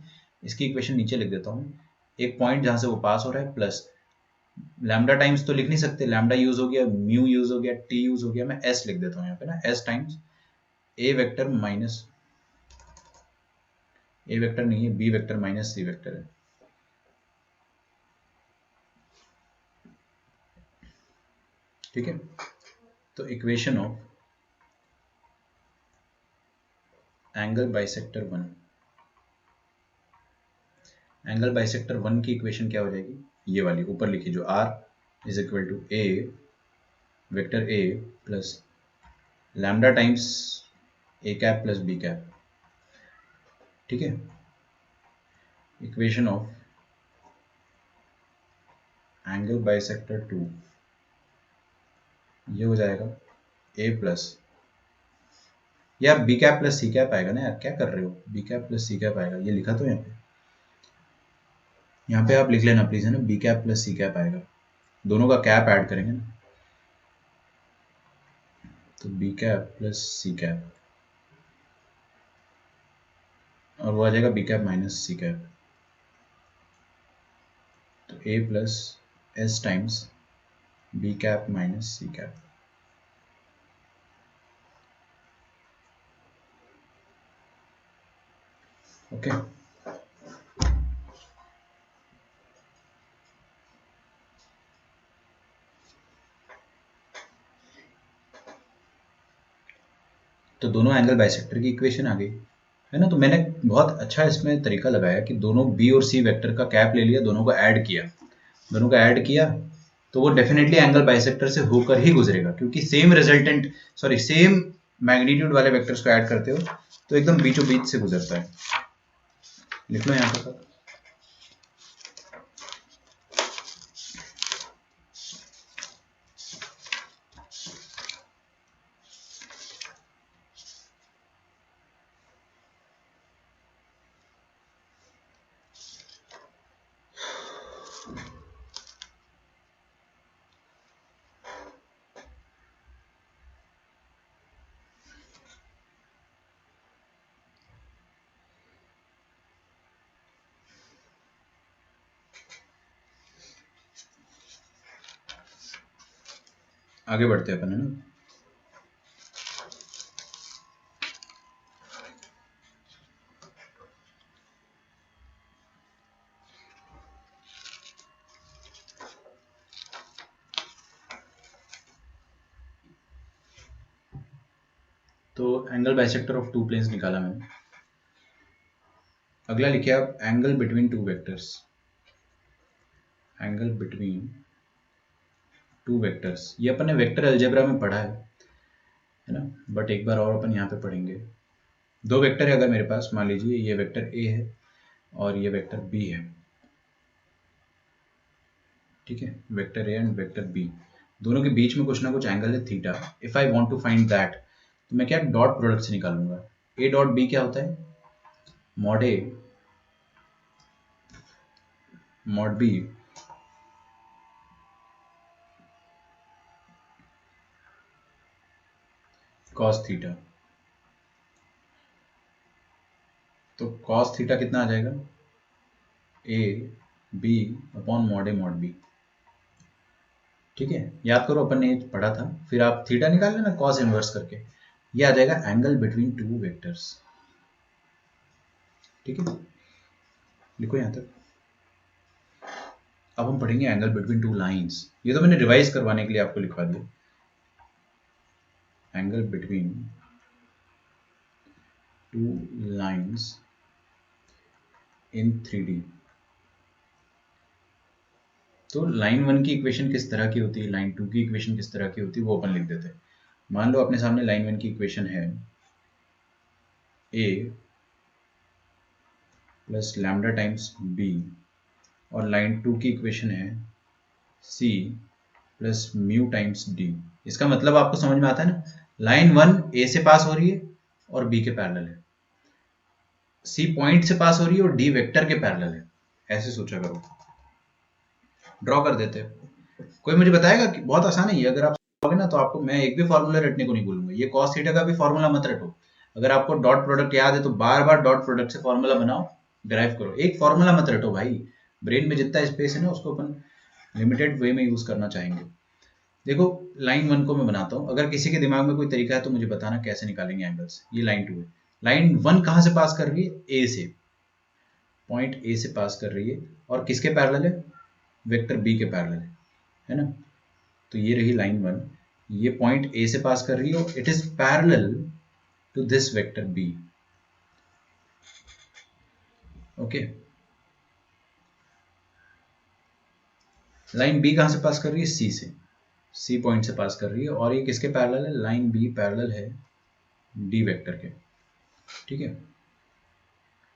इसकी इक्वेशन नीचे लिख देता हूँ। एक पॉइंट जहां से वो पास हो रहा है प्लस लैम्डा टाइम्स तो लिख नहीं सकते, लैम्डा यूज हो गया, म्यू यूज हो गया, टी यूज हो गया, मैं एस लिख देता हूँ यहाँ पे ना, S times A vector minus, a vector नहीं है, B vector minus C vector है। ठीक है, तो equation of angle bisector 1, angle bisector 1 की इक्वेशन क्या हो जाएगी, ये वाली ऊपर लिखी जो R is equal to a vector a plus lambda times a cap plus b cap, ठीक है। इक्वेशन ऑफ एंगल बाइसेक्टर 2, ये हो जाएगा ए प्लस, यार b cap plus c cap आएगा ना यार, क्या कर रहे हो, b cap plus c cap आएगा, ये लिखा तो यहाँ पे आप लिख लेना प्लीज, है ना, b cap plus c cap आएगा, दोनों का कैप ऐड करेंगे ना, तो b cap plus c cap, और वो आ जाएगा b cap minus c cap, तो a plus s times b cap minus c cap. Okay, तो दोनों एंगल बाइसेक्टर की इक्वेशन आ गई, है ना। तो मैंने बहुत अच्छा इसमें तरीका लगाया कि दोनों बी और सी वेक्टर का कैप ले लिया, दोनों को ऐड किया, दोनों का ऐड किया, तो वो डेफिनेटली एंगल बाइसेक्टर से होकर ही गुजरेगा, क्योंकि same resultant, sorry same magnitude वाले वेक्टर्स को ऐड करते हो तो एकदम बीचों बीच से गुजरता है। लिख लो यहाँ पर। आगे बढ़ते हैं अपन, है ना। तो angle bisector of two planes निकाला मैंने। अगला लिखिए आप angle between two vectors, angle between two vectors, ये अपन ने वेक्टर अलजेब्रा में पढ़ा है ना, बट एक बार और अपन यहाँ पे पढ़ेंगे। दो वेक्टर है अगर मेरे पास, मान लीजिए ये वेक्टर ए है और ये वेक्टर बी है, ठीक है, vector a and vector b, दोनों के बीच में कुछ ना कुछ एंगल है theta. If I want to find that, तो मैं क्या डॉट प्रोडक्ट से निकालूंगा। ए डॉट बी क्या होता है, mod a mod b cos theta. तो कॉस थीटा कितना आ जाएगा, a b upon mod a mod b, ठीक है। याद करो अपन ने पढ़ा था, फिर आप थीटा निकाल लेना कॉस इनवर्स करके, ये आ जाएगा एंगल बिटवीन टू वेक्टर्स, ठीक है। लिखो यहां तक। अब हम पढ़ेंगे एंगल बिटवीन टू लाइंस, ये तो मैंने रिवाइज करवाने के लिए आपको लिखवा दिया, angle between to lines in 3D। तो लाइन 1 की इक्वेशन किस तरह की होती है, लाइन 2 की इक्वेशन किस तरह की होती है, वो अपन लिख देते हैं। मान लो अपने सामने लाइन 1 की इक्वेशन है a plus lambda times b, और लाइन 2 की इक्वेशन है c plus mu times d. इसका मतलब आपको समझ में आता है ना, लाइन 1 ए से पास हो रही है और बी के पैरेलल है, सी पॉइंट से पास हो रही है और डी वेक्टर के पैरेलल है, ऐसे सोचा करो। ड्रॉ कर देते हैं। कोई मुझे बताएगा कि बहुत आसान है ये, अगर आप सोचोगे ना तो आपको मैं एक भी फॉर्मूला रटने को नहीं बोलूंगा, ये कॉस थीटा का भी फॉर्मूला मत रटो। अगर आपको डॉट प्रोडक्ट याद है तो बार बार डॉट प्रोडक्ट से फॉर्मूला बनाओ, डिराइव करो, एक फॉर्मूला मत रटो भाई। ब्रेन में जितना स्पेस है ना उसको अपन लिमिटेड वे में यूज करना चाहेंगे। देखो लाइन 1 को मैं बनाता हूँ, अगर किसी के दिमाग में कोई तरीका है तो मुझे बताना कैसे निकालेंगे एंगल्स। ये लाइन 2 है, लाइन 1 कहाँ से पास कर रही है, ए से, पॉइंट ए से पास कर रही है, और किसके पैरेलल है, वेक्टर बी के पैरेलल है ना। तो ये रही लाइन 1, ये पॉइंट ए से पास कर रही है और it is parallel to this vector b, okay. Line b कहां से पास कर रही है, सी से, सी पॉइंट से पास कर रही है, और ये किसके पैरेलल है? लाइन बी पैरेलल है डी वेक्टर के, ठीक है,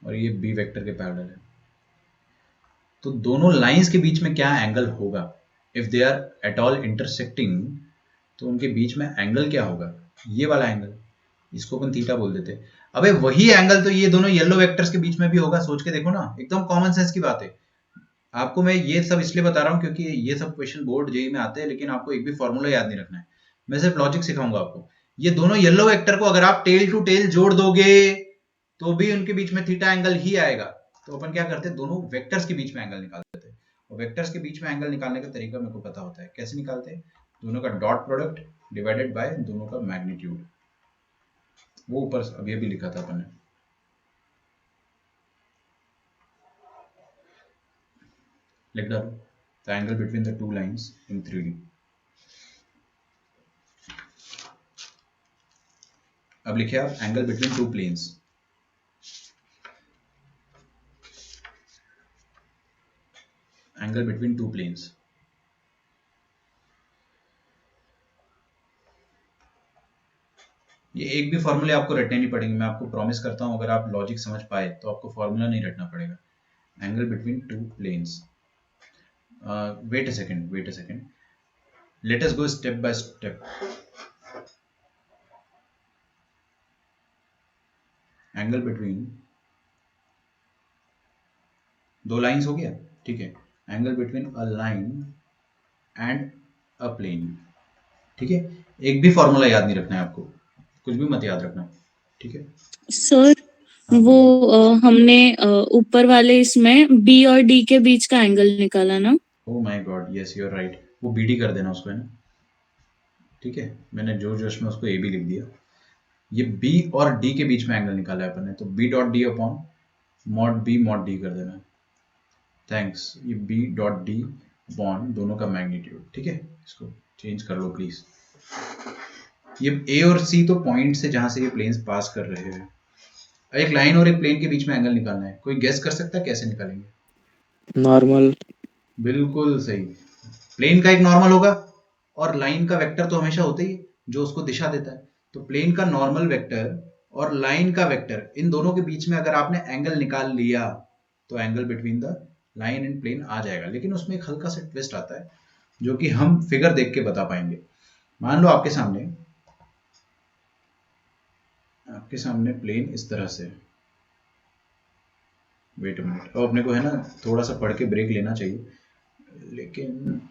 और ये बी वेक्टर के पैरेलल है। तो दोनों लाइंस के बीच में क्या एंगल होगा? If they are at all intersecting, तो उनके बीच में एंगल क्या होगा? ये वाला एंगल, इसको अपन थीटा बोल देते। अबे वही एंगल तो ये दोनों येलो वेक्टर्स के बीच में भी होगा, सोच के देखो ना, एकदम कॉमन सेंस की बात है। आपको मैं ये सब इसलिए बता रहा हूँ क्योंकि ये सब क्वेश्चन बोर्ड जेई में आते हैं, लेकिन आपको एक भी फॉर्मूला याद नहीं रखना है, मैं सिर्फ लॉजिक सिखाऊंगा आपको। ये दोनों येलो वेक्टर को अगर आप टेल टू टेल जोड़ दोगे तो भी उनके बीच में थीटा एंगल ही आएगा। तो अपन क्या करते हैं, दोनों वेक्टर्स के बीच में एंगल निकाल देते हैं। और वेक्टर्स के बीच में एंगल निकालने का तरीका मेरे को पता होता है, कैसे निकालते हैं? दोनों का डॉट प्रोडक्ट डिवाइडेड बाय दोनों का मैग्नीट्यूड। वो ऊपर अभी अभी लिखा था अपन ने। लिख डालो, the angle between the two lines in 3D। अब लिखिए आप angle between two planes. Angle between two planes, ये एक भी फॉर्मूले आपको रटने नहीं पड़ेंगे, मैं आपको प्रॉमिस करता हूं। अगर आप लॉजिक समझ पाए तो आपको फॉर्मूला नहीं रटना पड़ेगा। Angle between two planes, wait a second, let us go step by step. Angle between दो लाइंस हो गया, ठीक है। Angle between a line and a plane, ठीक है। एक भी फॉर्मूला याद नहीं रखना है आपको, कुछ भी मत याद रखना, ठीक है। सर हाँ वो बोलिए। हमने ऊपर वाले इसमें बी और डी के बीच का एंगल निकाला ना? Oh my God, yes you are right. वो बीडी कर देना उसको, है ना, ठीक है। मैंने जोर जोश में उसको ए भी लिख दिया। ये बी और डी के बीच में एंगल निकाला है अपन ने, तो b dot d upon mod b mod d कर देना। थैंक्स। ये बी डॉट डी अपॉन दोनों का मैग्नीट्यूड, ठीक है। इसको चेंज कर लो प्लीज। ये ए और सी तो पॉइंट से जहां से ये प्लेन्स पास कर रहे हैं। एक लाइन और एक प्लेन के बीच में एंगल निकालना है, कोई गेस कर सकता है कैसे निकालेंगे? नॉर्मल। बिल्कुल सही। प्लेन का एक नॉर्मल होगा, और लाइन का वेक्टर तो हमेशा होता ही है जो उसको दिशा देता है। तो प्लेन का नॉर्मल वेक्टर और लाइन का वेक्टर, इन दोनों के बीच में अगर आपने एंगल निकाल लिया तो angle between the line and plane आ जाएगा। लेकिन उसमें एक हल्का सा ट्विस्ट आता है जो कि हम फिगर देख के बता पाएंगे। मान लो आपके सामने प्लेन इस तरह से, वेट मिनट, और अपने को है ना थोड़ा सा पढ़ के ब्रेक लेना चाहिए, लेकिन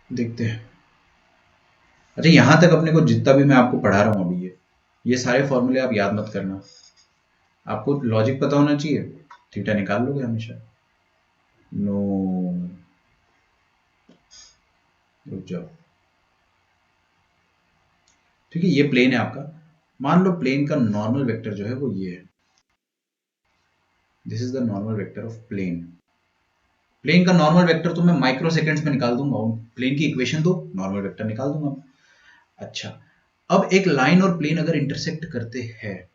देखते हैं। अच्छा, यहां तक अपने को जितना भी मैं आपको पढ़ा रहा हूं अभी, ये सारे फॉर्मूले आप याद मत करना, आपको लॉजिक पता होना चाहिए। थीटा निकाल लोगे हमेशा। नो, रुक जाओ, ठीक है। ये प्लेन है आपका, मान लो प्लेन का नॉर्मल वेक्टर जो है वो ये है। This is the normal vector of plane. Plane का नॉर्मल वेक्टर तो मैं माइक्रो सेकेंड्स में निकाल दूंगा, प्लेन की इक्वेशन दो, नॉर्मल वेक्टर निकाल दूंगा। अच्छा, अब एक लाइन और प्लेन अगर इंटरसेक्ट करते हैं,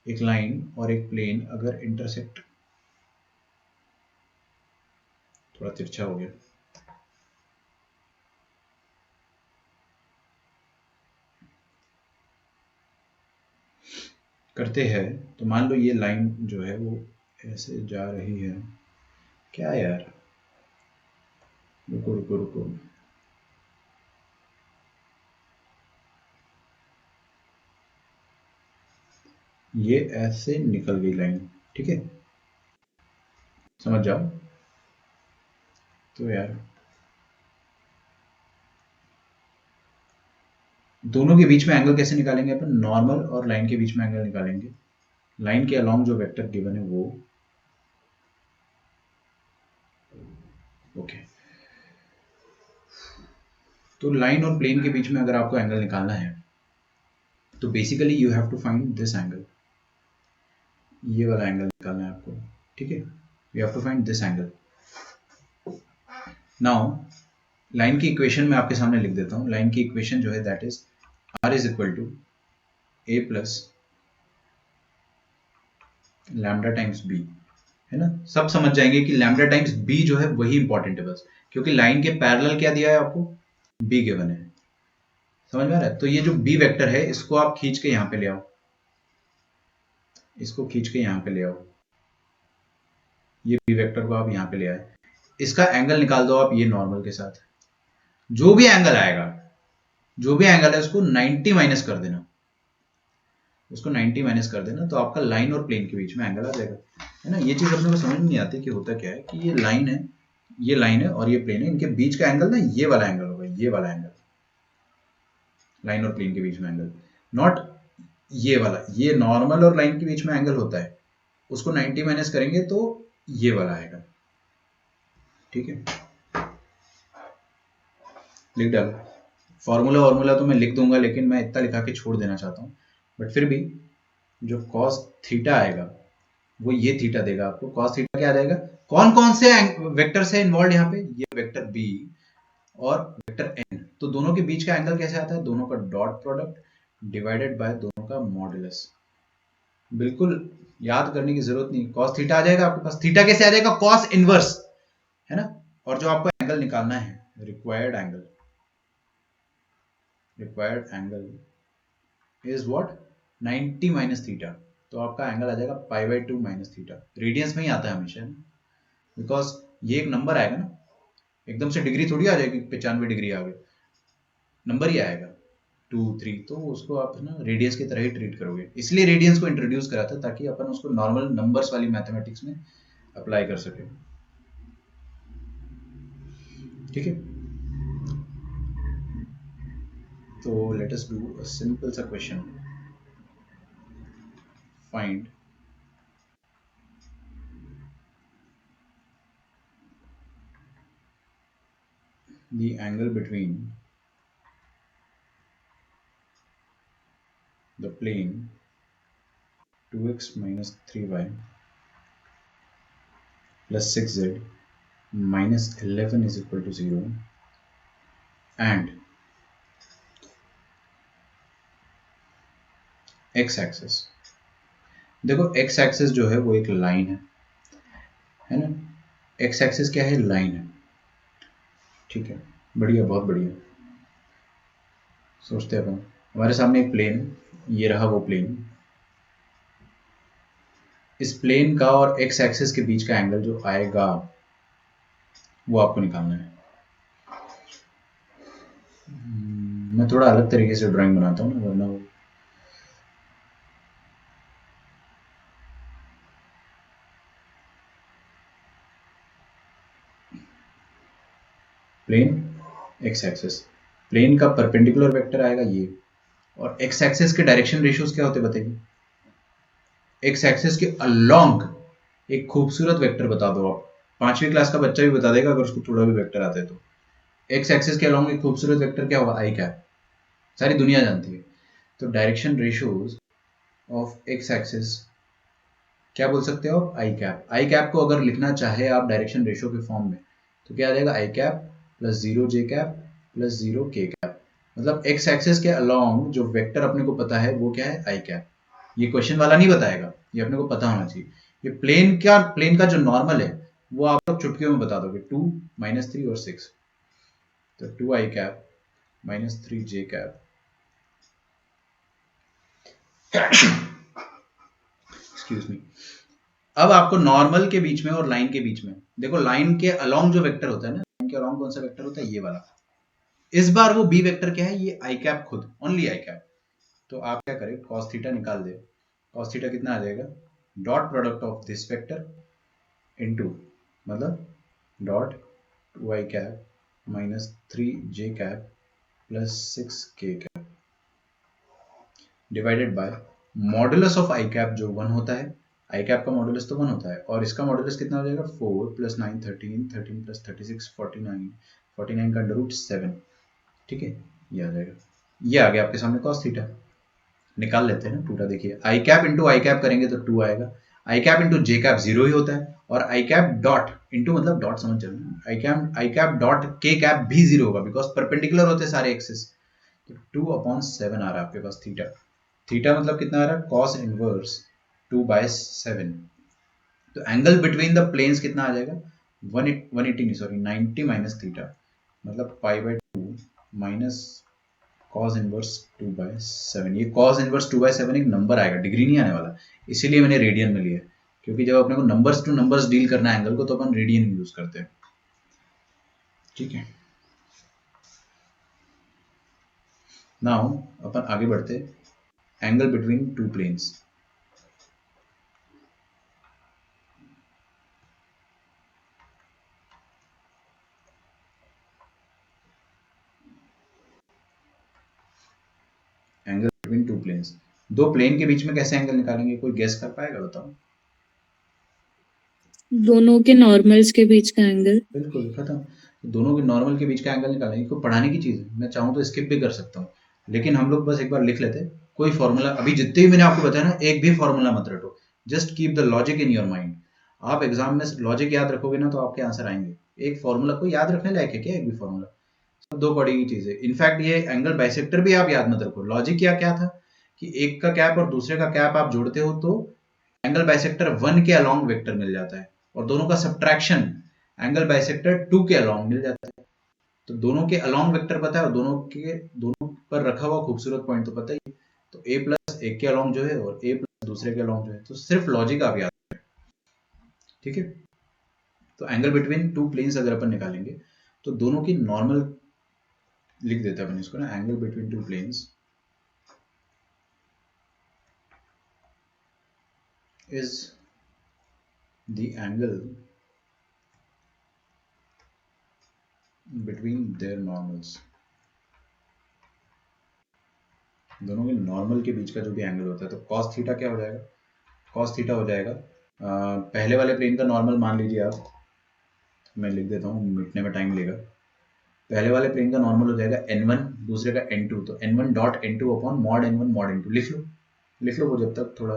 एक लाइन और एक प्लेन अगर इंटरसेक्ट, थोड़ा तिरछा हो गया, करते हैं, तो मान लो ये लाइन जो है वो ऐसे जा रही है। क्या यार, रुको रुको रुको, ये ऐसे निकल गई लाइन, ठीक है, समझ जाओ। तो यार दोनों के बीच में एंगल कैसे निकालेंगे अपन? नॉर्मल और लाइन के बीच में एंगल निकालेंगे। लाइन के अलोंग जो वेक्टर गिवन है वो, ओके। तो लाइन और प्लेन के बीच में अगर आपको एंगल निकालना है तो basically you have to find this angle. ये वाला एंगल निकालना है आपको, ठीक है। You have to find this angle. Now line की इक्वेशन में आपके सामने लिख देता हूं। लाइन की इक्वेशन जो है that is r is equal to a plus lambda times b, है ना। सब समझ जाएंगे कि लैम्डा टाइम्स b जो है वही इंपॉर्टेंट है बस, क्योंकि लाइन के पैरेलल क्या दिया है आपको? बी गिवन है, समझ में आ रहा है? तो ये जो बी वेक्टर है इसको आप खींच के यहाँ पे ले आओ, इसको खींच के यहाँ पे ले आओ, ये बी वेक्टर को आप यहाँ पे ले आए, इसका एंगल निकाल दो आप ये नॉर्मल के साथ, जो भी एंगल आएगा, जो भी एंगल है उसको 90 माइनस कर देना, उसको 90 माइनस कर देना, तो आपका लाइन और प्लेन के बीच में एंगल आ जाएगा, है ना? ये चीज अपने को समझ नहीं आती कि होता क्या है कि ये लाइन है, ये लाइन है और ये प्लेन है, इनके बीच का एंगल ना ये वाला एंगल होगा, ये वाला एंगल, लाइन और प्लेन के बीच में एंगल, नॉट ये वाला, ये नॉर्मल और लाइन के बीच में एंगल होता है, उसको 90 माइनस करेंगे तो ये वाला आएगा, ठीक है? लिख डालो फॉर्मूला तो मैं लिख दूंगा, लेकिन मैं इतना लिखा के छोड़ देना चाहता हूँ, बट फिर भी जो कॉस थीटा आएगा वो ये थीटा देगा आपको, कॉस थीटा क्या आ जाएगा, कौन कौन से वेक्टर से इन्वॉल्व यहाँ पे, ये वेक्टर बी और वेक्टर एन, तो दोनों के बीच का एंगल कैसे आता है, दोनों का डॉट प्रोडक्ट डिवाइडेड बाय दोनों का मॉडुलस, बिल्कुल याद करने की जरूरत नहीं, कॉस थीटा आ जाएगा आपके पास, थीटा कैसे आ जाएगा, कॉस इनवर्स, है ना? और जो आपको एंगल निकालना है, required angle is what, 90 minus theta, तो आपका एंगल आ जाएगा π/2 माइनस थीटा, रेडियंस में ही आता है हमेशा, बिकॉज ये एक नंबर आएगा ना, एकदम से डिग्री थोड़ी आ जाएगी, 95 डिग्री आ गई, नंबर ही आएगा 2 3, तो उसको आप ना रेडियंस की तरह ही ट्रीट करोगे, इसलिए रेडियंस को इंट्रोड्यूस करा था ताकि अपन उसको नॉर्मल नंबर्स वाली मैथमेटिक्स में अप्लाई कर सके, ठीक है? तो let us do a simple सा question, find the angle between the plane 2x minus 3y plus 6z minus 11 is equal to 0 and x axis, देखो x axis जो है वो एक लाइन है ना? x axis क्या है, लाइन है, ठीक है? बढ़िया, बहुत बढ़िया। सोचते हैं अपन, हमारे सामने एक प्लेन, ये रहा वो प्लेन, इस प्लेन का और x एक्सिस के बीच का एंगल जो आएगा वो आपको निकालना है। मैं थोड़ा अलग तरीके से ड्राइंग बनाता हूँ ना, वरना प्लेन x एक्सिस, प्लेन का परपेंडिकुलर वेक्टर आएगा ये, और x एक्सिस के डायरेक्शन रेशियोज क्या होते बताइए, x एक्सिस के अलोंग एक खूबसूरत वेक्टर बता दो आप, 5वीं क्लास का बच्चा भी बता देगा अगर उसको थोड़ा भी वेक्टर आता है तो, x एक्सिस के अलोंग एक खूबसूरत वेक्टर क्या होगा, आई कैप, सारी दुनिया जानती है। तो direction ratios of x axis क्या बोल सकते हो, आई कैप, आई कैप को अगर लिखना चाहे आप डायरेक्शन रेशियो के फॉर्म में तो क्या आ जाएगा, आई cap plus 0 j cap plus 0 के कैप, मतलब x एक्सिस के अलोंग जो वेक्टर अपने को पता है वो क्या है, आई कैप, ये क्वेश्चन वाला नहीं बताएगा, ये अपने को पता होना चाहिए। ये प्लेन का जो नॉर्मल है वो आप लोग चुटकियों में बता दोगे, 2 माइनस 3 और 6, तो 2 i cap minus 3 J cap, excuse me. अब आपको नॉर्मल के बीच में और लाइन के बीच में, देखो लाइन के अलोंग जो वेक्टर होता है ना, लाइन के अलोंग कौन सा वेक्टर होता है, ये वाला, इस बार वो बी वेक्टर क्या है, ये आई कैप खुद, ओनली आई कैप, तो आप क्या करें, cos थीटा निकाल दे, cos थीटा कितना आ जाएगा, dot product of this vector into, मतलब dot 2i cap minus 3j cap plus 6k cap divided by modulus of i cap जो 1 होता है, आई कैप का मॉडुलस तो 1 होता है, और इसका मॉडुलस कितना हो जाएगा, 4 प्लस 9 13, 13 प्लस 36 49, 49 का अंडर रूट 7, ठीक है? ये आ जाएगा, ये आ गया आपके सामने cos थीटा, निकाल लेते हैं ना पूरा, देखिए आई कैप इंटू आई कैप करेंगे तो 2 आएगा, आई कैप इंटू जे कैप 0 ही होता है, और आई कैप डॉट इंटू मतलब डॉट समझ चलना, आई कैप डॉट के कैप भी 0 होगा बिकॉज परपेंडिकुलर होते हैं सारे एक्सिस, तो 2/7 आ रहा है आपके पास थीटा, थीटा मतलब कितना आ रहा है, cos इनवर्स 2/7, तो एंगल बिटवीन द प्लेन्स कितना आ जाएगा, 180 नहीं सॉरी 90 माइनस थीटा, मतलब π/2 माइनस cos इनवर्स 2/7। ये cos इनवर्स 2/7 एक नंबर आएगा, डिग्री नहीं आने वाला, इसीलिए मैंने रेडियन में लिया, क्योंकि जब अपने को नंबर्स टू नंबर्स डील करना है एंगल को, तो अपन रेडियन यूज करते हैं। ठीक है, नाउ अपन आगे बढ़ते, angle between two planes. Angle between two planes, दो प्लेन के बीच में कैसे एंगल निकालेंगे, कोई गेस कर पाएगा, बताओ। दोनों के नॉर्मल्स के बीच का एंगल। बिल्कुल खत्म, दोनों के नॉर्मल के बीच का एंगल निकालेंगे। कोई पढ़ाने की चीज़ है, मैं चाहूँ तो स्किप भी कर सकता हूँ, लेकिन हम लोग बस एक बार लिख लेते। कोई फॉर्मूला, अभी जितने भी मैंने आपको बताया ना, एक भी फॉर्मूला मत रटो, just keep the logic in your mind. आप एग्जाम में लॉजिक याद रखोगे ना, तो आपके आंसर आएंगे। एक फॉर्मूला को याद रखने लायक है क्या, एक भी फॉर्मूला? सब दो कौड़ी की चीज़ है। इनफैक्ट ये एंगल बाइसेक्टर भी आप याद मत रखो। लॉजिक क्या क्या था कि एक का कैप और दूसरे का कैप आप जोड़ते हो तो एंगल बाइसेक्टर 1 के अलोंग वेक्टर मिल जाता है, और दोनों का सब्ट्रैक्शन एंगल बाइसेक्टर 2 के अलोंग मिल जाता है। तो दोनों के अलोंग वेक्टर पता है, और दोनों पर रखा हुआ खूबसूरत पॉइंट तो पता ही है। तो a प्लस एक के अलोंग जो है, और a प्लस दूसरे के अलोंग जो है, तो सिर्फ लॉजिक आप याद रखें। ठीक है, तो एंगल बिटवीन टू प्लेन्स अगर अपन निकालेंगे, तो दोनों की नॉर्मल लिख देते हैं अपन इसको ना, angle between two planes is the angle between their normals। दोनों के नॉर्मल के बीच का जो भी एंगल होता है, तो cos थीटा क्या हो जाएगा, cos थीटा हो जाएगा पहले वाले प्लेन का नॉर्मल मान लीजिए आप, मैं लिख देता हूँ, मिटने में टाइम लेगा। पहले वाले प्लेन का नॉर्मल हो जाएगा n1, दूसरे का n2, तो n1 dot n2 upon mod n1 mod n2। लिख लो वो जब तक थोड़ा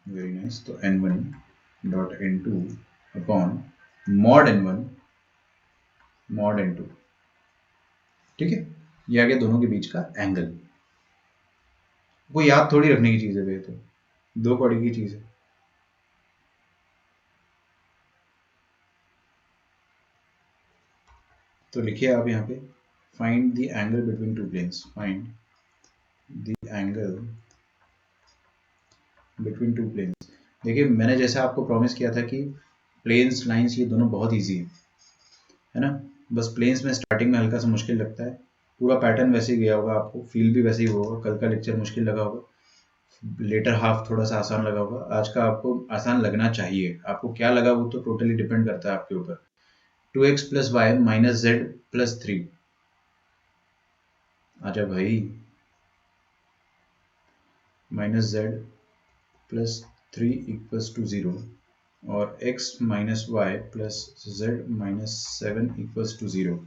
वेरी नाइस। तो n1 dot n2 upon mod n1 mod n2। ठीक है, ये आ गया दोनों के बीच का एंगल। वो याद थोड़ी रखने की चीज है भैया, तो दो कौड़ी की चीज है। तो लिखिए आप यहाँ पे, find the angle between two planes, find the angle between two planes. देखिए मैंने जैसे आपको प्रॉमिस किया था कि प्लेन्स लाइंस ये दोनों बहुत इजी है ना। बस प्लेन्स में स्टार्टिंग में हल्का सा मुश्किल लगता है, पूरा पैटर्न वैसे ही गया होगा, आपको फील भी वैसे ही होगा। कल का लेक्चर मुश्किल लगा होगा, लेटर हाफ थोड़ा सा आसान लगा होगा, आज का आपको आसान लगना चाहिए। आपको क्या लगा वो तो टोटली डिपेंड करता है आपके ऊपर। 2x plus y minus z plus 3, आजा भाई, minus z plus 3 equals to 0, और x minus y plus z minus 7 equals to 0।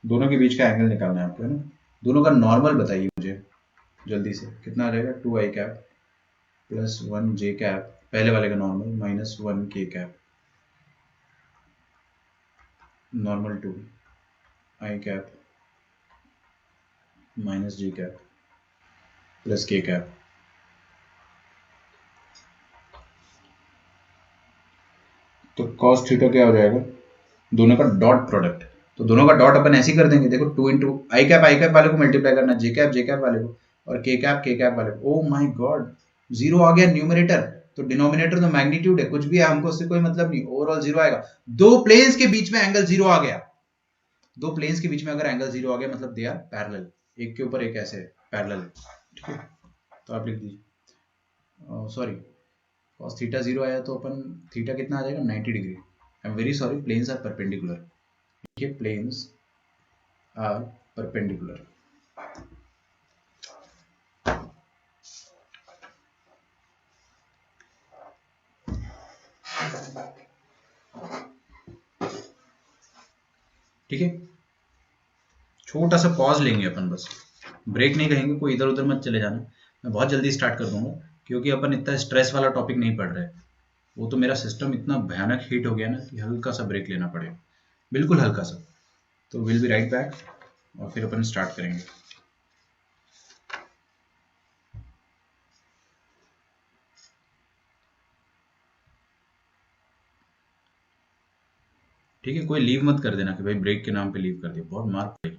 दोनों के बीच का एंगल निकालना है आपको, है ना। दोनों का नॉर्मल बताइए मुझे जल्दी से, कितना आ जाएगा, 2i cap plus 1j cap, पहले वाले का normal, minus 1k cap, normal 2i cap minus j cap plus k cap. तो cos थीटा क्या हो जाएगा, दोनों का डॉट प्रोडक्ट। तो दोनों का डॉट अपन ऐसे ही कर देंगे, देखो 2 इंटू आई कैप वाले को मल्टीप्लाई करना, जे कैप वाले को, और के कैप वाले को। ओ माय गॉड, जीरो आ गया न्यूमरेटर, तो डिनोमिनेटर तो मैग्नीट्यूड है, कुछ भी है, हमको उससे कोई मतलब नहीं, ओवरऑल जीरो आएगा। दो प्लेन्स के बीच में एंगल जीरो आ गया, दो प्लेन्स के बीच में अगर एंगल जीरो आ गया मतलब दे आर पैरेलल, एक के ऊपर एक ऐसे पैरेलल। ठीक है, तो आप लिख दीजिए, सॉरी cos थीटा जीरो आया तो अपन थीटा कितना आ जाएगा, 90 degree. I am very sorry, planes are perpendicular. देखिए प्लेन्स आर परपेंडिकुलर। ठीक है, छोटा सा पॉज लेंगे अपन, बस ब्रेक नहीं कहेंगे, कोई इधर उधर मत चले जाना। मैं बहुत जल्दी स्टार्ट कर दूंगा, क्योंकि अपन इतना स्ट्रेस वाला टॉपिक नहीं पढ़ रहे। वो तो मेरा सिस्टम इतना भयानक हीट हो गया ना कि हल्का सा ब्रेक लेना पड़ेगा, बिल्कुल हल्का सा। तो विल बी राइट बैक, और फिर अपन स्टार्ट करेंगे। ठीक है, कोई लीव मत कर देना कि भाई ब्रेक के नाम पे लीव कर दिया, बहुत मार पड़ेगी।